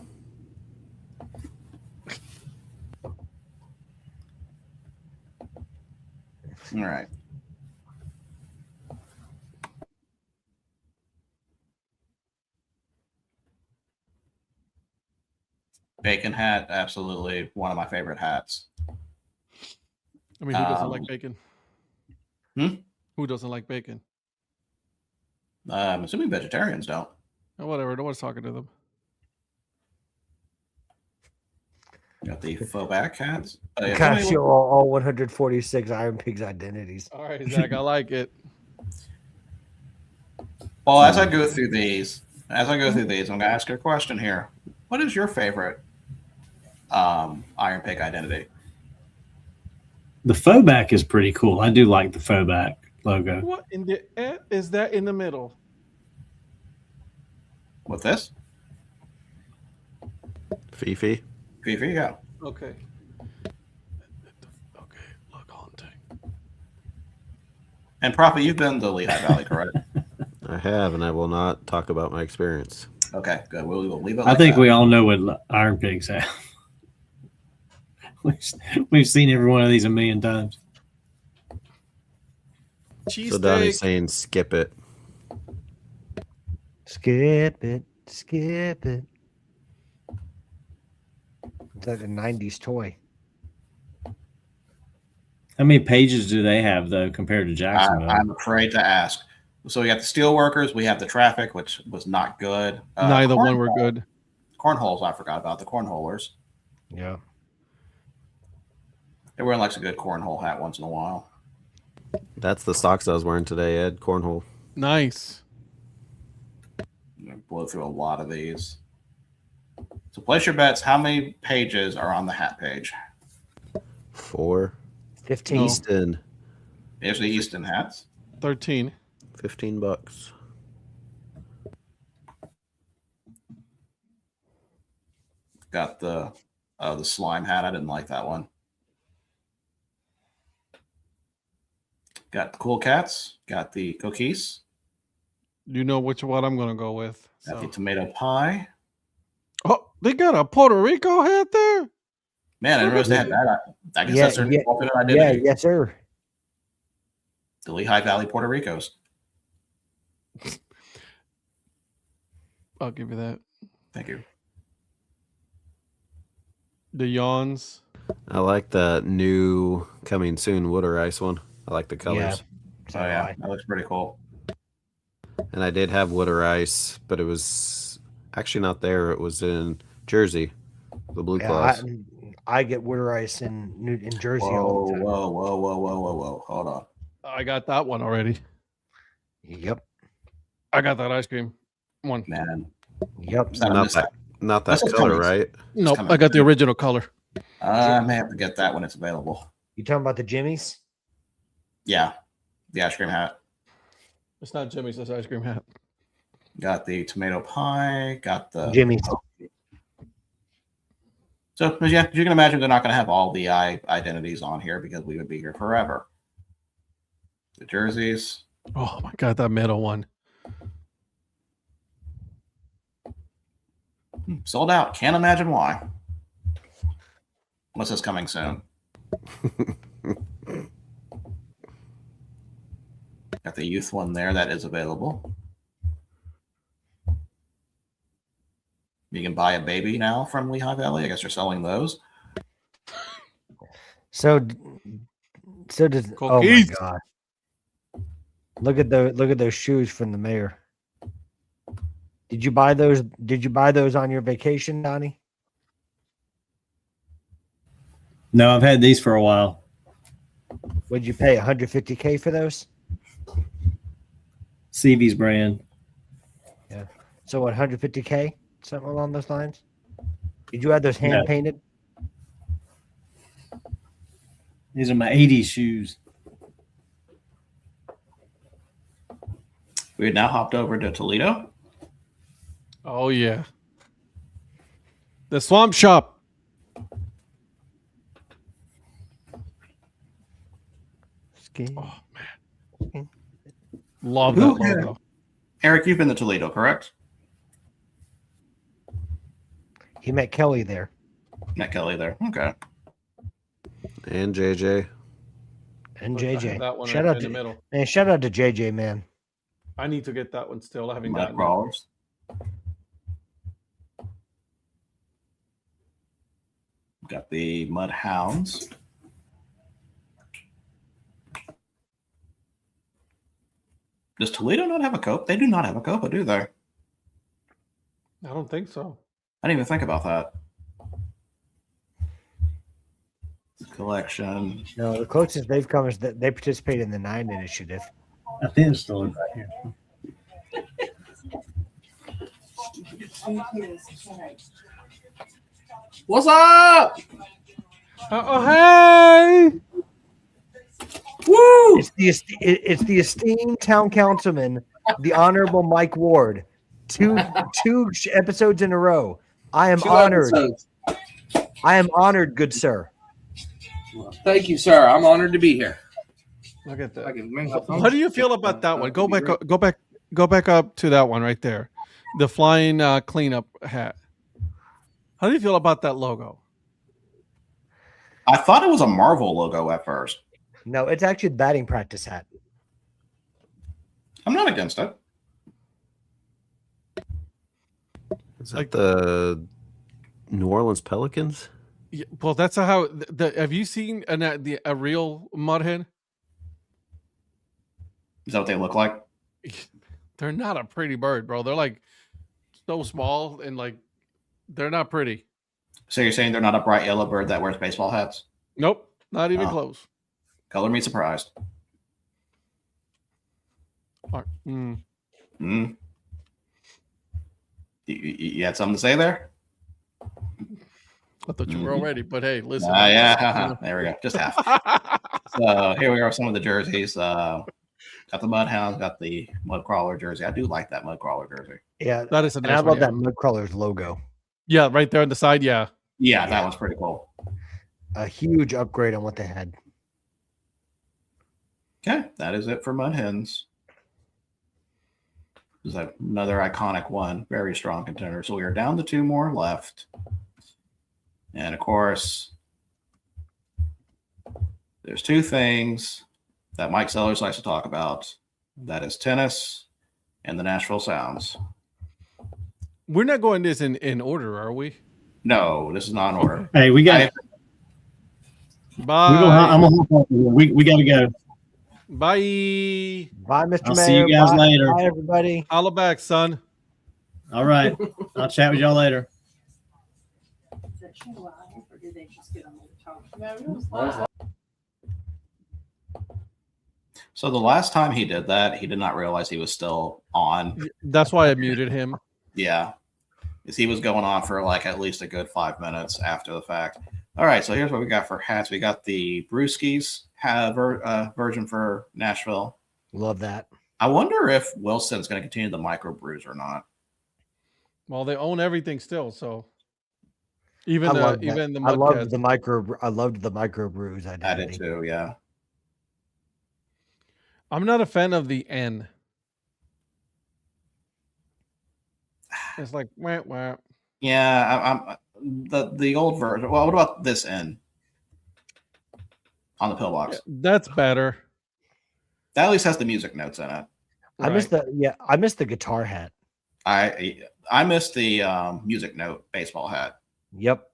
All right. Bacon hat, absolutely one of my favorite hats. I mean, who doesn't like Um, bacon? hmm? Who doesn't like bacon? I'm assuming vegetarians don't. Oh, whatever. No one's talking to them. Got the faux back hats. Yeah, Gosh, somebody- you're all 146 Iron Pigs identities. All right, Zach, I like it. well, as I go through these, I'm going to ask you a question here. What is your favorite Iron Pig identity? The faux back is pretty cool. I do like the faux back logo. What in the is that in the middle? With this? Fifi. Fifi, yeah. Okay. Okay, look haunting. And Prophet, you've been to Lehigh Valley, correct? I have, and I will not talk about my experience. Okay, good. We'll leave it. I think we all know what Iron Pigs have. We've seen every one of these a million times. Cheese So Donnie's steak. saying skip it. Skip it, skip it. It's like a 90s toy. How many pages do they have, though, compared to Jacksonville? I'm afraid to ask. So we got the Steelworkers, we have the Traffic, which was not good. Neither one were good. Cornholes, I forgot about the cornholers. Yeah. Everyone likes a good cornhole hat once in a while. That's the socks I was wearing today, Ed. Cornhole. Nice. Blow through a lot of these. So place your bets. How many pages are on the hat page? 4. 15. Easton. There's the Easton hats. 13. $15. Got the slime hat. I didn't like that one. Got the cool cats. Got the cookies. You know which one I'm gonna go with. Got the So. tomato pie. Oh, they got a Puerto Rico hat there. Man, I didn't realize they had that. I guess Yeah, that's their yeah, alternate Yeah, identity. yes, sir. The Lehigh Valley Puerto Ricos. I'll give you that. Thank you. The yawns. I like the new coming soon Water Ice one. I like the colors. Oh yeah, that looks pretty cool. And I did have Water Ice, but it was actually not there. It was in Jersey, the Blue Claws. I get Water Ice in Jersey Whoa, all the time. whoa. Hold on. I got that one already. Yep. I got that ice cream one. Man. Yep. Not that That's what's color, coming. right? Nope, coming. I got the original color. I may have to get that when it's available. You talking about the Jimmys? Yeah, the ice cream hat. It's not Jimmy's, it's ice cream hat. Got the tomato pie. Got the Jimmy's. So yeah, you can imagine they're not going to have all the identities on here because we would be here forever. The jerseys. Oh my god, that middle one. Sold out. Can't imagine why. What's this coming soon? Got the youth one there that is available. You can buy a baby now from Lehigh Valley. I guess they're selling those. So does oh my Cookies. god. Look at those shoes from the mayor. Did you buy those on your vacation, Donnie? No, I've had these for a while. Would you pay $150K for those? CV's brand. Yeah. So what, $150K? Something along those lines? Did you have those hand painted? These are my 80s shoes. We had now hopped over to Toledo. Oh yeah. The Swamp Shop. Oh man. Love that logo. Eric, you've been to Toledo, correct? He met Kelly there. Met Kelly there. Okay. And JJ. And I have JJ. that one Shout in out the to middle. man, shout out to JJ, man. I need to get that one still. I haven't Mud gotten it. crawlers. Got the Mud Hounds. Does Toledo not have a Copa? They do not have a Copa, do they? I I don't think so. didn't even think about that. Collection. No, the closest they've come is that they participate in the 9 initiative. I think it's still right here. What's up? Oh hey! Woo! It's the esteemed town councilman, the Honorable Mike Ward. Two episodes in a row. I am 2 honored. episodes. I am honored, good sir. Well, thank you, sir. I'm honored to be here. Look at I that. can make my phone. How do you feel about that one? Go back up to that one right there. The flying cleanup hat. How do you feel about that logo? I thought it was a Marvel logo at first. No, it's actually the batting practice hat. I'm not against it. Is that the New Orleans Pelicans? Yeah, well, that's how. Have you seen a real mud hen? Is that what they look like? They're not a pretty bird, bro. They're like so small and like they're not pretty. So you're saying they're not a bright yellow bird that wears baseball hats? Nope, not even Oh. close. Color me surprised. Mm. Mm. You had something to say there? I thought you were already, but hey, listen. Yeah, there we go. Just half. So here we are, some of the jerseys. Got the Mudhounds, got the Mudcrawler jersey. I do like that Mudcrawler jersey. Yeah, That is a and nice I one, love that Mudcrawler's logo. Yeah, right there on the side. Yeah. Yeah, that one's pretty cool. A huge upgrade on what they had. Okay, that is it for Mud Hens. This is another iconic one, very strong contender. So we are down to 2 more left. And of course, there's 2 things that Mike Sellers likes to talk about. That is tennis and the Nashville Sounds. We're not going this in order, are we? No, this is not in order. Hey, we got. Bye. I'm gonna hop off here. We got to go. Bye. Bye, Mr. I'll Mayor. see you guys Bye. later. Bye, everybody. Holla back, son. All right, I'll chat with y'all later. Is that show live or did they just get on the top? No, it was live. So the last time he did that, he did not realize he was still on. That's why I muted him. Yeah. Because he was going on for like at least a good 5 minutes after the fact. All right, so here's what we got for hats. We got the Brewskis version for Nashville. Love that. I wonder if Wilson's going to continue the microbrews or not. Well, they own everything still, so even I the love even the I loved Mudcats. I loved the micro brews. I did too, yeah. I'm not a fan of the N. It's like wah, wah. Yeah, I'm the old version. Well, what about this N on the pillbox? That's better. That at least has the music notes in it. I missed the guitar hat. I missed the music note baseball hat. Yep.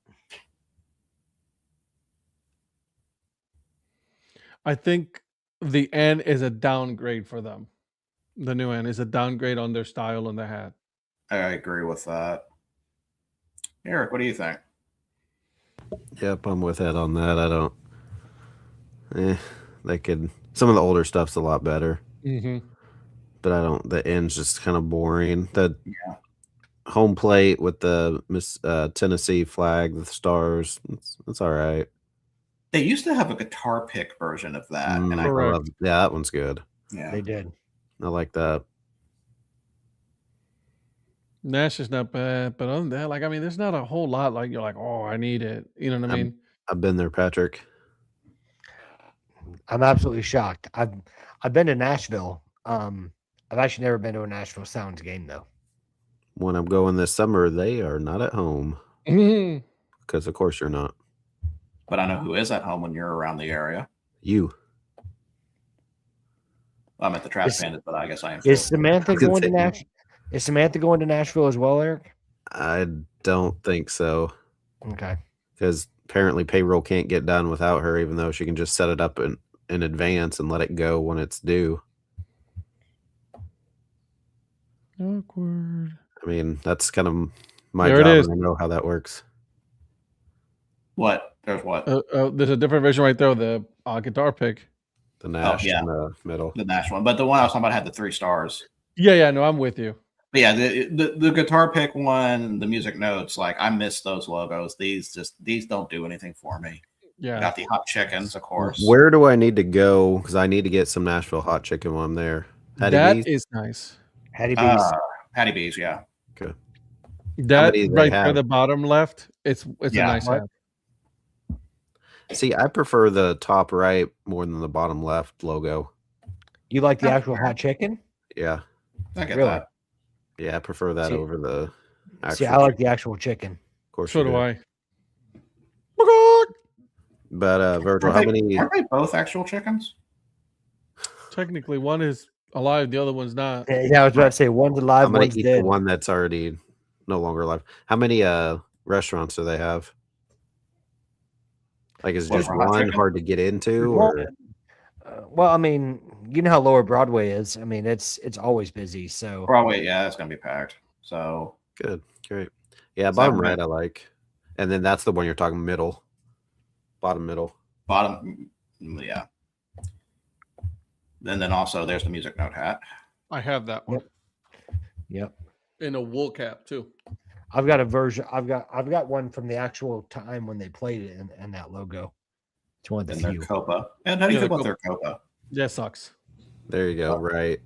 I think the N is a downgrade for them. The new N is a downgrade on their style and the hat. I agree with that. Eric, what do you think? Yep, I'm with Ed on that. I don't. They could. Some of the older stuff's a lot better, but I don't. The end's just kind of boring. The home plate with the Tennessee flag, the stars. It's all right. They used to have a guitar pick version of that, and I love, that one's good. Yeah, They did. I like that. Nash is not bad, but other than that, like I mean, there's not a whole lot. Like you're like, oh, I need it. You know what I mean? I've been there, Patrick. I'm absolutely shocked. I've been to Nashville. I've actually never been to a Nashville Sounds game though. When I'm going this summer, they are not at home because, of course, you're not. but I know who is at home when you're around the area. You. I'm at the Trash Bandits, but I guess I am. Is Samantha going to Nashville? Is Samantha going to Nashville as well, Eric? I don't think so. Okay. Because apparently payroll can't get done without her, even though she can just set it up in advance and let it go when it's due. Awkward. I mean, that's kind of my There it job. is. And I know how that works. What? There's what? There's a different version right there with the guitar pick. The Nash yeah. in the middle. The Nash one. But the one I was talking about had the 3 stars. Yeah, no, I'm with you. But yeah, the guitar pick one, the music notes, like I miss those logos. These don't do anything for me. Yeah. Got the hot chickens, of course. Where do I need to go? Because I need to get some Nashville hot chicken while I'm there. Hattie That B's? is nice. Hattie B's. Hattie B's, yeah. Okay. That many do they right there, have? the bottom left, it's Yeah. a nice What? hat. See, I prefer the top right more than the bottom left logo. You like the actual hot chicken? Yeah. I get Really? that. Yeah, I prefer that See- over the actual. See, I like the actual chicken. Of course, So you do I. But Virgil, how many? Aren't they both actual chickens? Technically, one is alive, the other one's not. Yeah, I was about to say one's alive, I'm gonna one's eat dead. the one that's already no longer alive. How many restaurants do they have? Like, is What, just for hot one chicken? hard to get into? Well, Or? well, I mean, you know how Lower Broadway is. I mean, it's always busy. So Broadway, yeah, that's gonna be packed. So Good, great. Yeah, Is that bottom right? right I like, and then that's the one you're talking middle, bottom middle. bottom, yeah. And then also there's the music note hat. I have that one. yep. In a wool cap too. I've got a version. I've got one from the actual time when they played it and that logo. It's one of the And their few. Copa. And how do you Yeah, feel the about their Copa? That sucks. There you go. Right.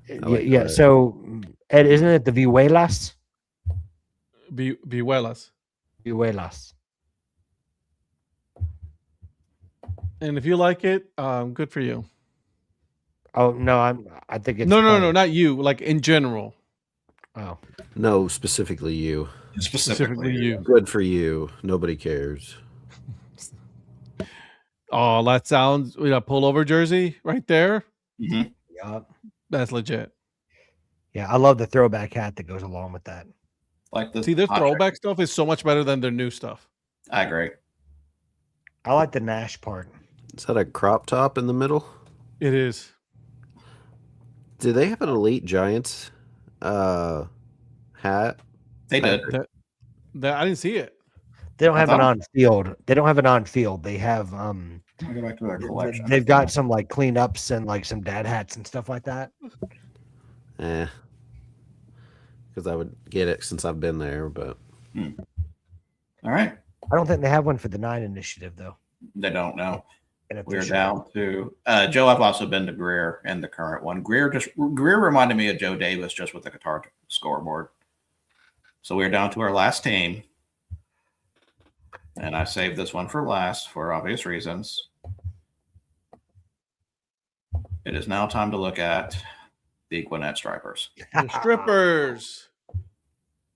I Yeah, like yeah. that. So, Ed, isn't it the Vihuelas? Vihuelas. Vihuelas. And if you like it, good for you. Oh no, I think it's No, funny. not you. Like in general. Oh, No, specifically you. Specifically you. Good for you. Nobody cares. Oh, that sounds pullover jersey right there. Mhm. yeah, That's legit. yeah. I love the throwback hat that goes along with that. Like the See, their hot throwback stuff is so much better than their new stuff. chicken. I agree. I like the Nash part. Is that a crop top in the middle? It is. Do they have an Elite Giants hat? They did. That I didn't see it. They don't I have it thought- on field. They don't have it on field. They have I'll go back to their collection. they've got some like cleanups and like some dad hats and stuff like that. Because I would get it since I've been there, but All right. I don't think they have one for the 9 initiative though. They don't know. And if We're they should- down to Joe. I've also been to Greer and the current one. Greer reminded me of Joe Davis just with the guitar scoreboard. So we're down to our last team. And I saved this one for last for obvious reasons. It is now time to look at the Gwinnett Stripers. The strippers.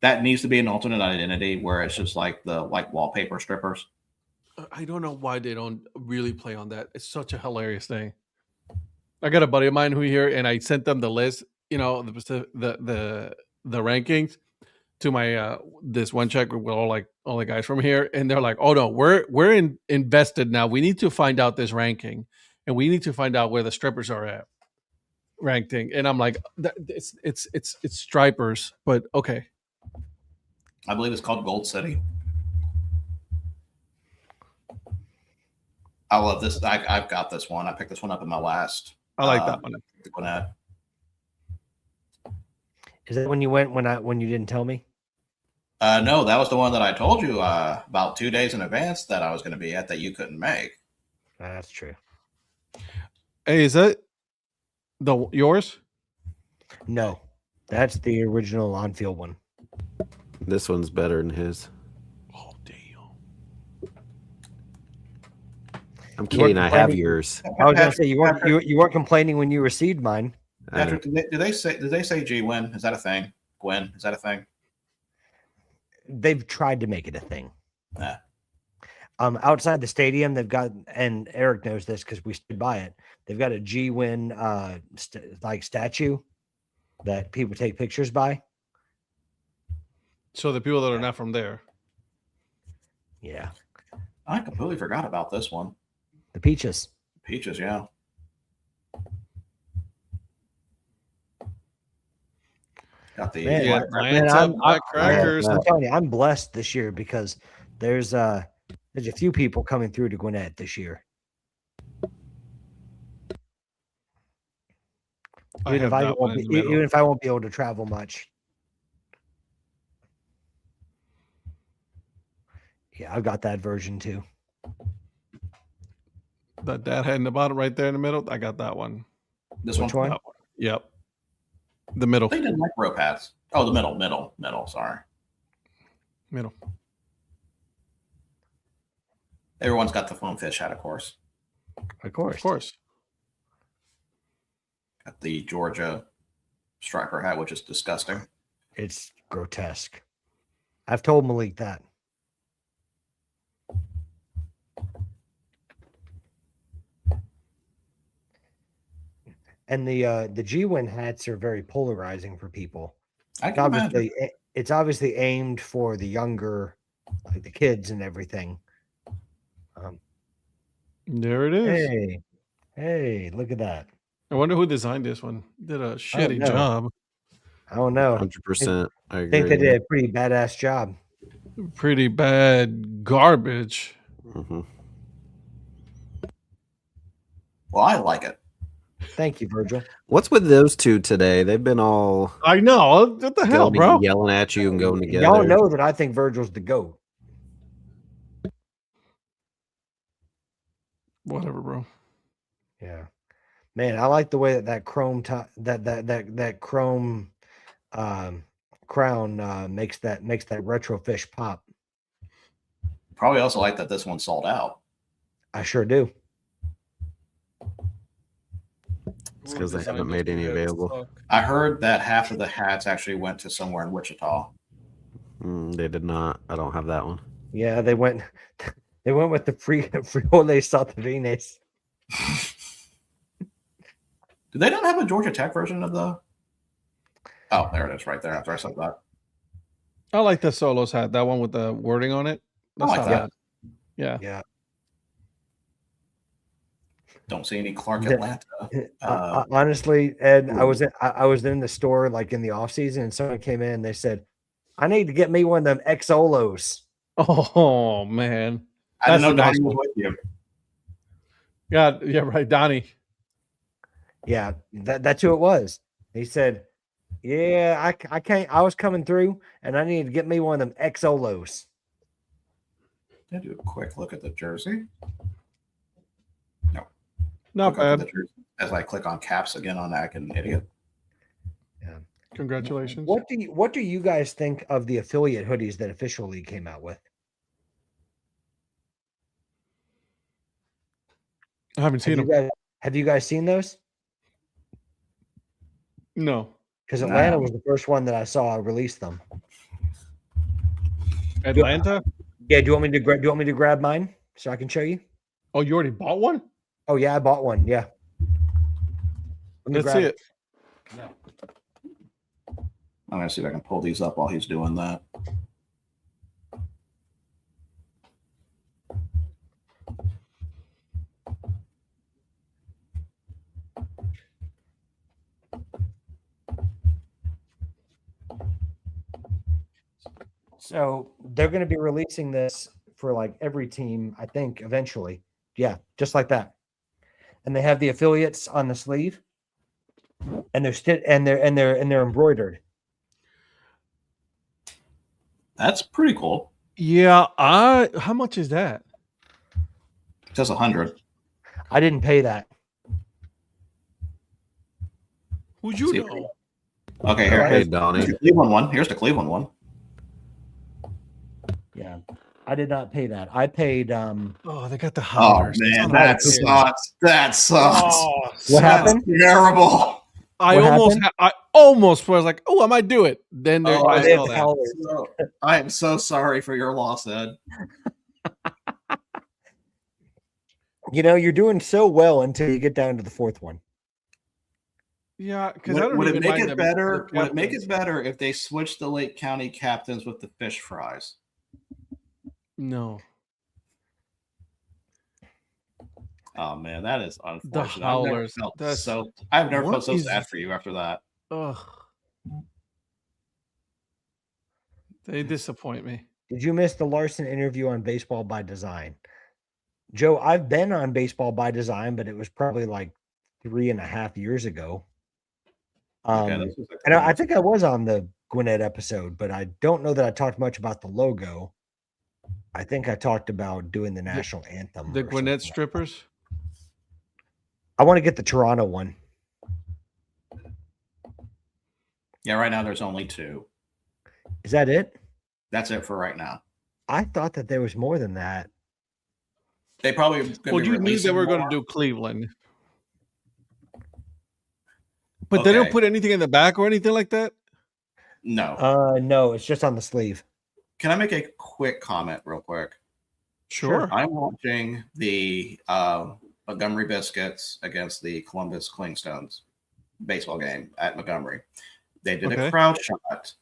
That needs to be an alternate identity where it's just like the wallpaper strippers. I don't know why they don't really play on that. It's such a hilarious thing. I got a buddy of mine who here, and I sent them the list. The rankings to my this one check with all the guys from here, and they're like, "Oh no, we're invested now. We need to find out this ranking, and we need to find out where the strippers are at ranking." And I'm like, "It's stripers, but okay." I believe it's called Gold City. I love this. I've got this one. I picked this one up in my last. I like that one. Gwinnett. Is that when you went when you didn't tell me? No, that was the one that I told you about 2 days in advance that I was going to be at that you couldn't make. That's true. Hey, is that yours? No, that's the original on-field one. this one's better than his. Oh damn! I'm kidding. I have complaining? yours. I was gonna say you weren't complaining when you received mine. Patrick, did they say G Win? Is that a thing? Gwen, is that a thing? They've tried to make it a thing. Nah. Outside the stadium, they've got, and Eric knows this because we stood by it. They've got a G-Win statue that people take pictures by. So the people that are not from there. Yeah, I completely forgot about this one. the Peaches. Peaches, yeah. Got the Man, Yeah, man, Lance I'm- up Black Crackers. I'm telling you, I'm blessed this year because there's a few people coming through to Gwinnett this year. I Even have if I that one won't in be, the middle. even if I won't be able to travel much. Yeah, I've got that version too. That Dad Hat in the bottom right there in the middle. I got that one. This Which one? one? That one. Yep. The middle. They didn't like rope hats. Oh, the middle. Sorry. Middle. Everyone's got the foam fish hat, of course. Of course. Of course. Got the Georgia striper hat, which is disgusting. It's grotesque. I've told Malik that. And the G-Win hats are very polarizing for people. I can imagine. It's obviously aimed for the younger, like the kids and everything. There it is. Hey, look at that. I wonder who designed this one. Did a shitty know. job. I don't know. 100%. I I agree. think they did a pretty badass job. Pretty bad garbage. Mm-hmm. Well, I like it. Thank you, Virgil. What's with those two today? They've been all I know. What the hell, bro? yelling at you and going together. Y'all know that I think Virgil's the GOAT. Whatever, bro. Yeah, man, I like the way that chrome that chrome crown makes that retro fish pop. Probably also like that this one sold out. I sure do. It's because they haven't made any available. I heard that half of the hats actually went to somewhere in Wichita. They did not. I don't have that one. Yeah, they went with the Frijoles Saltarines. Do they not have a Georgia Tech version of the? Oh, there it is, right there. After I said that. I like the Solos hat. That one with the wording on it. That's like not that. bad. Yeah. Don't see any Clark The- Atlanta. Honestly, Ed, I was in the store like in the off season, and someone came in and they said, "I need to get me one of them Xolos." Oh man. I didn't know That's a Donnie nice was one. with you. Yeah, right, Donnie. Yeah, that's who it was. He said, "Yeah, I can't. I was coming through, and I needed to get me one of them Xolos." Can I do a quick look at the jersey? No. Not Look up at bad. the jersey. As I click on caps again on that, like an idiot. Congratulations. What do you guys think of the affiliate hoodies that Official League came out with? I haven't seen them. Have you guys seen those? No. Because Atlanta was the first one that I saw release them. Atlanta? Yeah. Do you want me to grab mine so I can show you? Oh, you already bought one? Oh yeah, I bought one. Yeah. Let's see it. I'm gonna see if I can pull these up while he's doing that. So they're going to be releasing this for like every team, I think, eventually. Yeah, just like that. And they have the affiliates on the sleeve, and they're embroidered. That's pretty cool. Yeah, how much is that? Just 100. I didn't pay that. Who'd you See, know? Okay, here. Hey, Here's Donnie. the Cleveland one. Here's the Cleveland one. Yeah, I did not pay that. I paid. Oh, they got the Oh hollers. man, that sucks. That sucks. Oh, What happened? Terrible. I almost was like, oh, I might do it. Then there Oh, I They saw have that. collars. I am so sorry for your loss, Ed. You know, you're doing so well until you get down to the fourth one. Yeah, because I don't Would it even make mind it them- better? the Would it make captains. it better if they switched the Lake County captains with the fish fries? No. Oh man, that is unfortunate. howlers. I've never What felt so is- sad for you after that. Ugh. They disappoint me. Did you miss the Larson interview on Baseball by Design? Joe, I've been on Baseball by Design, but it was probably like 3.5 years ago. Okay, this was And I think I was on the Gwinnett episode, but I don't know that I talked much about the logo. I think I talked about doing the national anthem. The or Gwinnett something. strippers? I want to get the Toronto one. Yeah, right now there's only 2. Is that it? That's it for right now. I thought that there was more than that. They probably Well, you knew they were going to do Cleveland, but they don't put anything in the back or anything like that. No. No, it's just on the sleeve. Can I make a quick comment real quick? Sure. I'm watching the Montgomery Biscuits against the Columbus Clingstones baseball game at Montgomery. They did a crowd shot,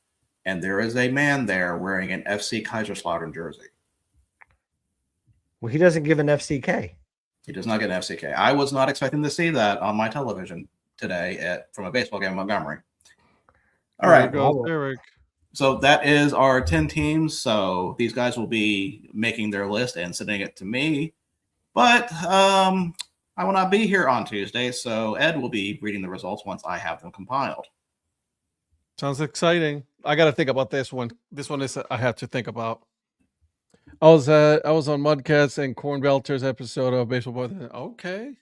and there is a man there wearing an FC Kaiserslautern jersey. Well, he doesn't give an FCK. He does not get an FCK. I was not expecting to see that on my television today from a baseball game in Montgomery. All right. Go, Eric. So that is our 10 teams. So these guys will be making their list and sending it to me. But I will not be here on Tuesday. So Ed will be reading the results once I have them compiled. Sounds exciting. I got to think about this one. This one is I have to think about. I was on Mudcats and Corn Belcher's episode of Baseball Boy. Okay.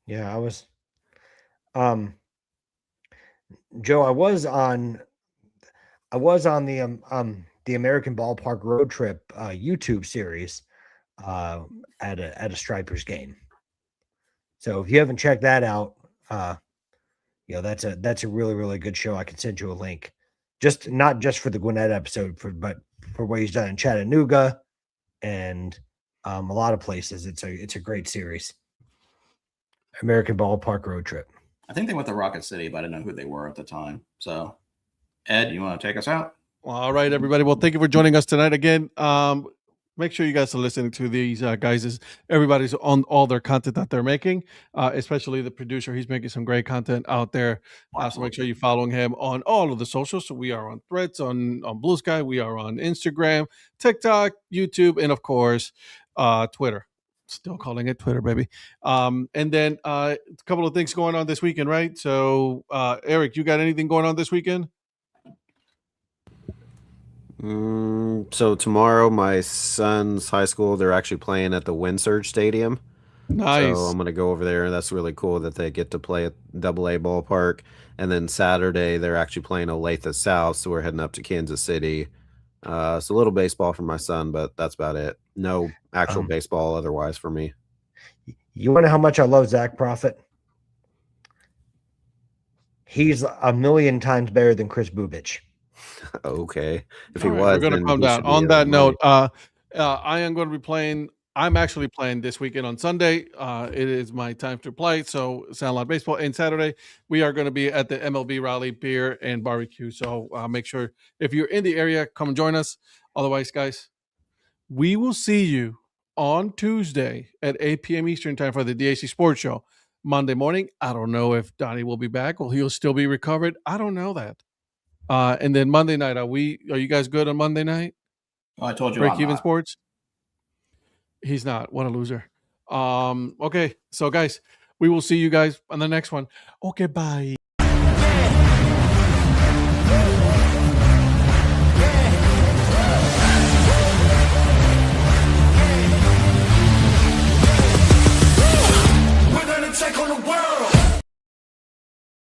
Yeah, I was. Joe, I was on the American Ballpark Road Trip YouTube series at a Stripers game. So if you haven't checked that out, that's a really, really good show. I can send you a link. Not just for the Gwinnett episode, but for what he's done in Chattanooga and a lot of places. It's a great series. American Ballpark Road Trip. I think they went to Rocket City, but I didn't know who they were at the time. So, Ed, you want to take us out? All right, everybody. Well, thank you for joining us tonight again. Make sure you guys are listening to these guys. Everybody's on all their content that they're making, especially the producer. He's making some great content out there. So make sure you're following him on all of the socials. So we are on Threads, on Blue Sky. We are on Instagram, TikTok, YouTube, and, of course, Twitter. Still calling it Twitter, baby. And then a couple of things going on this weekend, right? So, Eric, you got anything going on this weekend? So tomorrow, my son's high school, they're actually playing at the Windsurge Stadium. Nice. So I'm going to go over there. That's really cool that they get to play at AA ballpark. And then Saturday, they're actually playing Olathe South. So we're heading up to Kansas City. It's a little baseball for my son, but that's about it. No actual baseball otherwise for me. You want to know how much I love Zach Prophet? He's a million times better than Chris Bubich. Okay. If he All right, was, we're going to then calm he down. should be On in that the note, money. I am going to be playing. I'm actually playing this weekend on Sunday. It is my time to play. So Sandlot Baseball. And Saturday, we are going to be at the MLB Raleigh Beer and Barbecue. So make sure if you're in the area, come and join us. Otherwise, guys, we will see you on Tuesday at 8 p.m. Eastern time for the DHC Sports Show. Monday morning, I don't know if Donnie will be back or he'll still be recovered. I don't know that. And then Monday night, are you guys good on Monday night? Well, I told you Break I'm even not. sports. He's not. What a loser. Okay. So guys, we will see you guys on the next one. Okay. Bye.